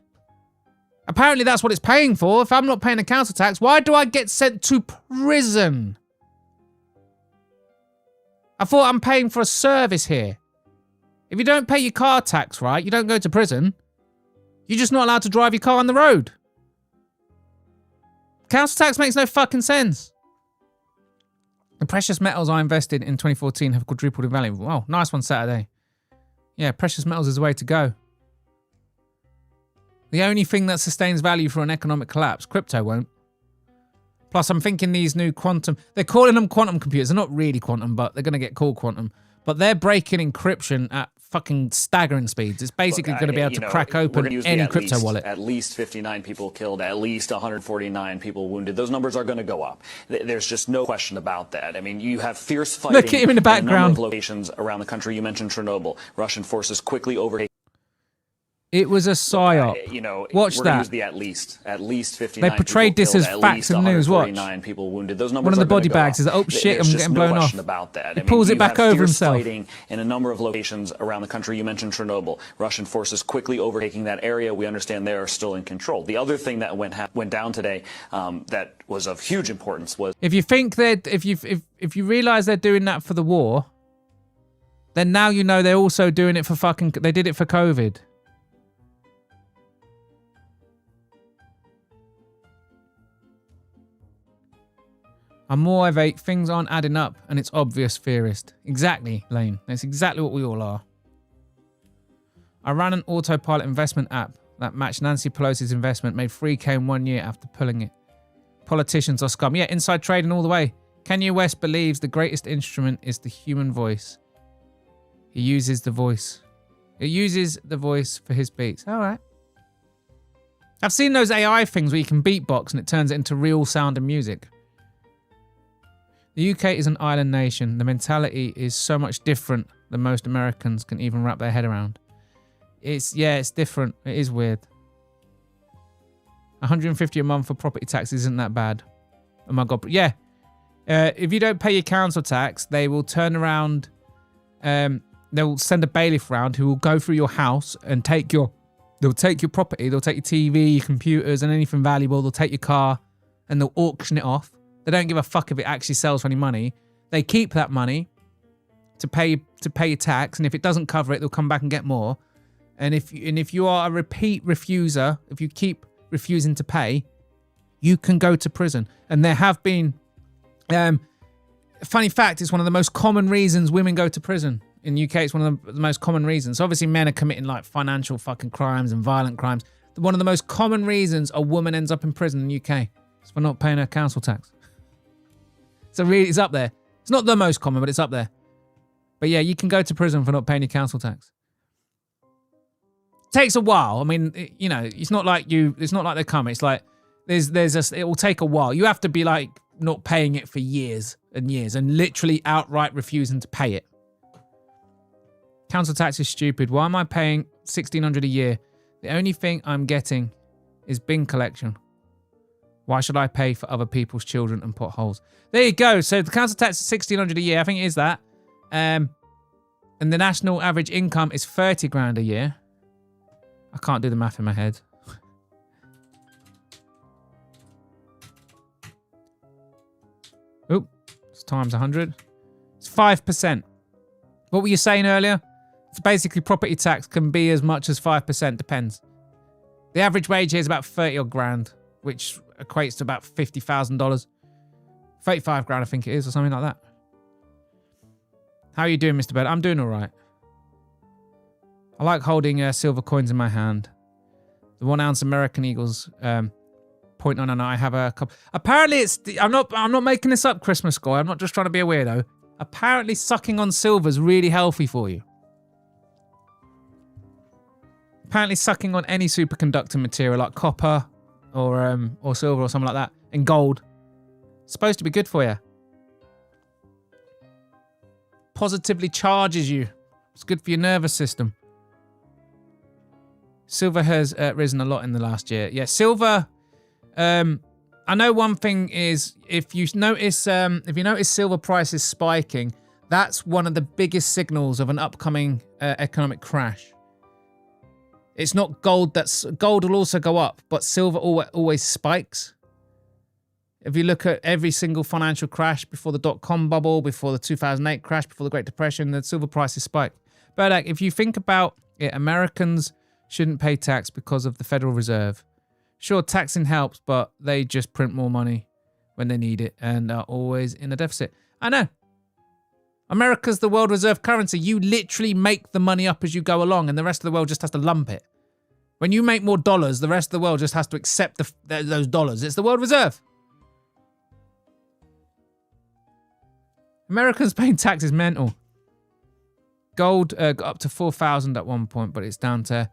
Apparently that's what it's paying for. If I'm not paying a council tax, why do I get sent to prison? I thought I'm paying for a service here. If you don't pay your car tax, right, you don't go to prison. You're just not allowed to drive your car on the road. Council tax makes no fucking sense. The precious metals I invested in 2014 have quadrupled in value. Wow, nice one, Saturday. Yeah, precious metals is the way to go. The only thing that sustains value for an economic collapse, crypto won't. Plus, I'm thinking these new quantum... They're calling them quantum computers. They're not really quantum, but they're going to get called quantum. But they're breaking encryption at fucking staggering speeds. It's basically going to be able to crack open any crypto wallet. At least 59 people killed, at least 149 people wounded. Those numbers are going to go up. There's just no question about that. I mean, you have fierce fighting. Look at him in the background. In a number of locations around the country. You mentioned Chernobyl. Russian forces quickly overtake. It was a psyop. Watch we're that. Use the at least 59. They portrayed this as facts and news. Watch. People wounded. Those numbers one of the are body go bags up. is like, oh shit, There's I'm getting blown off. About that. He pulls it back over himself. Fighting in a number of locations around the country. You mentioned Chernobyl. Russian forces quickly overtaking that area. We understand they are still in control. The other thing that went down today that was of huge importance was if you think that if you realize they're doing that for the war, then now you know they're also doing it for fucking. They did it for COVID. I'm more of a things aren't adding up and it's obvious theorist. Exactly, Lane. That's exactly what we all are. I ran an autopilot investment app that matched Nancy Pelosi's investment, made 3K in 1 year after pulling it. Politicians are scum. Yeah, inside trading all the way. Kanye West believes the greatest instrument is the human voice. He uses the voice. It uses the voice for his beats. All right. I've seen those AI things where you can beatbox and it turns it into real sound and music. The UK is an island nation. The mentality is so much different than most Americans can even wrap their head around. It's different. It is weird. 150 a month for property tax isn't that bad. Oh my God. Yeah. If you don't pay your council tax, they will turn around. They'll send a bailiff round who will go through your house and they'll take your property. They'll take your TV, your computers and anything valuable. They'll take your car and they'll auction it off. They don't give a fuck if it actually sells for any money. They keep that money to pay your tax, and if it doesn't cover it, they'll come back and get more. And if you are a repeat refuser, if you keep refusing to pay, you can go to prison. And there have been, funny fact, it's one of the most common reasons women go to prison. In the UK, it's one of the most common reasons. Obviously, men are committing like financial fucking crimes and violent crimes. One of the most common reasons a woman ends up in prison in the UK is for not paying her council tax. So really, it's up there. It's not the most common, but it's up there. But yeah, you can go to prison for not paying your council tax. It takes a while. I mean, it's not like they come. It's like it will take a while. You have to be like not paying it for years and years and literally outright refusing to pay it. Council tax is stupid. Why am I paying $1,600 a year? The only thing I'm getting is bin collection. Why should I pay for other people's children and potholes? There you go. So the council tax is $1,600 a year. I think it is that. And the national average income is 30 grand a year. I can't do the math in my head. Oop. It's times 100. It's 5%. What were you saying earlier? It's basically property tax can be as much as 5%. Depends. The average wage here is about 30 odd grand, which equates to about $50,000. 35 grand, I think it is, or something like that. How are you doing, Mr. Bird? I'm doing all right. I like holding silver coins in my hand. The 1 ounce American Eagles, 0.99. I have a couple. Apparently, I'm not making this up, Christmas Sky. I'm not just trying to be a weirdo. Apparently, sucking on silver is really healthy for you. Apparently, sucking on any superconducting material like copper or silver or something like that, and gold, it's supposed to be good for you. Positively charges you. It's good for your nervous system. Silver has risen a lot in the last year. Yeah, silver. I know one thing is if you notice silver prices spiking, that's one of the biggest signals of an upcoming economic crash. It's not gold. Gold will also go up, but silver always spikes. If you look at every single financial crash before the dot-com bubble, before the 2008 crash, before the Great Depression, the silver prices spiked. But if you think about it, Americans shouldn't pay tax because of the Federal Reserve. Sure, taxing helps, but they just print more money when they need it and are always in a deficit. I know. America's the world reserve currency. You literally make the money up as you go along, and the rest of the world just has to lump it. When you make more dollars, the rest of the world just has to accept those dollars. It's the world reserve. Americans paying tax is mental. gold got up to 4,000 at one point, but it's down to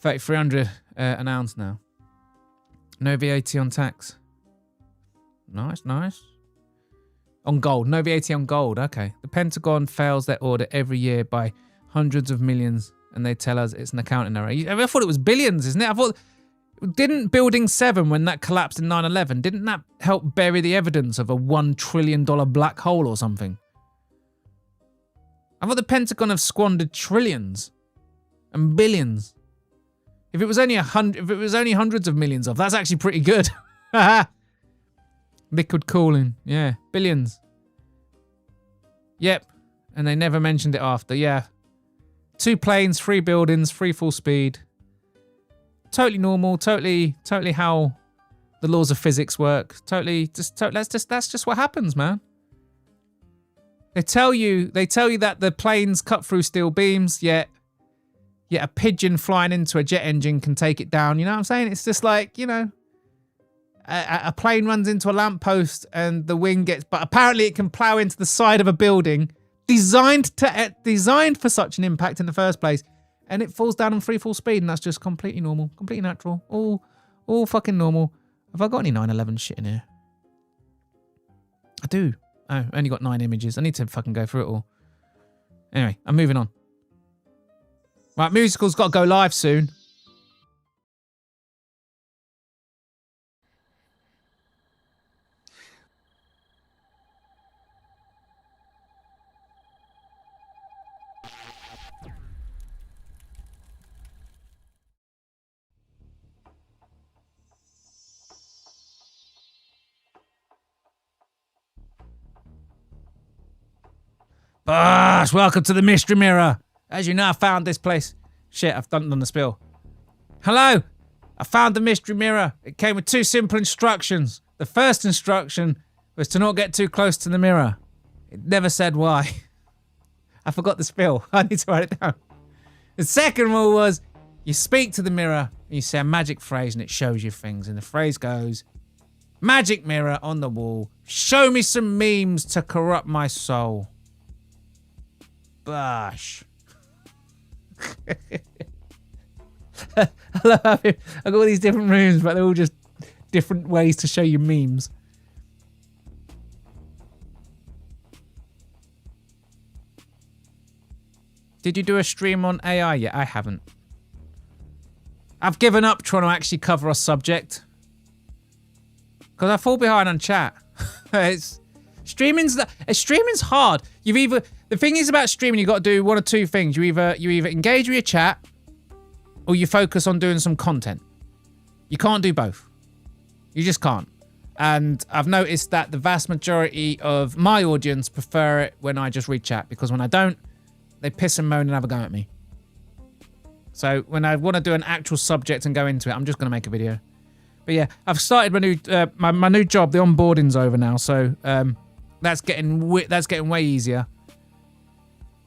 3,300 an ounce now. No VAT on tax. Nice, nice. On gold. No VAT on gold. Okay. The Pentagon fails their audit every year by hundreds of millions, and they tell us it's an accounting error. I thought it was billions, isn't it? I thought... Didn't Building 7, when that collapsed in 9/11, didn't that help bury the evidence of a $1 trillion black hole or something? I thought the Pentagon have squandered trillions and billions. If it was only hundreds of millions of, that's actually pretty good. Liquid cooling, yeah, billions. Yep, and they never mentioned it after. Yeah, 2 planes, 3 buildings, 3 full speed. Totally normal, totally how the laws of physics work. That's just what happens, man. They tell you that the planes cut through steel beams, yet a pigeon flying into a jet engine can take it down. You know what I'm saying? It's just like, you know, a plane runs into a lamppost and the wing gets, but apparently it can plow into the side of a building designed for such an impact in the first place. And it falls down on free fall speed, and that's just completely normal, completely natural, all fucking normal. Have I got any 9/11 shit in here? I do. Oh, I only got 9 images. I need to fucking go through it all. Anyway, I'm moving on. Right, musical's got to go live soon. Bosh, welcome to the Mystery Mirror. As you know, I found this place. Shit, I've done the spill. Hello, I found the Mystery Mirror. It came with 2 simple instructions. The first instruction was to not get too close to the mirror. It never said why. I forgot the spill. I need to write it down. The second rule was you speak to the mirror and you say a magic phrase and it shows you things. And the phrase goes, magic mirror on the wall, show me some memes to corrupt my soul. Bosh. I love how I've got all these different rooms, but they're all just different ways to show you memes. Did you do a stream on AI yet? I haven't. I've given up trying to actually cover a subject because I fall behind on chat. Streaming's hard. The thing is about streaming, you got to do one or two things. You either engage with your chat, or you focus on doing some content. You can't do both. You just can't. And I've noticed that the vast majority of my audience prefer it when I just read chat, because when I don't, they piss and moan and have a go at me. So when I want to do an actual subject and go into it, I'm just going to make a video. But yeah, I've started my new job. The onboarding's over now, so that's getting way easier.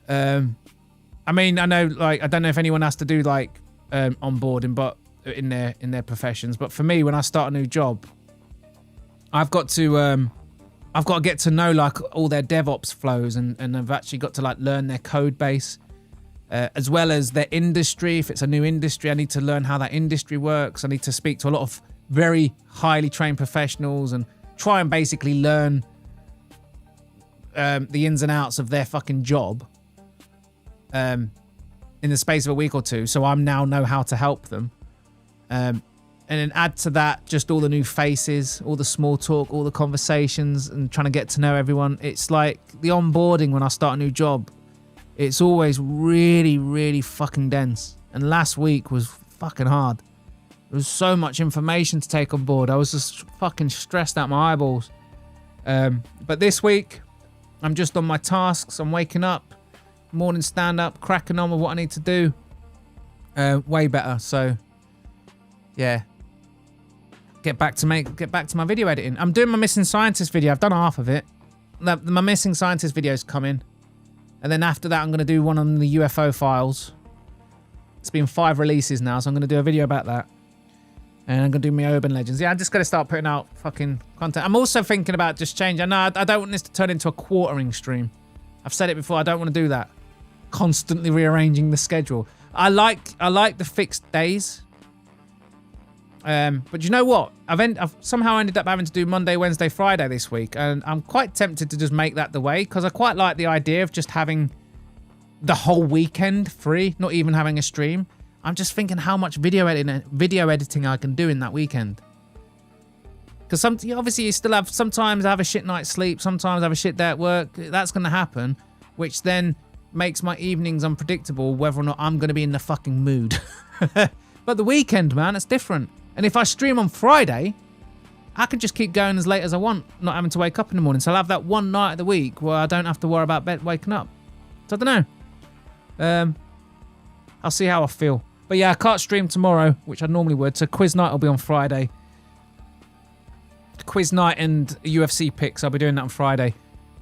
I mean, I know, like, I don't know if anyone has to do like onboarding, but in their professions. But for me, when I start a new job, I've got to get to know like all their DevOps flows, and I've actually got to like learn their code base, as well as their industry. If it's a new industry, I need to learn how that industry works. I need to speak to a lot of very highly trained professionals and try and basically learn the ins and outs of their fucking job in the space of a week or two, so I now know how to help them. And then add to that just all the new faces, all the small talk, all the conversations, and trying to get to know everyone. It's like the onboarding when I start a new job. It's always really, really fucking dense. And last week was fucking hard. There was so much information to take on board. I was just fucking stressed out my eyeballs. But this week, I'm just on my tasks. I'm waking up, morning stand up, cracking on with what I need to do. Way better. So, yeah. Get back to my video editing. I'm doing my Missing Scientist video. I've done half of it. My Missing Scientist video's coming. And then after that, I'm going to do one on the UFO files. It's been 5 releases now, so I'm going to do a video about that. And I'm going to do my Urban Legends. Yeah, I'm just going to start putting out fucking content. I'm also thinking about just changing. No, I don't want this to turn into a quartering stream. I've said it before. I don't want to do that. constantly rearranging the schedule. I like the fixed days. But you know what? I've somehow ended up having to do Monday, Wednesday, Friday this week, and I'm quite tempted to just make that the way, because I quite like the idea of just having the whole weekend free, not even having a stream. I'm just thinking how much video editing I can do in that weekend. Because obviously you still have, sometimes I have a shit night's sleep, sometimes I have a shit day at work. That's going to happen, which then makes my evenings unpredictable whether or not I'm going to be in the fucking mood. But the weekend, man, it's different. And if I stream on Friday, I can just keep going as late as I want, not having to wake up in the morning. So I'll have that one night of the week where I don't have to worry about waking up. So I don't know. I'll see how I feel. But yeah, I can't stream tomorrow, which I normally would. So quiz night will be on Friday. Quiz night and UFC picks, I'll be doing that on Friday.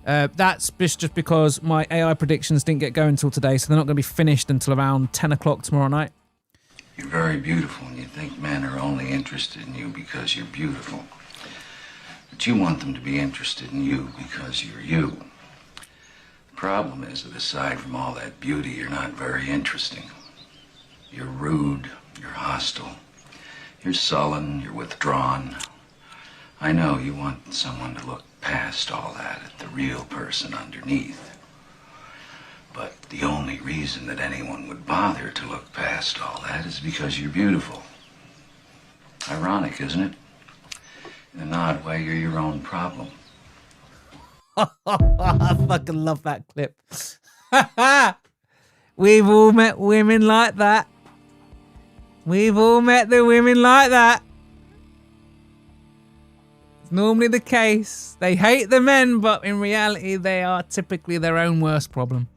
That's just because my AI predictions didn't get going until today, so they're not going to be finished until around 10 o'clock tomorrow night. You're very beautiful, and you think men are only interested in you because you're beautiful. But you want them to be interested in you because you're you. The problem is that aside from all that beauty, you're not very interesting. You're rude, you're hostile, you're sullen, you're withdrawn. I know you want someone to look past all that at the real person underneath. But the only reason that anyone would bother to look past all that is because you're beautiful. Ironic, isn't it? In an odd way, you're your own problem. I fucking love that clip. We've all met women like that. We've all met the women like that. It's normally the case. They hate the men, but in reality, they are typically their own worst problem.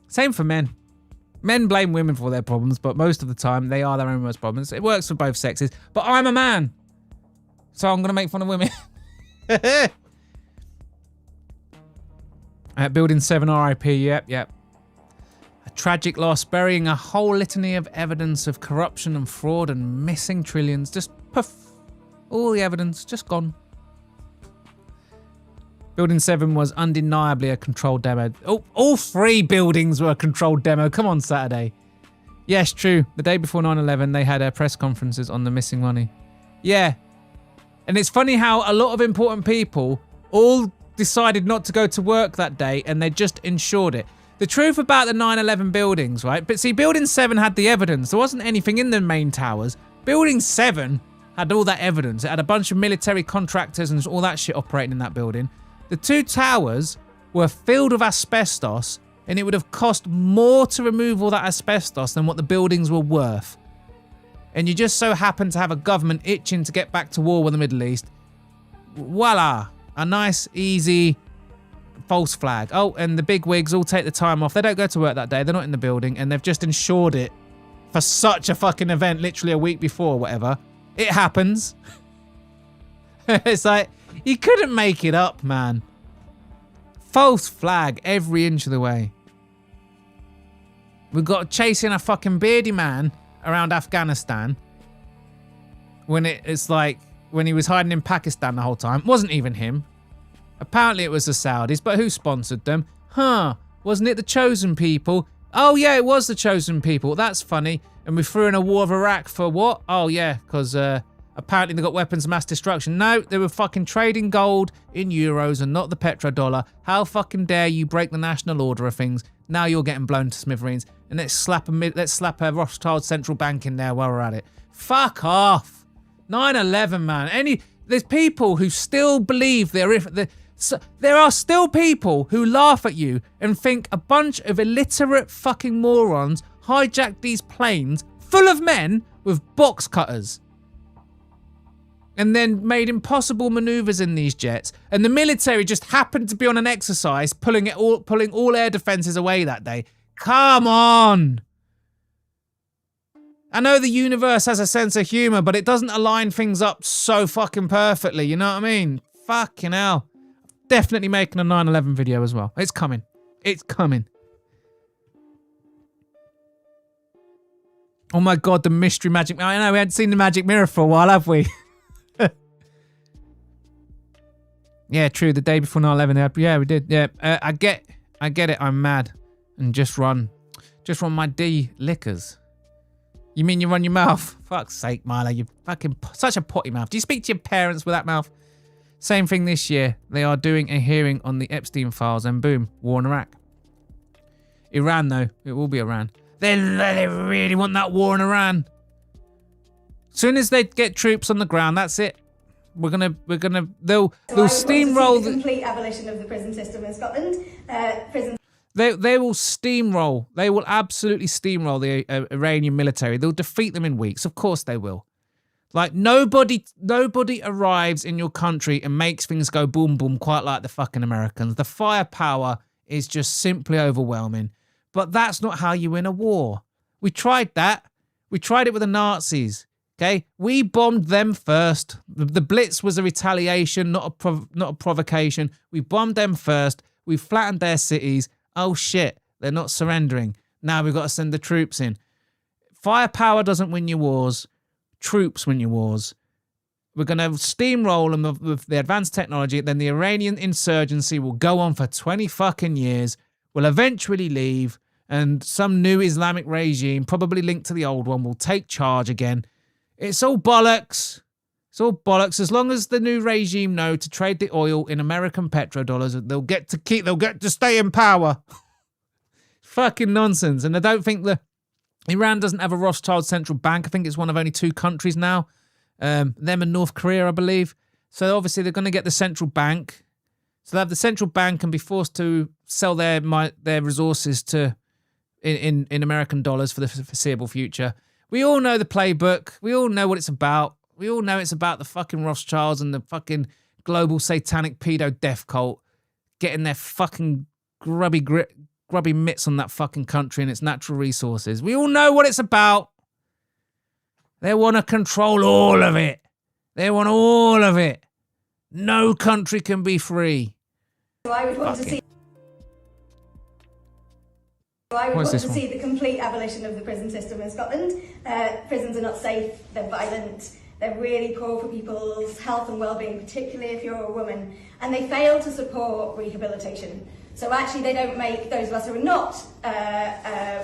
Same for men. Men blame women for their problems, but most of the time, they are their own worst problems. It works for both sexes, but I'm a man, so I'm going to make fun of women. Building 7 RIP, yep. A tragic loss, burying a whole litany of evidence of corruption and fraud and missing trillions. Just poof. All the evidence, just gone. Building 7 was undeniably a controlled demo. Oh, all 3 buildings were a controlled demo. Come on, Saturday. Yes, true. The day before 9/11, they had press conferences on the missing money. Yeah. And it's funny how a lot of important people all decided not to go to work that day and they just ensured it. The truth about the 9/11 buildings, right? But see, Building 7 had the evidence. There wasn't anything in the main towers. Building 7 had all that evidence. It had a bunch of military contractors and all that shit operating in that building. The 2 towers were filled with asbestos, and it would have cost more to remove all that asbestos than what the buildings were worth. And you just so happen to have a government itching to get back to war with the Middle East. Voila. A nice, easy false flag. Oh, and the big wigs all take the time off. They don't go to work that day. They're not in the building, and they've just ensured it for such a fucking event, literally a week before or whatever. It happens. It's like, you couldn't make it up, man. False flag every inch of the way. We got chasing a fucking beardy man around Afghanistan when it's like when he was hiding in Pakistan the whole time. It wasn't even him. Apparently it was the Saudis, but who sponsored them? Huh, wasn't it the chosen people? Oh yeah, it was the chosen people. That's funny. And we threw in a war of Iraq for what? Oh yeah, because apparently they got weapons of mass destruction. No, they were fucking trading gold in euros and not the petrodollar. How fucking dare you break the national order of things? Now you're getting blown to smithereens. And let's slap a Rothschild central bank in there while we're at it. Fuck off. 9/11, man. There's people who still believe there are still people who laugh at you and think a bunch of illiterate fucking morons hijacked these planes full of men with box cutters and then made impossible maneuvers in these jets, and the military just happened to be on an exercise pulling all air defenses away that day. Come on. I know the universe has a sense of humor, but it doesn't align things up so fucking perfectly, you know what I mean? Fucking hell. Definitely making a 9/11 video as well. It's coming. It's coming. Oh my god, the mystery magic. I know, we hadn't seen the magic mirror for a while, have we? Yeah, true. The day before 9/11, yeah, we did. Yeah, I get it. I'm mad. and just run my D liquors. You mean you run your mouth? Fuck's sake, Milo, you fucking such a potty mouth. Do you speak to your parents with that mouth? Same thing this year. They are doing a hearing on the Epstein files and boom, war in Iraq. Iran though, it will be Iran. They really want that war in Iran. Soon as they get troops on the ground, that's it. They'll steamroll the complete abolition of the prison system in Scotland. They will steamroll. They will absolutely steamroll the Iranian military. They'll defeat them in weeks. Of course they will. Like nobody arrives in your country and makes things go boom boom quite like the fucking Americans. The firepower is just simply overwhelming. But that's not how you win a war. We tried that. We tried it with the Nazis. Okay, we bombed them first. The Blitz was a retaliation, not a provocation. We bombed them first. We flattened their cities. Oh shit, they're not surrendering. Now we've got to send the troops in. Firepower doesn't win your wars. Troops win your wars. We're going to steamroll them with the advanced technology. Then the Iranian insurgency will go on for 20 fucking years. We'll eventually leave, and some new Islamic regime, probably linked to the old one, will take charge again. It's all bollocks. It's all bollocks. As long as the new regime know to trade the oil in American petrodollars, they'll get to stay in power. Fucking nonsense. And I don't think Iran doesn't have a Rothschild central bank. I think it's one of only 2 countries now. Them and North Korea, I believe. So obviously they're going to get the central bank. So they have the central bank and be forced to sell their resources in American dollars for the foreseeable future. We all know the playbook. We all know what it's about. We all know it's about the fucking Rothschilds and the fucking global satanic pedo death cult getting their fucking grubby mitts on that fucking country and its natural resources. We all know what it's about. They want to control all of it. They want all of it. No country can be free. So I would want to see. I would want to see the complete abolition of the prison system in Scotland. Prisons are not safe, they're violent, they're really poor for people's health and well-being, particularly if you're a woman, and they fail to support rehabilitation. So actually they don't make those of us who are not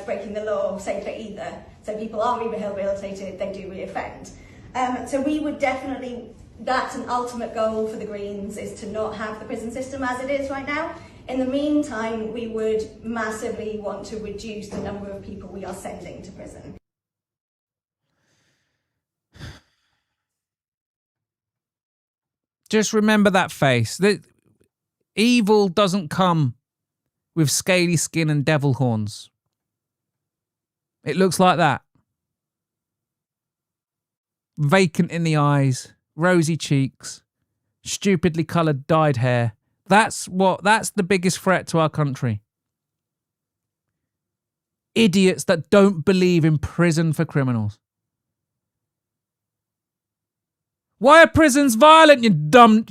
breaking the law safer either. So people are rehabilitated, they do reoffend. So we would definitely, that's an ultimate goal for the Greens, is to not have the prison system as it is right now. In the meantime, we would massively want to reduce the number of people we are sending to prison. Just remember that face. The evil doesn't come with scaly skin and devil horns. It looks like that. Vacant in the eyes, rosy cheeks, stupidly coloured dyed hair. That's the biggest threat to our country. Idiots that don't believe in prison for criminals. Why are prisons violent, you dumb...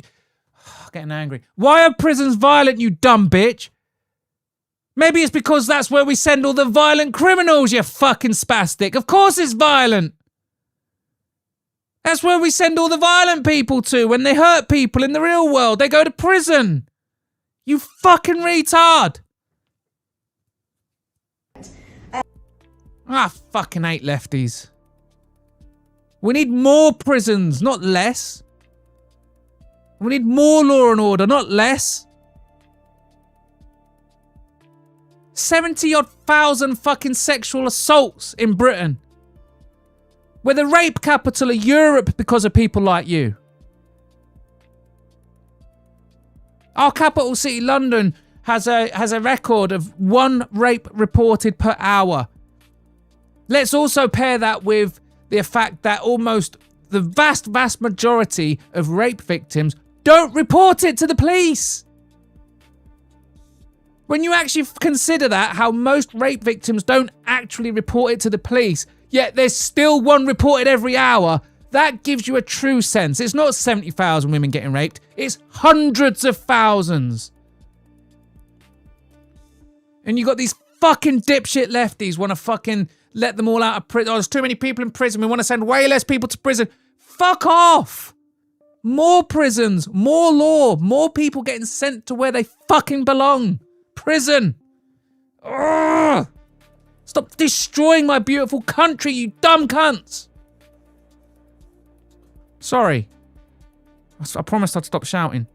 Getting angry. Why are prisons violent, you dumb bitch? Maybe it's because that's where we send all the violent criminals, you fucking spastic. Of course it's violent. That's where we send all the violent people to when they hurt people in the real world. They go to prison. You fucking retard. I fucking hate lefties. We need more prisons, not less. We need more law and order, not less. 70-odd thousand fucking sexual assaults in Britain. We're the rape capital of Europe because of people like you. Our capital city, London, has a record of 1 rape reported per hour. Let's also pair that with the fact that almost the vast majority of rape victims don't report it to the police. When you actually consider that, how most rape victims don't actually report it to the police, yet there's still 1 reported every hour, that gives you a true sense. It's not 70,000 women getting raped, it's hundreds of thousands. And you got these fucking dipshit lefties want to fucking let them all out of prison. Oh, there's too many people in prison. We want to send way less people to prison. Fuck off. More prisons, more law, more people getting sent to where they fucking belong. Prison. Ugh! Stop destroying my beautiful country, you dumb cunts! Sorry. I promised I'd stop shouting.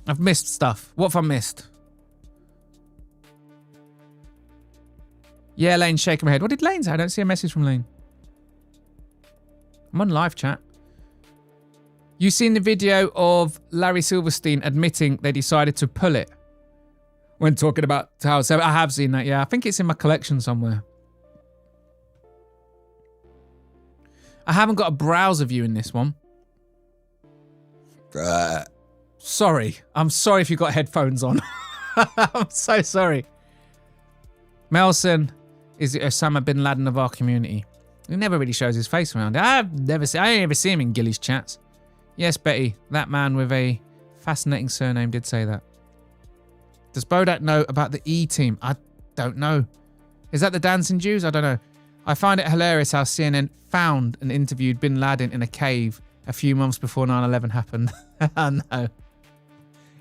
I've missed stuff. What have I missed? Yeah, Lane's shaking my head. What did Lane say? I don't see a message from Lane. I'm on live chat. You seen the video of Larry Silverstein admitting they decided to pull it when talking about how... So I have seen that, yeah. I think it's in my collection somewhere. I haven't got a browser view in this one. Sorry. I'm sorry if you got headphones on. I'm so sorry. Melson is Osama bin Laden of our community. He never really shows his face around. I ain't ever see him in Gilly's chats. Yes, Betty, that man with a fascinating surname did say that. Does Bodach know about the E-team? I don't know. Is that the dancing Jews? I don't know. I find it hilarious how CNN found and interviewed bin Laden in a cave a few months before 9/11 happened. I know.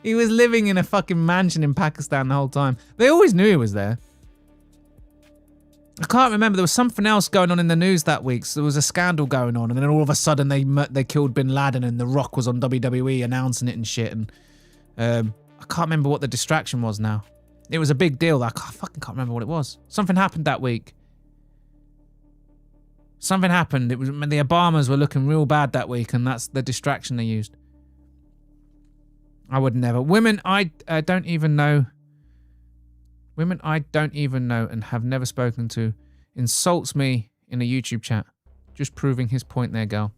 He was living in a fucking mansion in Pakistan the whole time. They always knew he was there. I can't remember. There was something else going on in the news that week. So there was a scandal going on, and then all of a sudden they killed bin Laden, and The Rock was on WWE announcing it and shit. And I can't remember what the distraction was now. It was a big deal. I fucking can't remember what it was. Something happened that week. Something happened. It was the Obamas were looking real bad that week, and that's the distraction they used. I would never. Women I don't even know. Women I don't even know and have never spoken to insults me in a YouTube chat. Just proving his point there, girl.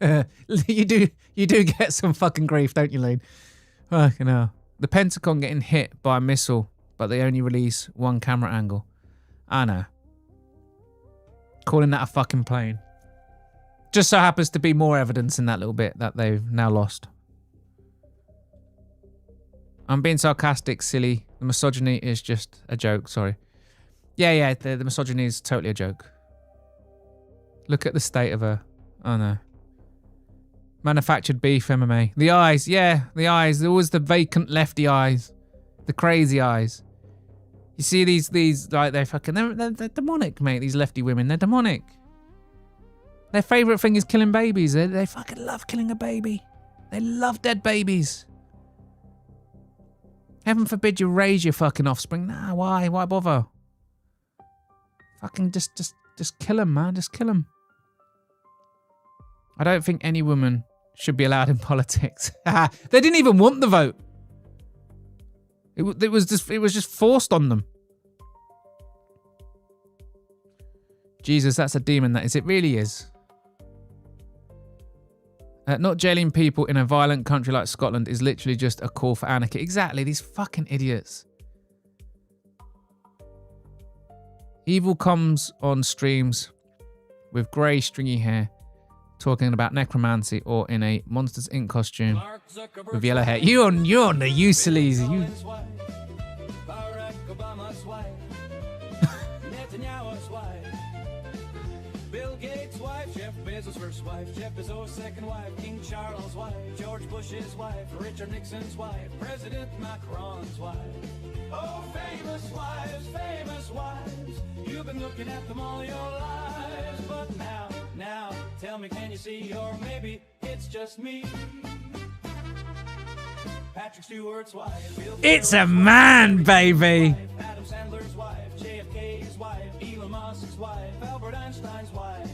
You do get some fucking grief, don't you, Lane? Fucking hell. The Pentagon getting hit by a missile, but they only release one camera angle. I know. Calling that a fucking plane. Just so happens to be more evidence in that little bit that they've now lost. I'm being sarcastic, silly. The misogyny is just a joke, sorry. Yeah, the misogyny is totally a joke. Look at the state of her. Oh no. Manufactured beef MMA. The eyes, yeah, the eyes. There was the vacant lefty eyes. The crazy eyes. You see these like they're demonic, mate, these lefty women. They're demonic. Their favourite thing is killing babies. They fucking love killing a baby. They love dead babies. Heaven forbid you raise your fucking offspring. Nah, why? Why bother? Fucking just kill them, man. Just kill them. I don't think any woman should be allowed in politics. They didn't even want the vote. It was just forced on them. Jesus, that's a demon, that is. It really is. Not jailing people in a violent country like Scotland is literally just a call for anarchy. Exactly, these fucking idiots. Evil comes on streams with grey stringy hair talking about necromancy or in a Monsters Inc. costume with yellow hair. You're on the Useless. You... Bill Gates' wife, Jeff Bezos' first wife, Jeff Bezos' second wife, King Charles' wife, George Bush's wife, Richard Nixon's wife, President Macron's wife. Oh, famous wives, you've been looking at them all your lives. But now, tell me, can you see, or maybe it's just me? Patrick Stewart's wife, Bill It's a man, baby. Adam Sandler's wife, JFK's wife, Elon Musk's wife, Albert Einstein's wife.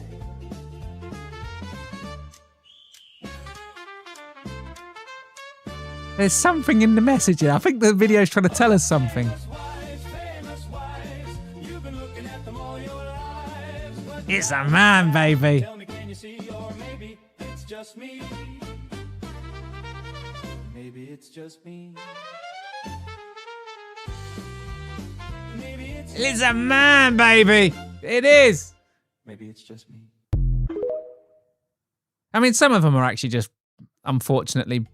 There's something in the message here. I think the video's trying to tell us something. It's a man, baby. Tell me, can you see, or maybe it's just me? Maybe it's just me. Maybe It's a man, baby. It is. Maybe it's just me. I mean, some of them are actually just, unfortunately,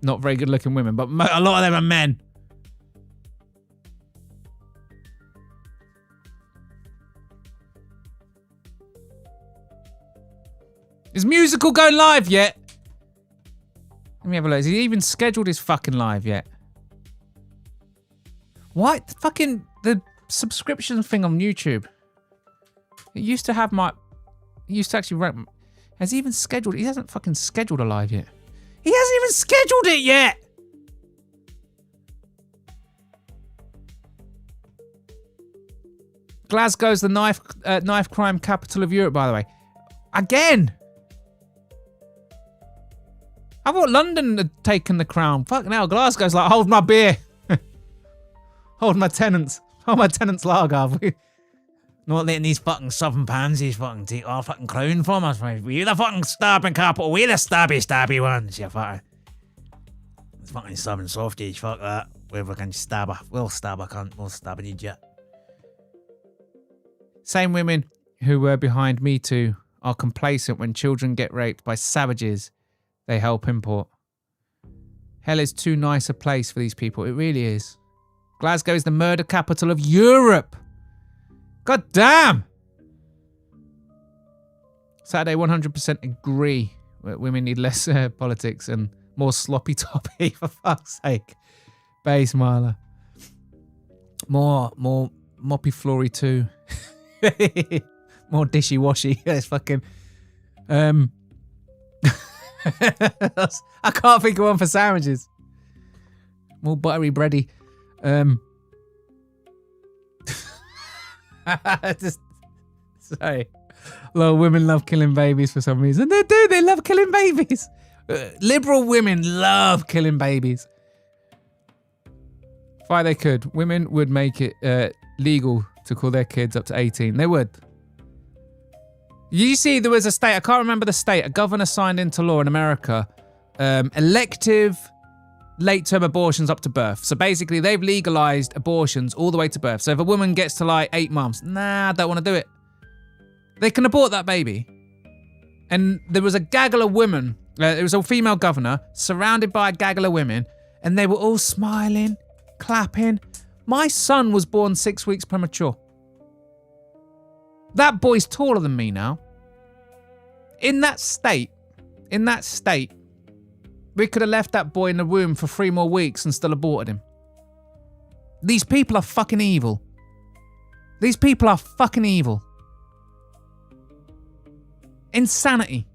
not very good looking women, but a lot of them are men. Is Musical going live yet? Let me have a look. Has he even scheduled his fucking live yet? What? The subscription thing on YouTube. It used to have my... It used to actually rank... Has he even scheduled... He hasn't fucking scheduled a live yet. He hasn't even scheduled it yet! Glasgow's the knife crime capital of Europe, by the way. Again! I thought London had taken the crown. Fucking hell, Glasgow's like, hold my beer. Hold my tenants. Hold my tenants' lager. Not letting these fucking southern pansies fucking take our fucking crown from us, mate. We're the fucking stabbing capital. We're the stabby ones, you fucking... It's fucking southern softies, fuck that. We're fucking stabber. We'll stab a cunt. We'll stab an idiot. Same women who were behind Me Too are complacent when children get raped by savages they help import. Hell is too nice a place for these people. It really is. Glasgow is the murder capital of Europe. God damn! Saturday 100% agree. Women need less politics and more sloppy toppy, for fuck's sake. Base Marla. More moppy flory too. More dishy washy. It's fucking... I can't think of one for sandwiches. More buttery bready. Just sorry. A lot of women love killing babies for some reason. They do. They love killing babies. Liberal women love killing babies. If they could, women would make it legal to call their kids up to 18. They would. You see, there was a state, I can't remember the state, a governor signed into law in America, elective late-term abortions up to birth. So basically, they've legalized abortions all the way to birth. So if a woman gets to like 8 months, nah, I don't want to do it. They can abort that baby. And there was a gaggle of women, it was a female governor, surrounded by a gaggle of women, and they were all smiling, clapping. My son was born 6 weeks premature. That boy's taller than me now. In that state, we could have left that boy in the womb for 3 more weeks and still aborted him. These people are fucking evil. These people are fucking evil. Insanity.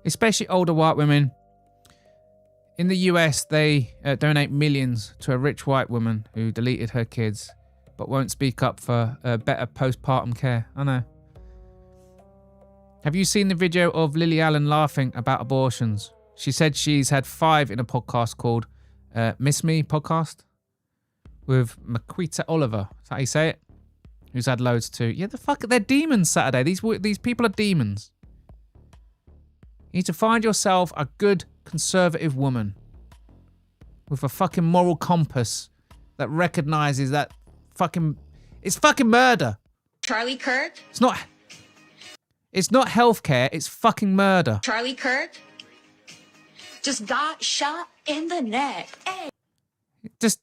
Especially older white women. In the US, they donate millions to a rich white woman who deleted her kids but won't speak up for better postpartum care. I know. Have you seen the video of Lily Allen laughing about abortions? She said she's had 5 in a podcast called Miss Me Podcast with Maquita Oliver. Is that how you say it? Who's had loads too. Yeah, they're demons Saturday. These people are demons. You need to find yourself a good conservative woman with a fucking moral compass that recognizes that it's fucking murder. Charlie Kirk? It's not healthcare, it's fucking murder. Charlie Kirk just got shot in the neck. Hey. Just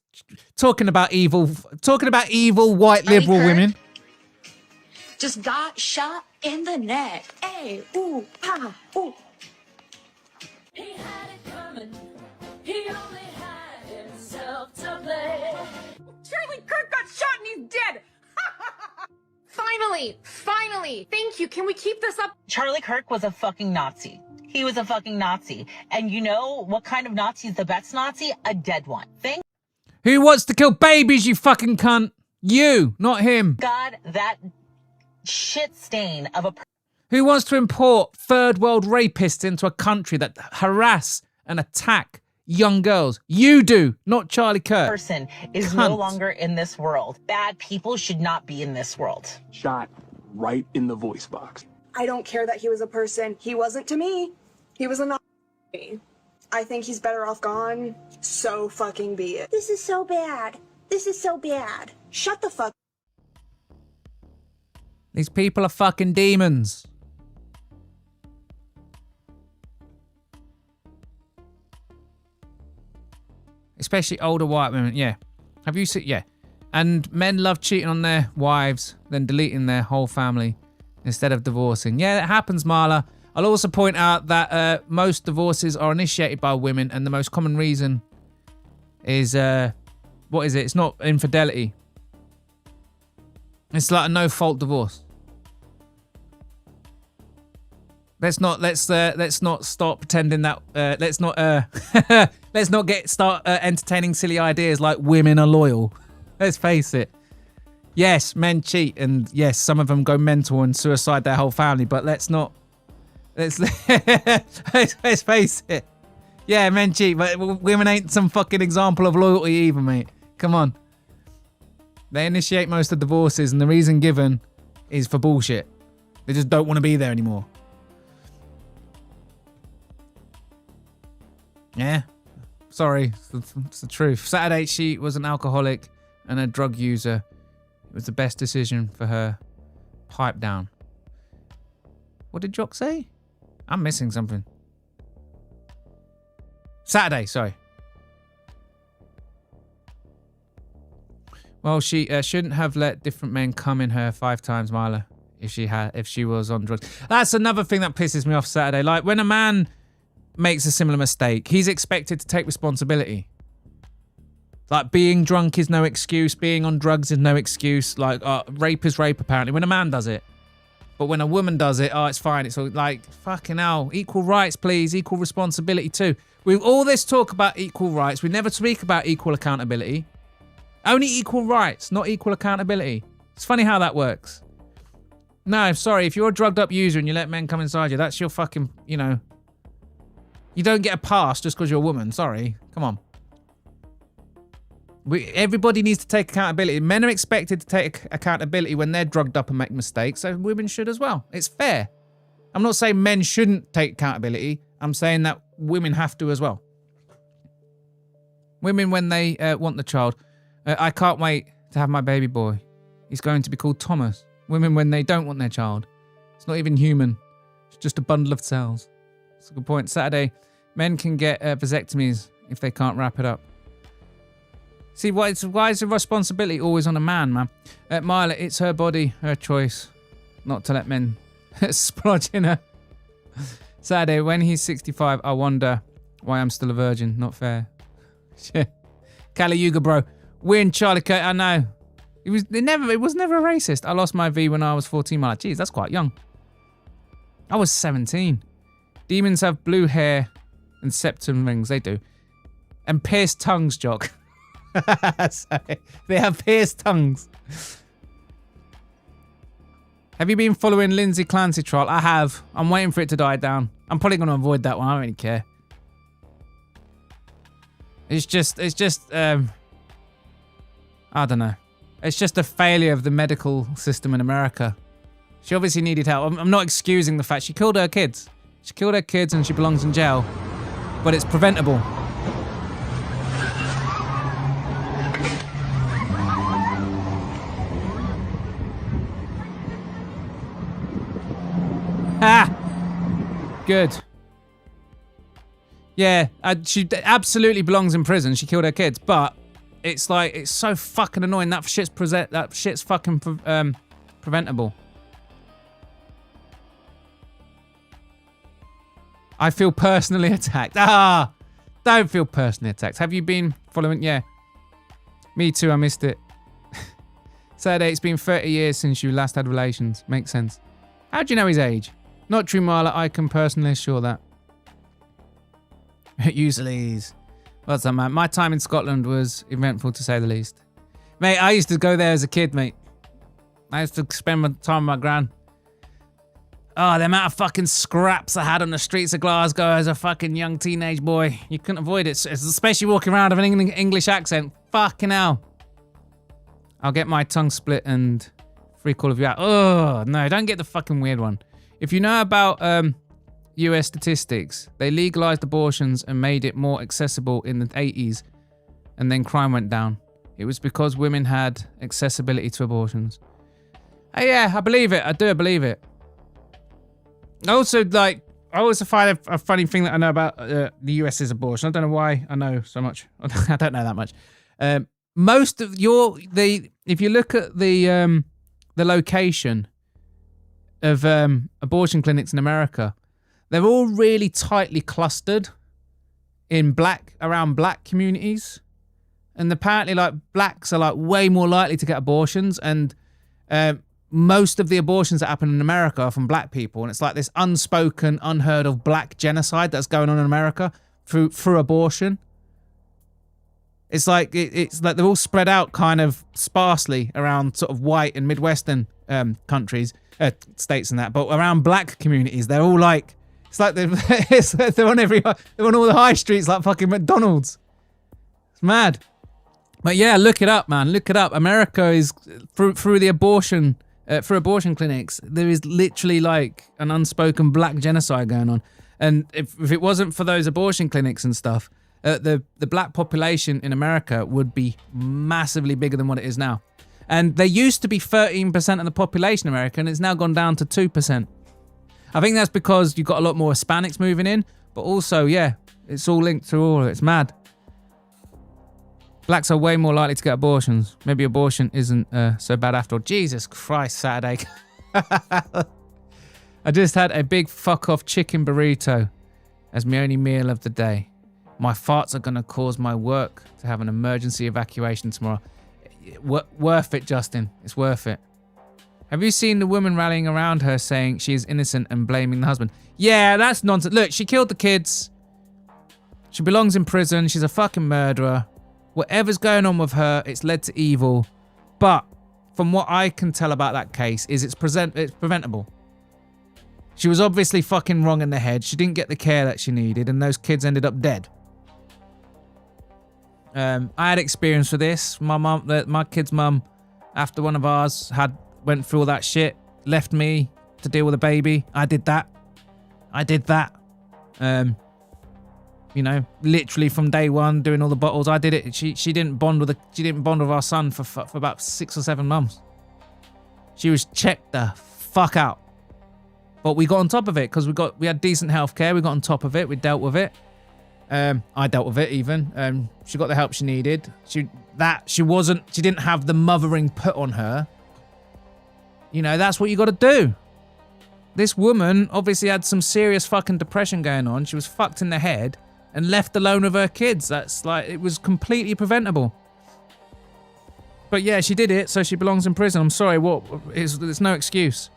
talking about evil white Charlie liberal Kirk women. Just got shot in the neck. Hey, ooh, ah, ooh. He had it coming. He only had himself to blame. Charlie Kirk got shot and he's dead. Finally. Thank you. Can we keep this up? Charlie Kirk was a fucking Nazi. He was a fucking Nazi. And you know what kind of Nazi is the best Nazi? A dead one. Thank Who wants to kill babies, you fucking cunt? You, not him. God, that shit stain of a... Who wants to import third world rapists into a country that harass and attack young girls? You do, not Charlie Kirk. Person is Cunt. no longer in this world. Bad people should not be in this world. Shot right in the voice box. I don't care that he was a person. He wasn't to me. He was a Nazi. I think he's better off gone. So fucking be it. This is so bad. Shut the fuck. These people are fucking demons. Especially older white women, yeah. Have you seen? Yeah. And men love cheating on their wives, then deleting their whole family instead of divorcing. Yeah, that happens, Marla. I'll also point out that most divorces are initiated by women, and the most common reason is, what is it? It's not infidelity. It's like a no-fault divorce. Let's not start pretending that. Let's not start entertaining silly ideas like women are loyal. Let's face it. Yes, men cheat, and yes, some of them go mental and suicide their whole family. But let's face it. Yeah, men cheat, but women ain't some fucking example of loyalty either, mate. Come on. They initiate most of the divorces, and the reason given is for bullshit. They just don't want to be there anymore. Yeah, sorry, it's the truth. Saturday, she was an alcoholic and a drug user. It was the best decision for her. Pipe down. What did Jock say? I'm missing something. Saturday, sorry. Well, she shouldn't have let different men come in her 5 times, Marla, if she was on drugs. That's another thing that pisses me off Saturday. Like, when a man makes a similar mistake, he's expected to take responsibility. Like, being drunk is no excuse, being on drugs is no excuse. Like, rape is rape, apparently, when a man does it. But when a woman does it, it's fine. It's all like, fucking hell, equal rights, please, equal responsibility too. With all this talk about equal rights, we never speak about equal accountability. Only equal rights, not equal accountability. It's funny how that works. No, sorry, if you're a drugged up user and you let men come inside you, that's your fucking, you don't get a pass just because you're a woman. Sorry. Come on. Everybody needs to take accountability. Men are expected to take accountability when they're drugged up and make mistakes, so women should as well. It's fair. I'm not saying men shouldn't take accountability. I'm saying that women have to as well. Women, when they want the child, I can't wait to have my baby boy. He's going to be called Thomas. Women, when they don't want their child, it's not even human. It's just a bundle of cells. That's a good point. Saturday, men can get vasectomies if they can't wrap it up. See, why is the responsibility always on a man, man? Marla, it's her body, her choice, not to let men splodge in her. Saturday, when he's 65, I wonder why I'm still a virgin. Not fair. Shit. Kali Yuga, bro. We're in Charlie Kirk. I know. It was never a racist. I lost my V when I was 14. I'm like, geez, that's quite young. I was 17. Demons have blue hair and septum rings. They do. And pierced tongues, Jock. Sorry. They have pierced tongues. Have you been following Lindsay Clancy trial? I have. I'm waiting for it to die down. I'm probably going to avoid that one. I don't really care. It's just, I don't know. It's just a failure of the medical system in America. She obviously needed help. I'm not excusing the fact she killed her kids. She killed her kids and she belongs in jail. But it's preventable. Ah! Good. Yeah, she absolutely belongs in prison. She killed her kids, but it's like, it's so fucking annoying. That shit's fucking preventable. I feel personally attacked. Ah! Don't feel personally attacked. Have you been following? Yeah. Me too, I missed it. Saturday, it's been 30 years since you last had relations. Makes sense. How do you know his age? Not true, Marla. I can personally assure that. It usually is. What's that, man? My time in Scotland was eventful, to say the least. Mate, I used to go there as a kid, mate. I used to spend my time with my gran. Oh, the amount of fucking scraps I had on the streets of Glasgow as a fucking young teenage boy. You couldn't avoid it, especially walking around with an English accent. Fucking hell. I'll get my tongue split and freak all of you out. Oh, no, don't get the fucking weird one. If you know about US statistics, they legalized abortions and made it more accessible in the 80s, and then crime went down. It was because women had accessibility to abortions. Hey, yeah, I believe it. I do believe it. I also find a funny thing that I know about the US's abortion. I don't know why I know so much. I don't know that much. Most of if you look at the location of abortion clinics in America, they're all really tightly clustered around black communities. And apparently, like, blacks are, like, way more likely to get abortions. And most of the abortions that happen in America are from black people. And it's like this unspoken, unheard of black genocide that's going on in America through abortion. It's like they're all spread out kind of sparsely around sort of white and Midwestern countries, states and that. But around black communities, they're all like, it's like they're on all the high streets like fucking McDonald's. It's mad. But yeah, look it up, man. Look it up. America is through the abortion clinics. There is literally like an unspoken black genocide going on. And if it wasn't for those abortion clinics and stuff, the black population in America would be massively bigger than what it is now. And there used to be 13% of the population in America, and it's now gone down to 2%. I think that's because you've got a lot more Hispanics moving in, but also, yeah, it's all linked to all of it. It's mad. Blacks are way more likely to get abortions. Maybe abortion isn't so bad after all. Jesus Christ, Saturday. I just had a big fuck off chicken burrito as my only meal of the day. My farts are going to cause my work to have an emergency evacuation tomorrow. Worth it, Justin. It's worth it. Have you seen the woman rallying around her saying she is innocent and blaming the husband? Yeah, that's nonsense. Look, she killed the kids. She belongs in prison. She's a fucking murderer. Whatever's going on with her, it's led to evil. But from what I can tell about that case is it's preventable. She was obviously fucking wrong in the head. She didn't get the care that she needed, and those kids ended up dead. I had experience with this. My kid's mum, after one of ours went through all that shit, left me to deal with a baby. I did that. You know, literally from day one, doing all the bottles. I did it. She didn't bond with our son for about 6 or 7 months. She was checked the fuck out. But we got on top of it because we had decent healthcare. We got on top of it. We dealt with it. I dealt with it even. She got the help she needed. She didn't have the mothering put on her. You know, that's what you got to do. This woman obviously had some serious fucking depression going on. She was fucked in the head and left alone with her kids. That's like, it was completely preventable. But yeah, she did it, so she belongs in prison. I'm sorry, there's no excuse.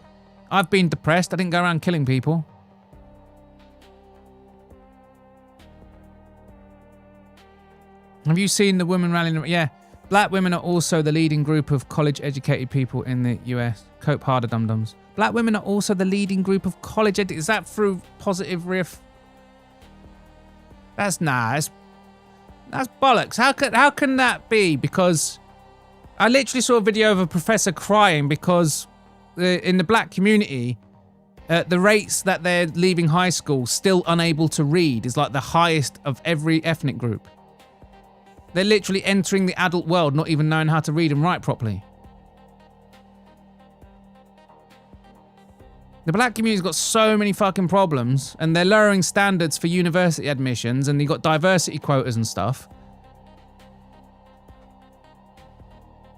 I've been depressed. I didn't go around killing people. Have you seen the women rallying? Yeah. Black women are also the leading group of college-educated people in the US. Cope harder, dum-dums. Black women are also the leading group of college-educated... Is that through positive riff? That's bollocks. How can that be? Because I literally saw a video of a professor crying because in the black community, the rates that they're leaving high school still unable to read is like the highest of every ethnic group. They're literally entering the adult world not even knowing how to read and write properly. The black community's got so many fucking problems, and they're lowering standards for university admissions, and you've got diversity quotas and stuff.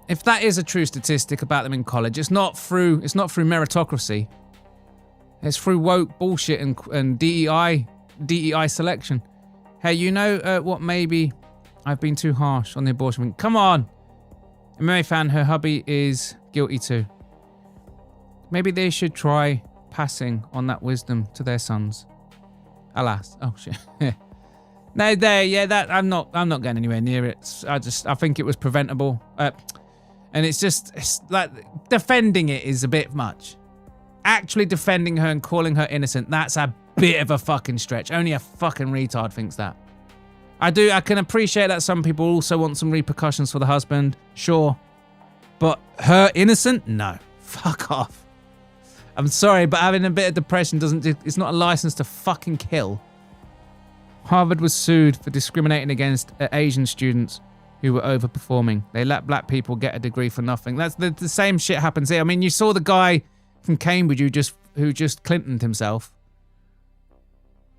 If that is a true statistic about them in college, it's not through meritocracy. It's through woke bullshit and DEI selection. Hey, you know what? Maybe I've been too harsh on the abortion thing. Come on, MMA fan. Her hubby is guilty too. Maybe they should try passing on that wisdom to their sons. Alas. Oh shit. No, that I'm not going anywhere near it. I think it was preventable. And it's like defending it is a bit much. Actually defending her and calling her innocent, that's a bit of a fucking stretch. Only a fucking retard thinks that. I can appreciate that some people also want some repercussions for the husband. Sure. But her innocent? No. Fuck off. I'm sorry, but having a bit of depression it's not a license to fucking kill. Harvard was sued for discriminating against Asian students who were overperforming. They let black people get a degree for nothing. That's the same shit happens here. I mean, you saw the guy from Cambridge who just Clintoned himself,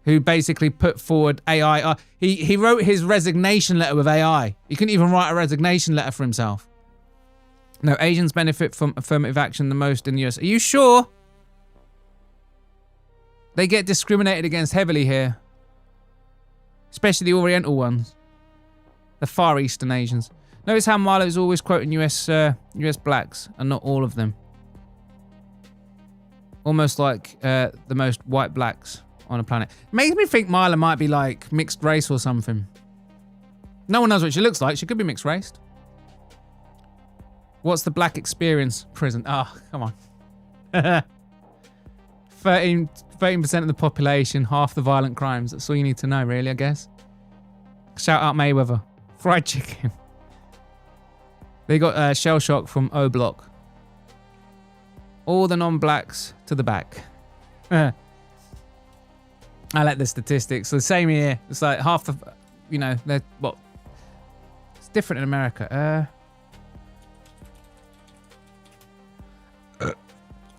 who basically put forward AI. He wrote his resignation letter with AI. He couldn't even write a resignation letter for himself. No, Asians benefit from affirmative action the most in the US. Are you sure? They get discriminated against heavily here. Especially the Oriental ones. The Far Eastern Asians. Notice how Milo is always quoting US blacks and not all of them. Almost like the most white blacks on the planet. Makes me think Milo might be like mixed race or something. No one knows what she looks like. She could be mixed raced. What's the black experience? Prison. Oh, come on. 13% of the population, half the violent crimes. That's all you need to know, really, I guess. Shout out Mayweather. Fried chicken. They got shell shock from O Block. All the non-blacks to the back. I like the statistics. So the same here. It's like half the, you know, they're, what? It's different in America.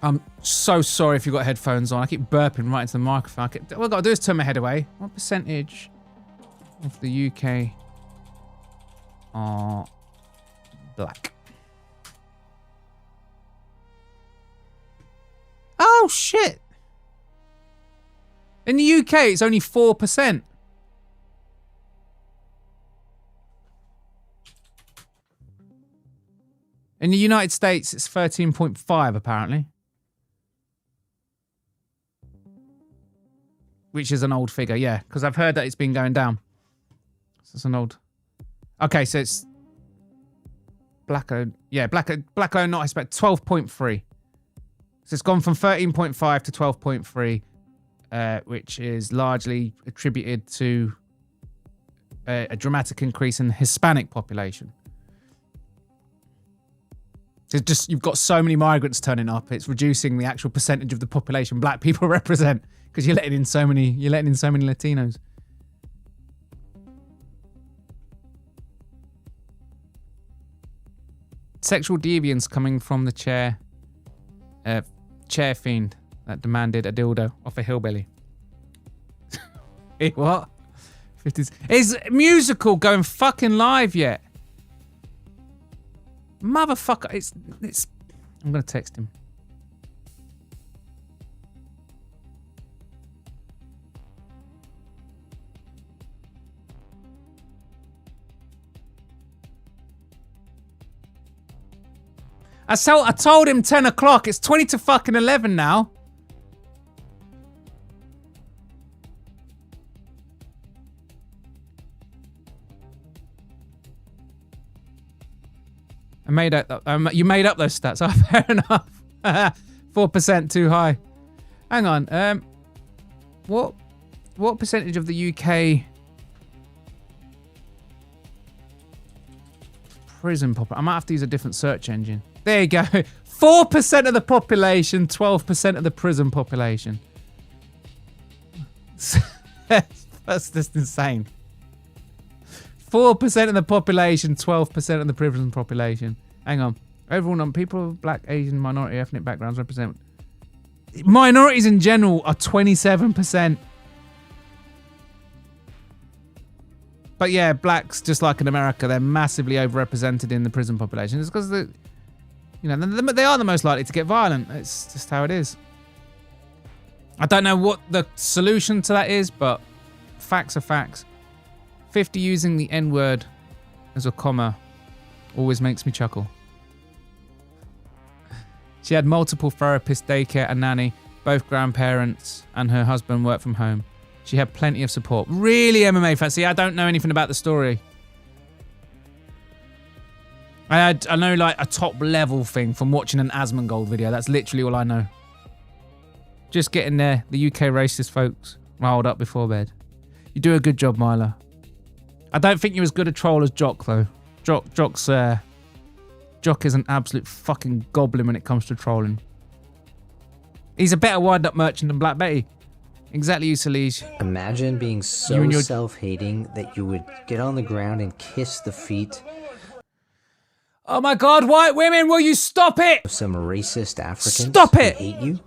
I'm so sorry if you've got headphones on. I keep burping right into the microphone. What I've got to do is turn my head away. What percentage of the UK are black? Oh, shit. In the UK, it's only 4%. In the United States, it's 13.5, apparently. Which is an old figure, yeah. Because I've heard that it's been going down. So it's an old... Okay, so it's... Black-owned... Yeah, black-owned, not Hispanic. 12.3. So it's gone from 13.5 to 12.3, which is largely attributed to a dramatic increase in the Hispanic population. So just you've got so many migrants turning up, it's reducing the actual percentage of the population black people represent because you're letting in so many Latinos. Sexual deviance coming from the chair fiend that demanded a dildo off a hillbilly. Wait, what? 50s. Is musical going fucking live yet? Motherfucker, it's I'm gonna text him. I told him 10 o'clock. It's 20 to fucking 11 now. I made up. You made up those stats. Oh, fair enough. 4% too high. Hang on. What percentage of the UK prison population? I might have to use a different search engine. There you go. 4% of the population, 12% of the prison population. That's just insane. 4% of the population, 12% of the prison population. Hang on. Overall number, people of black, Asian, minority, ethnic backgrounds represent... Minorities in general are 27%. But yeah, blacks, just like in America, they're massively overrepresented in the prison population. It's because they are the most likely to get violent. It's just how it is. I don't know what the solution to that is, but facts are facts. 50 using the N-word as a comma always makes me chuckle. She had multiple therapists, daycare, and nanny. Both grandparents and her husband work from home. She had plenty of support. Really, MMA fans? See, I don't know anything about the story. I know like a top level thing from watching an Asmongold video. That's literally all I know. Just getting there. The UK racist folks riled up before bed. You do a good job, Myla. I don't think you're as good a troll as Jock, though. Jock is an absolute fucking goblin when it comes to trolling. He's a better wind-up merchant than Black Betty. Exactly, you Salise. Imagine being so self-hating that you would get on the ground and kiss the feet. Oh my God, white women, will you stop it? Some racist Africans. Stop it! Who hate you.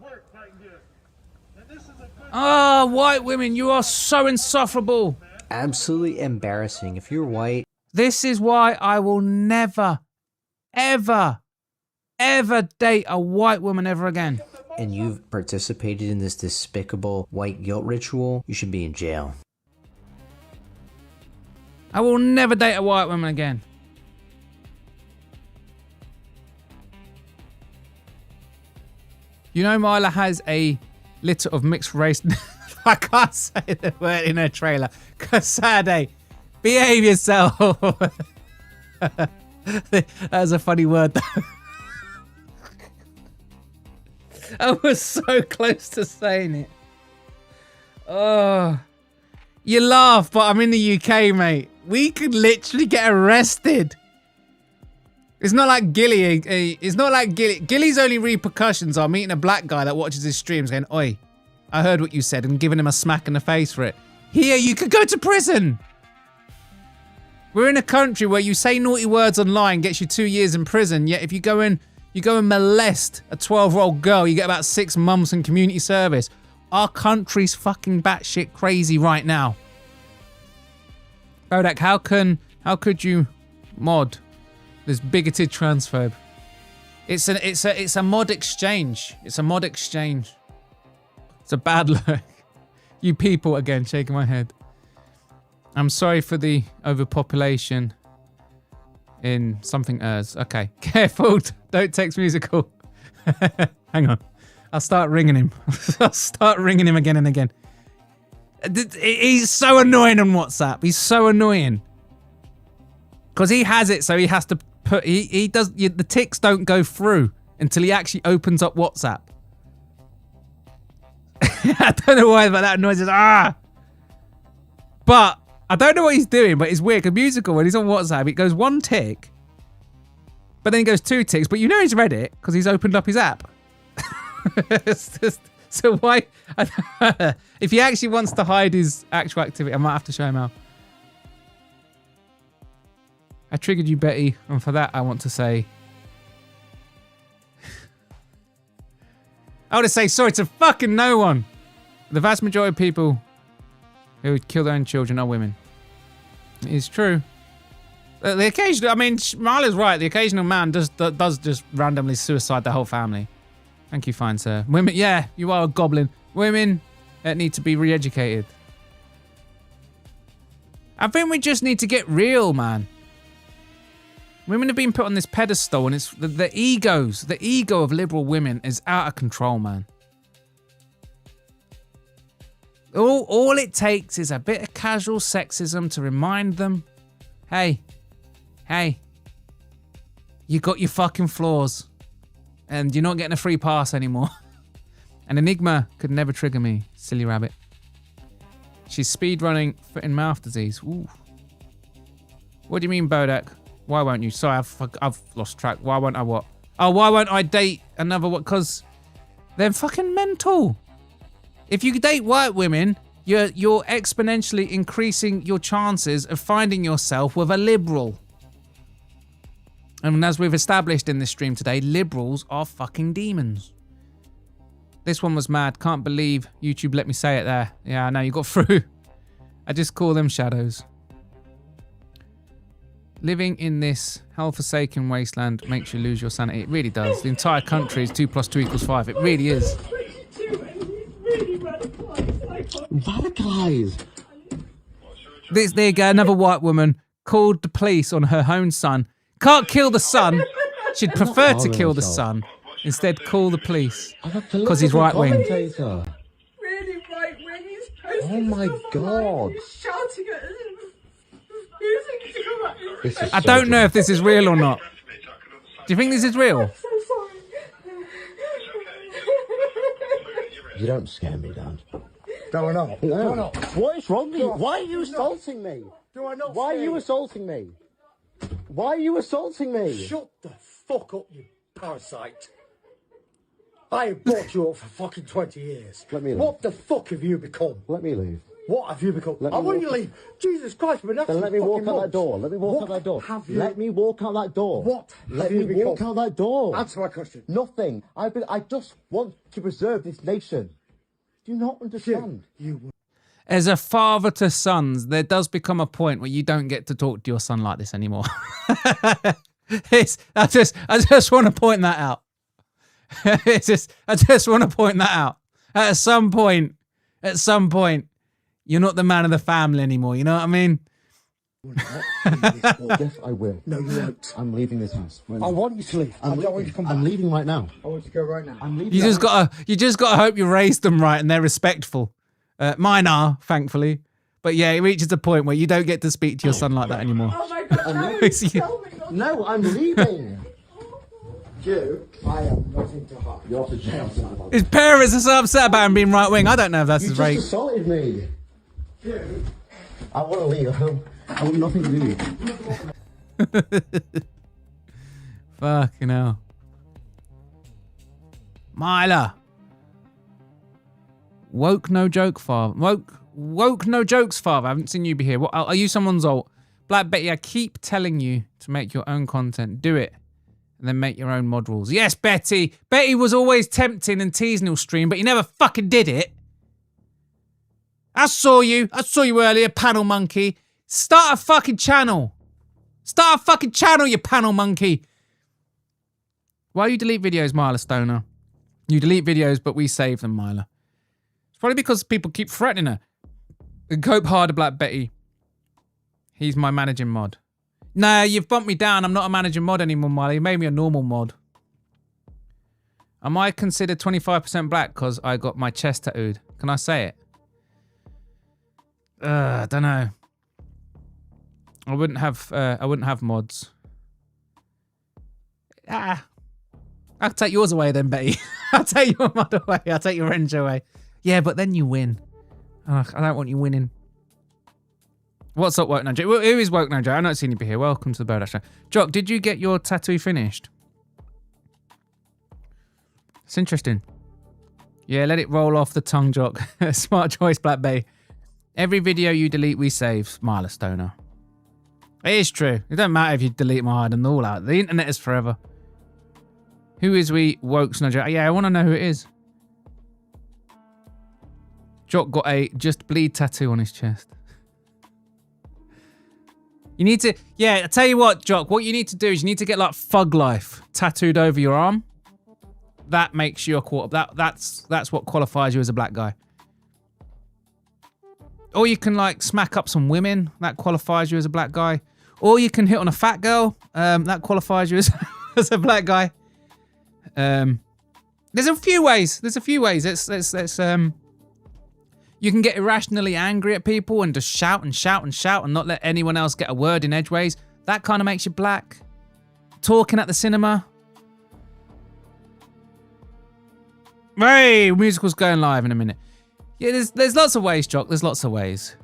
Oh, white women, you are so insufferable. Absolutely embarrassing. If you're white. This is why I will never, ever, ever date a white woman ever again. and you've participated in this despicable white guilt ritual, you should be in jail. I will never date a white woman again. You know, Mila has a litter of mixed race. I can't say the word in her trailer. Casade, behave yourself. That was a funny word, though. I was so close to saying it. Oh, you laugh, but I'm in the UK, mate. We could literally get arrested. It's not like Gilly. It's not like Gilly. Gilly's only repercussions are meeting a black guy that watches his streams going, "Oi, I heard what you said," and giving him a smack in the face for it. Here, you could go to prison. We're in a country where you say naughty words online gets you 2 years in prison, yet if you go and molest a 12-year-old girl, you get about 6 months in community service. Our country's fucking batshit crazy right now. Bodach, how could you mod this bigoted transphobe? It's a mod exchange. It's a mod exchange. It's a bad look. You people, again, shaking my head. I'm sorry for the overpopulation in something ers. Okay, careful. Don't text musical. Hang on. I'll start ringing him. I'll start ringing him again and again. He's so annoying on WhatsApp. He's so annoying. Because he has it, so he has to put... He does... The ticks don't go through until he actually opens up WhatsApp. I don't know why, but that noise is... But I don't know what he's doing, but it's weird. Because musical, when he's on WhatsApp, it goes 1 tick, but then he goes 2 ticks. But you know he's read it because he's opened up his app. So why... if he actually wants to hide his actual activity, I might have to show him how. I triggered you, Betty, and for that I want to say... I want to say sorry to fucking no one. The vast majority of people who would kill their own children are women. It is true. The occasional... I mean, Marla's right. The occasional man does just randomly suicide the whole family. Thank you, fine sir. Women, yeah, you are a goblin. Women need to be re-educated. I think we just need to get real, man. Women have been put on this pedestal, and it's the ego of liberal women is out of control, man. All it takes is a bit of casual sexism to remind them, hey, you got your fucking flaws. And you're not getting a free pass anymore. And Enigma could never trigger me, silly rabbit. She's speedrunning foot and mouth disease. Ooh. What do you mean, Bodach? Why won't you? Sorry, I've lost track. Why won't I what? Oh, why won't I date another what? Because they're fucking mental. If you date white women, you're exponentially increasing your chances of finding yourself with a liberal. And as we've established in this stream today, liberals are fucking demons. This one was mad. Can't believe YouTube let me say it there. Yeah, I know, you got through. I just call them shadows. Living in this hell-forsaken wasteland makes you lose your sanity. It really does. The entire country is 2 + 2 = 5. It really is. Radicalized. There you go, another white woman called the police on her own son. Can't kill the son. She'd prefer to kill the son. Instead, call the police. Because he's right-wing. Really right-wing. He's posting oh my God. Shouting at us. I don't know if this is real or not. Do you think this is real? You don't scare me, Dad. Do I not? No. Do I not? What is wrong with you? Why are you Do assaulting me? Do I not? Why are you assaulting me? Why are you assaulting me? Shut the fuck up, you parasite. I have brought you up for fucking 20 years. Let me leave. What the fuck have you become? Let me leave. What have you become? I want you to leave. Jesus Christ, we're not. Then let me walk out that door. Let me walk out that door. Let me walk out that door. What? Let me walk out that door. Answer my question. Nothing. I just want to preserve this nation. Do you not understand? As a father to sons, there does become a point where you don't get to talk to your son like this anymore. I just want to point that out. It's just, I just want to point that out. At some point, you're not the man of the family anymore. You know what I mean? Yes, I will. No, you won't. I'm leaving this house. Right now. I want you to leave. I don't want you to come back. I'm leaving right now. I want you to go right now. I'm leaving. You just gotta hope you raised them right and they're respectful. Mine are, thankfully. But yeah, it reaches a point where you don't get to speak to your son like that anymore. Oh my God! No, I'm leaving. You, I am nothing to hide. You're pajamas. His parents are so upset about him being right wing. I don't know if that's his rate. You just assaulted me. You. I want to leave. I want nothing to do with it. Fucking hell. Myla. Woke no joke father. Woke no jokes father. I haven't seen you be here. What, are you someone's alt? Black Betty, I keep telling you to make your own content. Do it. And then make your own mod rules. Yes, Betty. Betty was always tempting and teasing your stream, but you never fucking did it. I saw you earlier, panel monkey. Start a fucking channel. Start a fucking channel, you panel monkey. Why you delete videos, Myla Stoner? You delete videos, but we save them, Myla. It's probably because people keep threatening her. Cope harder, Black Betty. He's my managing mod. Nah, you've bumped me down. I'm not a managing mod anymore, Myla. You made me a normal mod. Am I considered 25% black because I got my chest tattooed? Can I say it? I don't know. I wouldn't have mods. I'll take yours away then, Betty. I'll take your mod away. I'll take your wrench away. Yeah, but then you win. I don't want you winning. What's up, Woke No Joke? Who is Woke No Joke? I've not seen you be here. Welcome to the Bodach Show. Jock, did you get your tattoo finished? It's interesting. Yeah, let it roll off the tongue, Jock. Smart choice, Black Bay. Every video you delete, we save. Myla Stoner. It is true. It don't matter if you delete my hide and all out. The internet is forever. Who is we? Woke No Joke. Yeah, I want to know who it is. Jock got a just bleed tattoo on his chest. You need to, yeah, I tell you what, Jock, what you need to do is you need to get like Thug Life tattooed over your arm. That makes you a quarter. That's what qualifies you as a black guy. Or you can like smack up some women. That qualifies you as a black guy. Or you can hit on a fat girl. That qualifies you as a black guy. There's a few ways. You can get irrationally angry at people and just shout and shout and shout and not let anyone else get a word in edgeways. That kind of makes you black. Talking at the cinema. Hey, musical's going live in a minute. Yeah, there's lots of ways, Jock. There's lots of ways.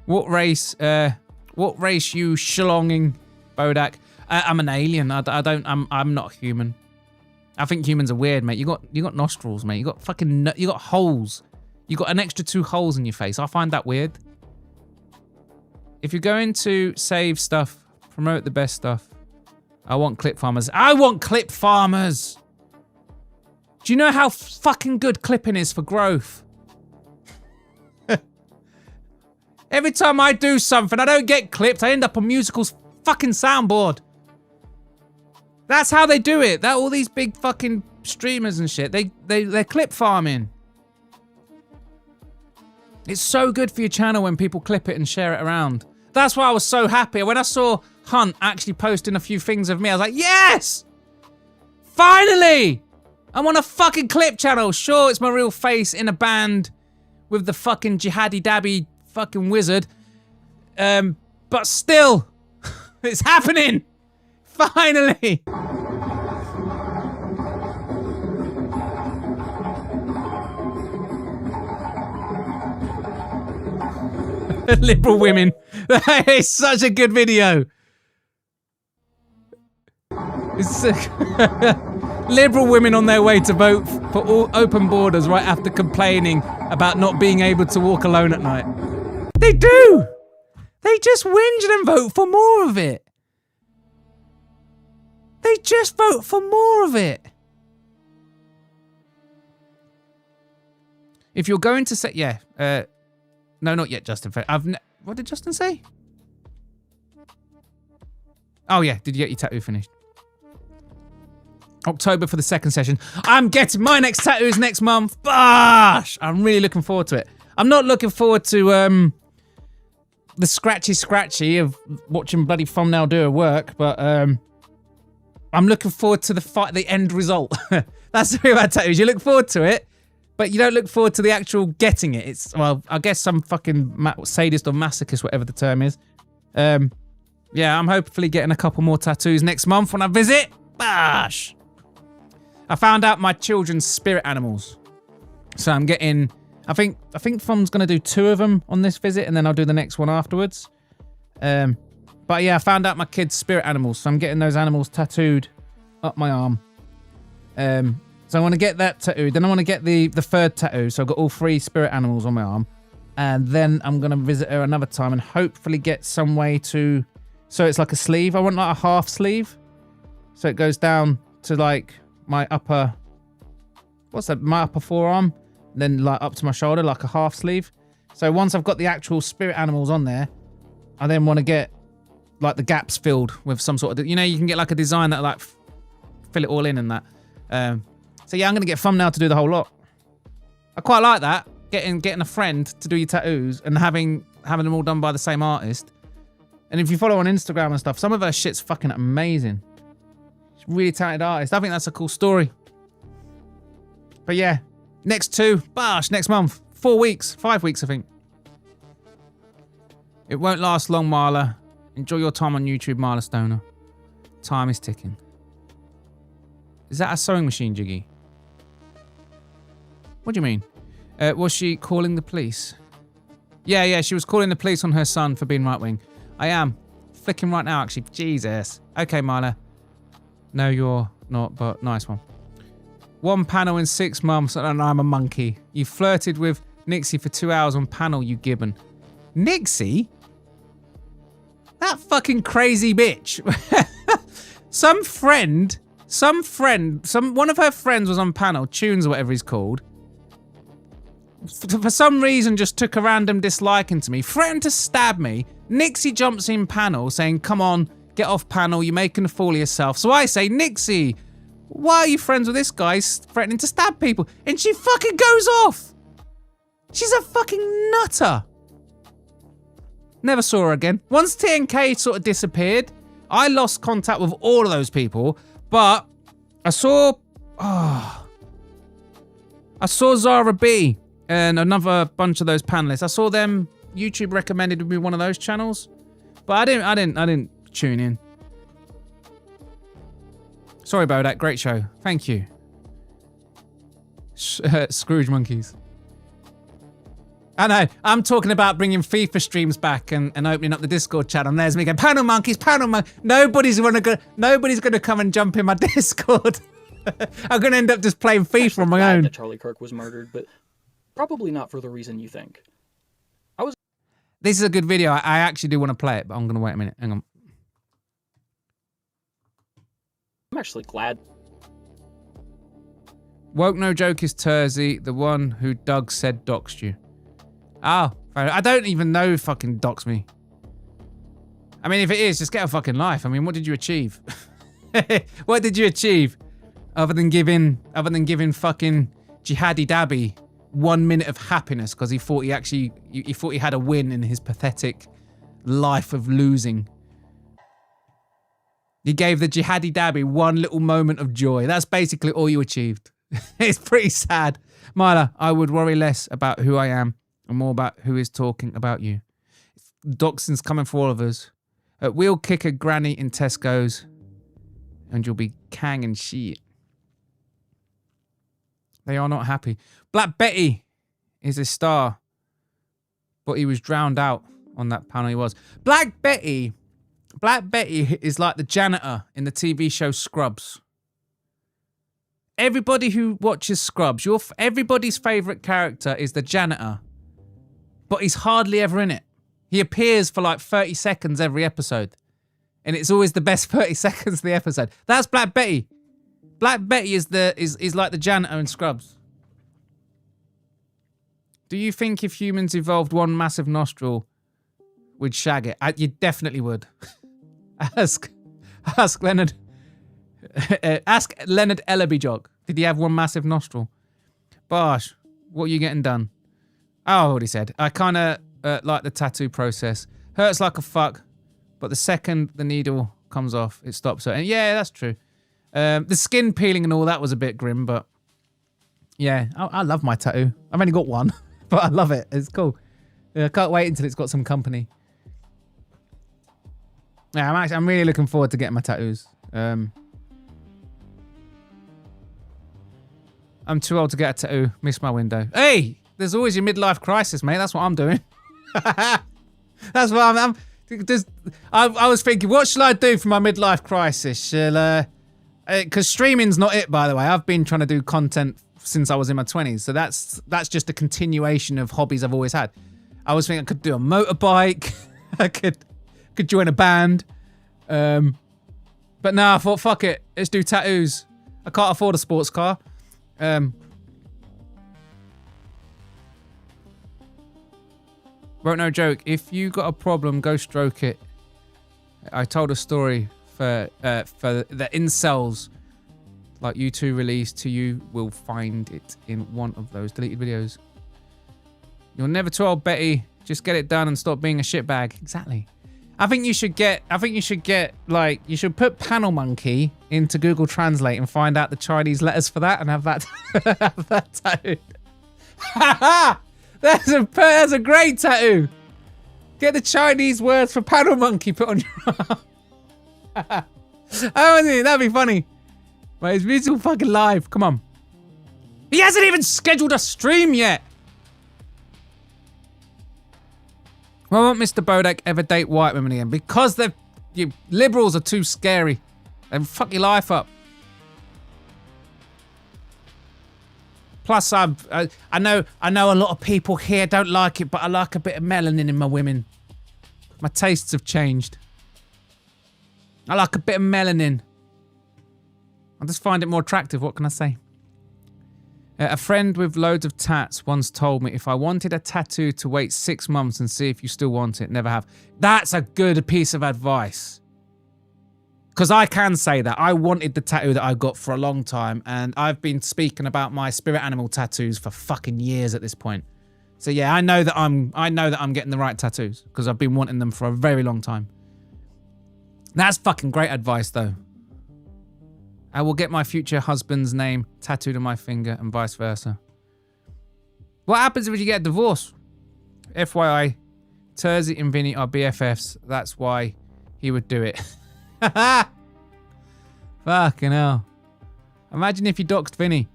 What race you shlonging, Bodach? I'm an alien. I'm not human. I think humans are weird, mate. You got nostrils, mate. You got holes. You got an extra 2 holes in your face. I find that weird. If you're going to save stuff, promote the best stuff. I want clip farmers. I want clip farmers! Do you know how fucking good clipping is for growth? Every time I do something, I don't get clipped. I end up on Musical's fucking soundboard. That's how they do it. All these big fucking streamers and shit. They're clip farming. It's so good for your channel when people clip it and share it around. That's why I was so happy. When I saw Hunt actually posting a few things of me, I was like, yes! Finally! I'm on a fucking clip channel. Sure, it's my real face in a band with the fucking jihadi dabby fucking wizard. But still, it's happening! Finally! Liberal women. That is such a good video. Liberal women on their way to vote for all open borders right after complaining about not being able to walk alone at night. They do! They just whinge and vote for more of it. They just vote for more of it. If you're going to say, yeah, no, not yet, Justin. What did Justin say? Oh yeah, did you get your tattoo finished? October for the second session. I'm getting my next tattoos next month. Bosh! I'm really looking forward to it. I'm not looking forward to the scratchy of watching bloody thumbnail do her work, but I'm looking forward to the end result. That's the thing about tattoos. You look forward to it, but you don't look forward to the actual getting it. It's, well, I guess some fucking sadist or masochist, whatever the term is. Yeah, I'm hopefully getting a couple more tattoos next month when I visit. Bosh! I found out my children's spirit animals. So I'm getting, I think Thum's going to do 2 of them on this visit, and then I'll do the next one afterwards. But yeah, I found out my kids' spirit animals, so I'm getting those animals tattooed up my arm. So I want to get that tattooed. Then I want to get the 3rd tattoo, so I've got all 3 spirit animals on my arm. And then I'm going to visit her another time and hopefully get some way to... So it's like a sleeve. I want like a half sleeve. So it goes down to like my upper... What's that? My upper forearm. Then like up to my shoulder, like a half sleeve. So once I've got the actual spirit animals on there, I then want to get like the gaps filled with some sort of... You know, you can get like a design that like fill it all in and that. So yeah, I'm going to get Thumbnail to do the whole lot. I quite like that. Getting a friend to do your tattoos and having them all done by the same artist. And if you follow on Instagram and stuff, some of her shit's fucking amazing. She's a really talented artist. I think that's a cool story. But yeah, next 2, bosh, next month. 4 weeks, 5 weeks, I think. It won't last long, Marla. Enjoy your time on YouTube, Marla Stoner. Time is ticking. Is that a sewing machine, Jiggy? What do you mean? Was she calling the police? Yeah, she was calling the police on her son for being right-wing. I am. Flicking right now, actually. Jesus. Okay, Marla. No, you're not, but nice one. 1 panel in 6 months and I'm a monkey. You flirted with Nixie for 2 hours on panel, you gibbon. Nixie? That fucking crazy bitch. One of her friends was on panel, Tunes or whatever he's called. For some reason just took a random disliking to me, threatened to stab me. Nixie jumps in panel saying, come on, get off panel, you're making a fool of yourself. So I say, Nixie, why are you friends with this guy threatening to stab people? And she fucking goes off. She's a fucking nutter. Never saw her again. Once TNK sort of disappeared, I lost contact with all of those people, but I saw Zara B and another bunch of those panelists. I saw them. YouTube recommended me one of those channels, but I didn't tune in. Sorry about that. Great show. Thank you. Scrooge monkeys. I know. I'm talking about bringing FIFA streams back and opening up the Discord channel. And there's me going, panel monkeys, panel monkeys. Nobody's gonna come and jump in my Discord. I'm gonna end up just playing FIFA on my own. That Charlie Kirk was murdered, but probably not for the reason you think. This is a good video. I actually do want to play it, but I'm gonna wait a minute. Hang on. I'm actually glad. Woke no joke is Tersey, the one who Doug said doxed you. Oh, I don't even know who fucking doxed me. I mean, if it is, just get a fucking life. I mean, what did you achieve? What did you achieve? Other than giving fucking Jihadi Dabby 1 minute of happiness because he thought he had a win in his pathetic life of losing. He gave the Jihadi Dabby 1 little moment of joy. That's basically all you achieved. It's pretty sad. Myla, I would worry less about who I am and more about who is talking about you. Doxing's coming for all of us. We'll kick a granny in Tesco's and you'll be kanging shit. They are not happy. Black Betty is a star, but he was drowned out on that panel. He was. Black Betty is like the janitor in the TV show Scrubs. Everybody who watches Scrubs, everybody's favourite character is the janitor, but he's hardly ever in it. He appears for like 30 seconds every episode, and it's always the best 30 seconds of the episode. That's Black Betty. Black Betty is like the janitor in Scrubs. Do you think if humans evolved one massive nostril, we'd shag it? You definitely would. Ask Leonard. Ask Leonard Ellerbyjock. Did he have one massive nostril? Bosh, what are you getting done? Oh, I already said. I kind of like the tattoo process. Hurts like a fuck, but the second the needle comes off, it stops hurting. Yeah, that's true. The skin peeling and all that was a bit grim, but yeah, I love my tattoo. I've only got one, but I love it. It's cool. I can't wait until it's got some company. Yeah, I'm really looking forward to getting my tattoos. I'm too old to get a tattoo. Miss my window. Hey, there's always your midlife crisis, mate. That's what I'm doing. That's what I'm I was thinking, what shall I do for my midlife crisis? Shall because streaming's not it, by the way. I've been trying to do content since I was in my 20s, so that's just a continuation of hobbies I've always had. I was thinking I could do a motorbike. I could join a band. But nah, I thought, fuck it. Let's do tattoos. I can't afford a sports car. Wrote no joke. If you got a problem, go stroke it. I told a story for the incels like you two released to you. Will find it in one of those deleted videos. You're never too old, Betty. Just get it done and stop being a shitbag. Exactly. I think you should get like, you should put Panel Monkey into Google Translate and find out the Chinese letters for that and have that, have that tattooed. That's a great tattoo. Get the Chinese words for Panel Monkey put on your arm. Oh, that'd be funny. But it's all fucking live. Come on. He hasn't even scheduled a stream yet. Why won't Mr. Bodach ever date white women again? Because you liberals are too scary. They fuck your life up. Plus, I know a lot of people here don't like it, but I like a bit of melanin in my women. My tastes have changed. I like a bit of melanin. I just find it more attractive. What can I say? A friend with loads of tats once told me if I wanted a tattoo to wait 6 months and see if you still want it. Never have. That's a good piece of advice. Because I can say that. I wanted the tattoo that I got for a long time, and I've been speaking about my spirit animal tattoos for fucking years at this point. So yeah, I know that I'm getting the right tattoos because I've been wanting them for a very long time. That's fucking great advice though. I will get my future husband's name tattooed on my finger and vice versa. What happens if you get a divorce? FYI, Terzi and Vinny are BFFs. That's why he would do it. Fucking hell. Imagine if you doxed Vinny.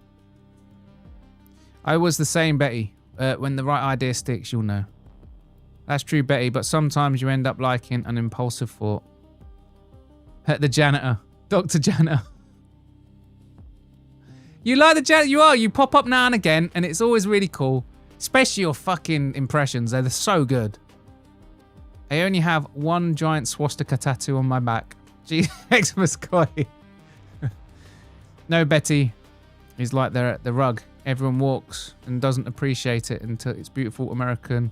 I was the same, Betty. When the right idea sticks, you'll know. That's true, Betty, but sometimes you end up liking an impulsive thought. The janitor. Dr. Janitor. You like the janitor? You pop up now and again, and it's always really cool. Especially your fucking impressions. They're so good. I only have one giant swastika tattoo on my back. Gee, Xmas Koi. No, Betty. He's like they're at the rug. Everyone walks and doesn't appreciate it until a beautiful American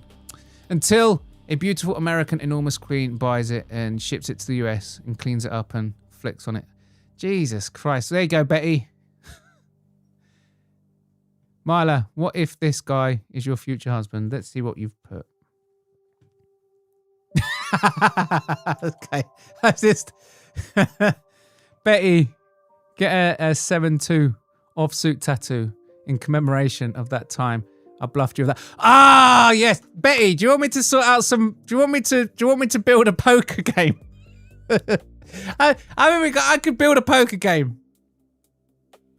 enormous queen buys it and ships it to the US and cleans it up and flicks on it. Jesus Christ. There you go, Betty. Myla, what if this guy is your future husband? Let's see what you've put. Okay. That's just... Betty, get a 7-2 off-suit tattoo in commemoration of that time I bluffed you with that. Ah, yes. Betty, do you want me to sort out some... Do you want me to build a poker game? I could build a poker game.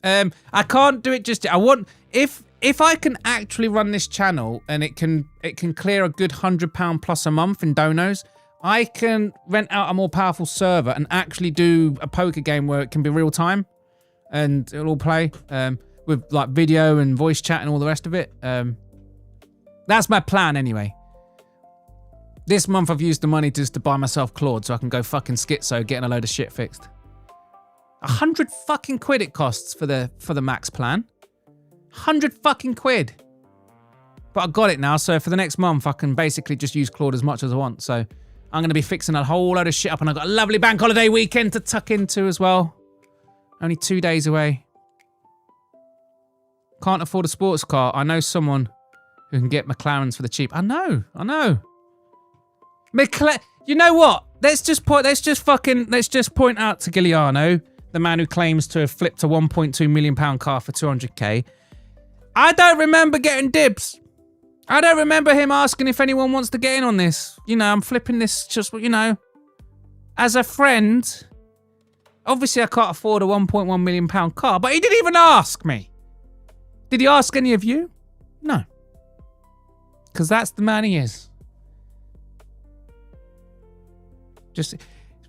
I can't do it just yet. I want... If I can actually run this channel and it can clear a good £100 plus a month in donos, I can rent out a more powerful server and actually do a poker game where it can be real time and it'll all play with like video and voice chat and all the rest of it. That's my plan anyway. This month I've used the money just to buy myself Claude so I can go fucking schizo getting a load of shit fixed. 100 fucking quid it costs for the max plan. 100 fucking quid. But I got it now, so for the next month I can basically just use Claude as much as I want. So I'm going to be fixing a whole load of shit up, and I've got a lovely bank holiday weekend to tuck into as well. Only 2 days away. Can't afford a sports car. I know someone who can get McLarens for the cheap. I know. You know what? Let's just point out to Giuliano, the man who claims to have flipped a £1.2 million car for 200k. I don't remember getting dibs. I don't remember him asking if anyone wants to get in on this. You know, I'm flipping this just, you know, as a friend. Obviously, I can't afford a £1.1 million car, but he didn't even ask me. Did he ask any of you? No. Because that's the man he is.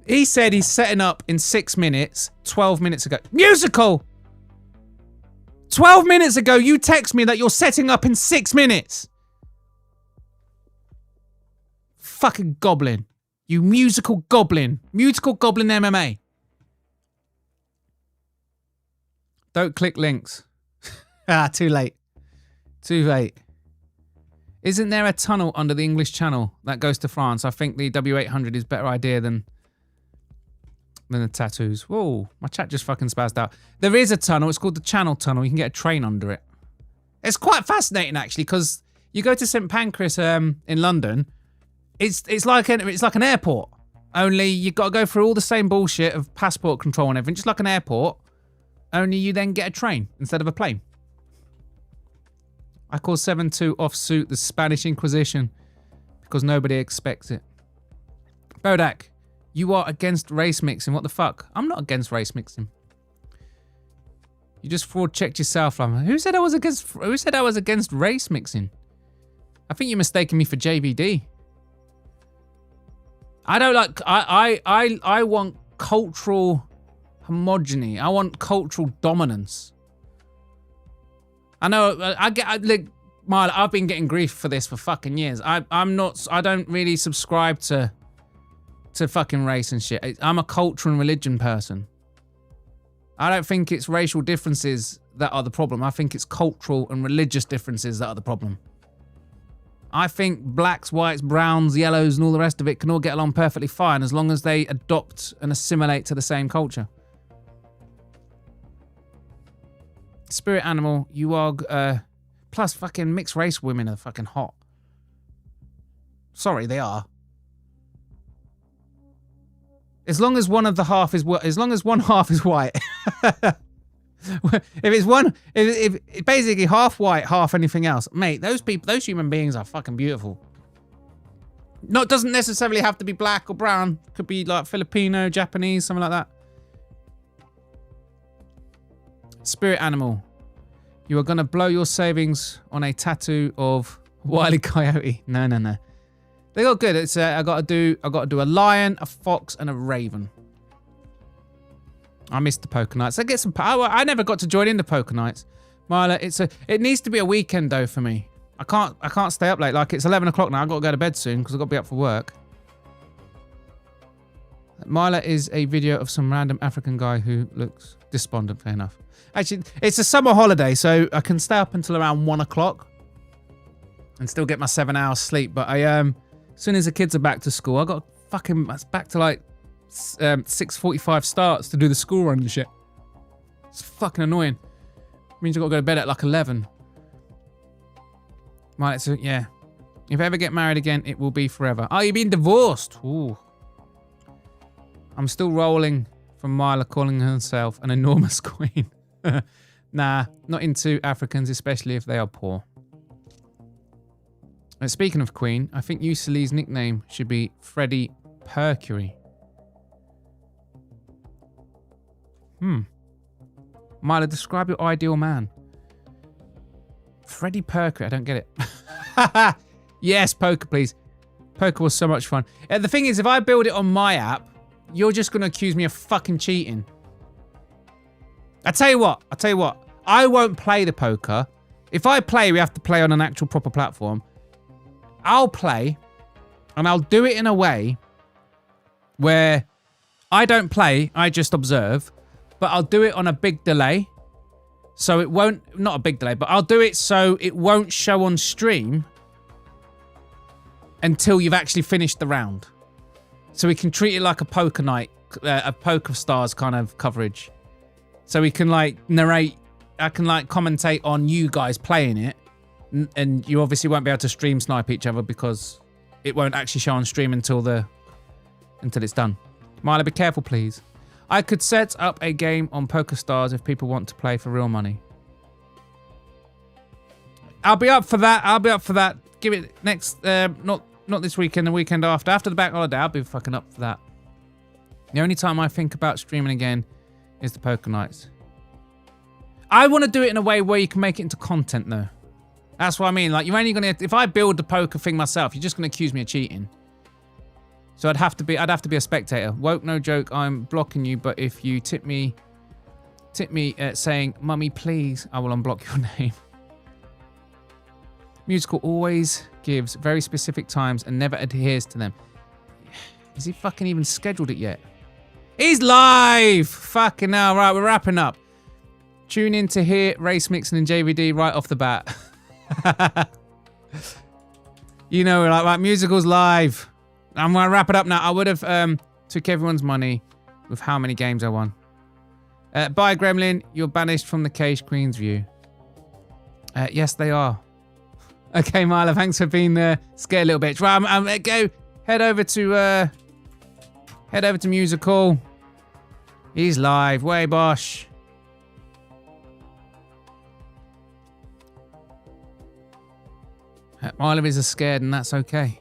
He said he's setting up in 6 minutes, 12 minutes ago. Musical! 12 minutes ago, you text me that you're setting up in 6 minutes. Fucking goblin. You musical goblin. Musical goblin MMA. Don't click links. Too late. Too late. Isn't there a tunnel under the English Channel that goes to France? I think the W800 is a better idea than the tattoos. Whoa, my chat just fucking spazzed out. There is a tunnel. It's called the Channel Tunnel. You can get a train under it. It's quite fascinating, actually, because you go to St Pancras in London. It's like an airport. Only you've got to go through all the same bullshit of passport control and everything, just like an airport. Only you then get a train instead of a plane. I call 7-2 offsuit the Spanish Inquisition because nobody expects it. Bodach, you are against race mixing. What the fuck? I'm not against race mixing. You just fraud checked yourself. Who said I was against race mixing? I think you're mistaking me for JVD. I don't like. I want cultural homogeny. I want cultural dominance. I know. I've been getting grief for this for fucking years. I don't really subscribe to fucking race and shit. I'm a culture and religion person. I don't think it's racial differences that are the problem. I think it's cultural and religious differences that are the problem. I think blacks, whites, browns, yellows, and all the rest of it can all get along perfectly fine as long as they adopt and assimilate to the same culture. Spirit animal, you are, plus fucking mixed race women are fucking hot. Sorry, they are. As long as one half is white. if basically half white, half anything else, mate, those human beings are fucking beautiful. Doesn't necessarily have to be black or brown. Could be like Filipino, Japanese, something like that. Spirit animal, you are gonna blow your savings on a tattoo of Wile E. Coyote. No. They got good. It's I got to do a lion, a fox, and a raven. I missed the poker nights. I get some. I never got to join in the poker nights. Mila, it needs to be a weekend though for me. I can't stay up late. Like it's 11 o'clock now. I got to go to bed soon because I got to be up for work. Mila is a video of some random African guy who looks despondent. Fair enough. Actually, it's a summer holiday, so I can stay up until around 1 o'clock and still get my 7 hours sleep. But as soon as the kids are back to school, I got it's back to like 6:45 starts to do the school run and shit. It's fucking annoying. It means I've got to go to bed at like 11. Right, so yeah. If I ever get married again, it will be forever. Oh, you've been divorced. Ooh. I'm still rolling from Mila calling herself an enormous queen. Nah, not into Africans, especially if they are poor. And speaking of queen, I think Usali's nickname should be Freddie Mercury. Mila, describe your ideal man. Freddie Mercury, I don't get it. Yes, poker, please. Poker was so much fun. The thing is, if I build it on my app, you're just going to accuse me of fucking cheating. I tell you what. I won't play the poker. If I play, we have to play on an actual proper platform. I'll play, and I'll do it in a way where I don't play, I just observe, but I'll do it on a big delay. So it won't, not a big delay, but I'll do it so it won't show on stream until you've actually finished the round. So we can treat it like a poker night, a Poker Stars kind of coverage. So we can like narrate, I can like commentate on you guys playing it. And you obviously won't be able to stream snipe each other because it won't actually show on stream until it's done. Milo, be careful, please. I could set up a game on PokerStars if people want to play for real money. I'll be up for that. Give it next, not this weekend, the weekend after. After the bank holiday, I'll be fucking up for that. The only time I think about streaming again is the poker nights. I want to do it in a way where you can make it into content, though. That's what I mean. Like, you're only gonna, if I build the poker thing myself, you're just gonna accuse me of cheating. So I'd have to be a spectator. Woke, no joke. I'm blocking you, but if you tip me saying, "Mummy, please," I will unblock your name. Musical always gives very specific times and never adheres to them. Has he fucking even scheduled it yet? He's live! Fucking hell. Right, we're wrapping up. Tune in to hear Race Mixon and JVD right off the bat. You know, we're like, right, musical's live. I'm going to wrap it up now. I would have took everyone's money with how many games I won. Bye, Gremlin. You're banished from the Cage Queen's view. Yes, they are. Okay, Milo, thanks for being scared little bitch. Right, go head over to musical. He's live. Way Bosh. Milo is scared, and that's okay.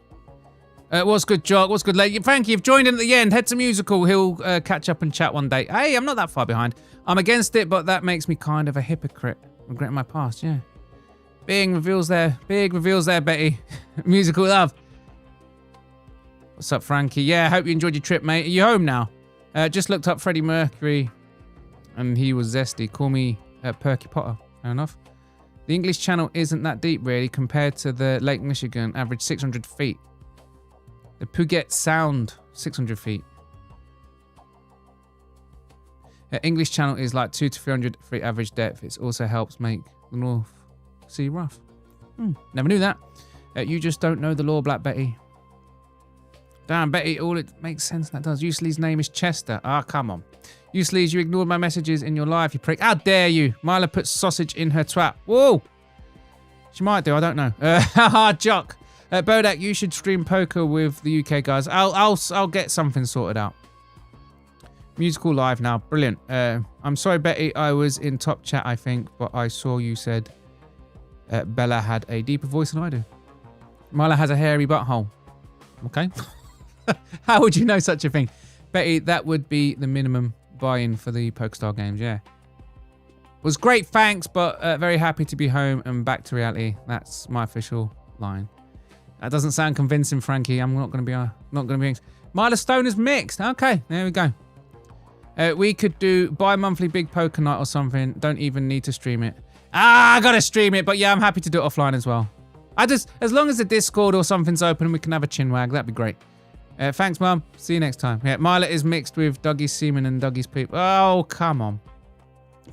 What's good, Jock? What's good, lady? Frankie, you've joined in at the end. Head to musical. He'll catch up and chat one day. Hey, I'm not that far behind. I'm against it, but that makes me kind of a hypocrite. Regretting my past, yeah. Big reveals there, Betty. Musical love. What's up, Frankie? Yeah, hope you enjoyed your trip, mate. Are you home now? Just looked up Freddie Mercury, and he was zesty. Call me Perky Potter. Fair enough. The English Channel isn't that deep, really, compared to the Lake Michigan, average 600 feet. The Puget Sound, 600 feet. English Channel is like 200 to 300 feet average depth. It also helps make the North Sea rough. Never knew that. You just don't know the law, Black Betty. Damn, Betty, all it makes sense, that does. Useley's name is Chester. Ah, come on. Useley's, you ignored my messages in your life, you prick. How dare you? Mila puts sausage in her twat. Whoa! She might do, I don't know. Haha, Jock. Bodach, you should stream poker with the UK guys. I'll get something sorted out. Musical live now. Brilliant. I'm sorry, Betty. I was in top chat, I think, but I saw you said Bella had a deeper voice than I do. Mila has a hairy butthole. Okay. How would you know such a thing? Betty, that would be the minimum buy-in for the PokerStar games, yeah. Was great, thanks, but very happy to be home and back to reality. That's my official line. That doesn't sound convincing, Frankie. I'm not going to be. Mila Stone is mixed. Okay, there we go. We could do bi-monthly big poker night or something. Don't even need to stream it. I gotta stream it, but yeah, I'm happy to do it offline as well. As long as the Discord or something's open and we can have a chinwag, that'd be great. Thanks, Mum. See you next time. Yeah, Mila is mixed with Dougie's semen and Dougie's poop. Oh, come on.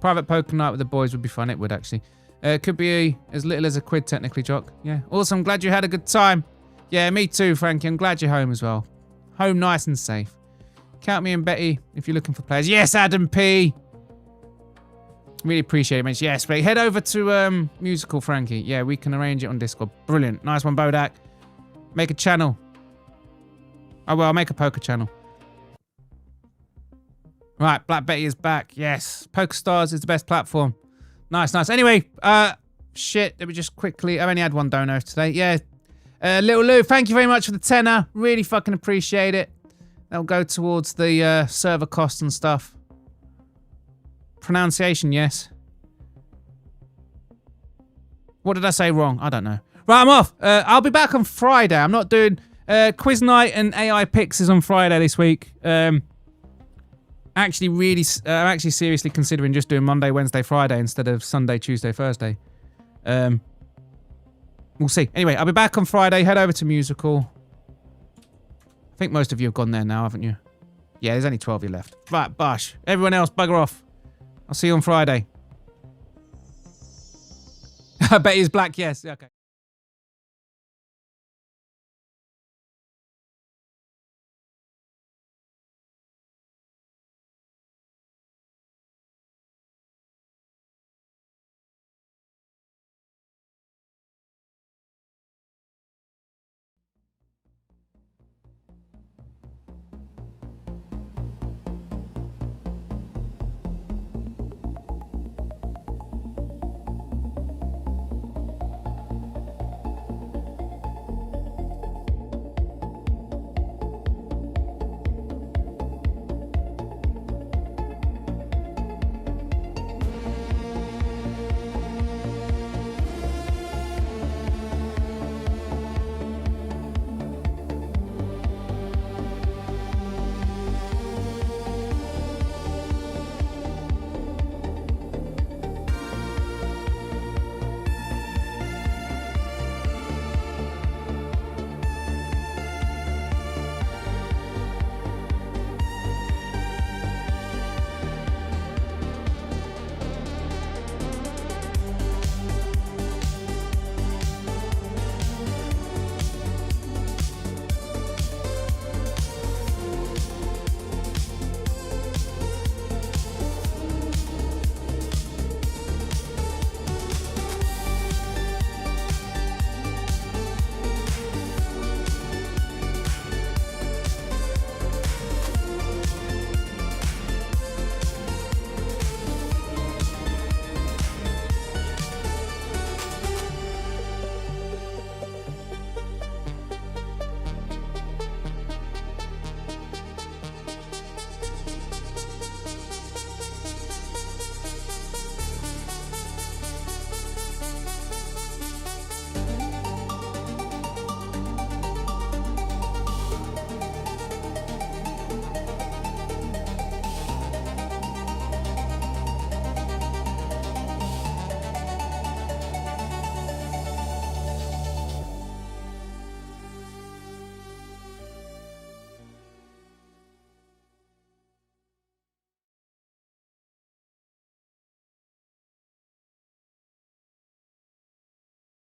Private poker night with the boys would be fun. It would, actually. Could be as little as £1, technically, Jock. Yeah. Awesome. Glad you had a good time. Yeah, me too, Frankie. I'm glad you're home as well. Home nice and safe. Count me and Betty if you're looking for players. Yes, Adam P. Really appreciate it, mate. Yes, but head over to Musical, Frankie. Yeah, we can arrange it on Discord. Brilliant. Nice one, Bodach. Make a channel. Oh, well, I'll make a poker channel. Right, Black Betty is back. Yes. PokerStars is the best platform. Nice, nice. Anyway, shit. Let me just quickly... I've only had one donor today. Yeah. Little Lou, thank you very much for the tenner. Really fucking appreciate it. That'll go towards the server costs and stuff. Pronunciation, yes. What did I say wrong? I don't know. Right, I'm off. I'll be back on Friday. I'm not doing... quiz night and AI picks is on Friday this week. I'm actually seriously considering just doing Monday, Wednesday, Friday instead of Sunday, Tuesday, Thursday. We'll see. Anyway, I'll be back on Friday. Head over to Musical. I think most of you have gone there now, haven't you? Yeah, there's only 12 of you left. Right, bosh. Everyone else, bugger off. I'll see you on Friday. I bet he's black, yes. Okay.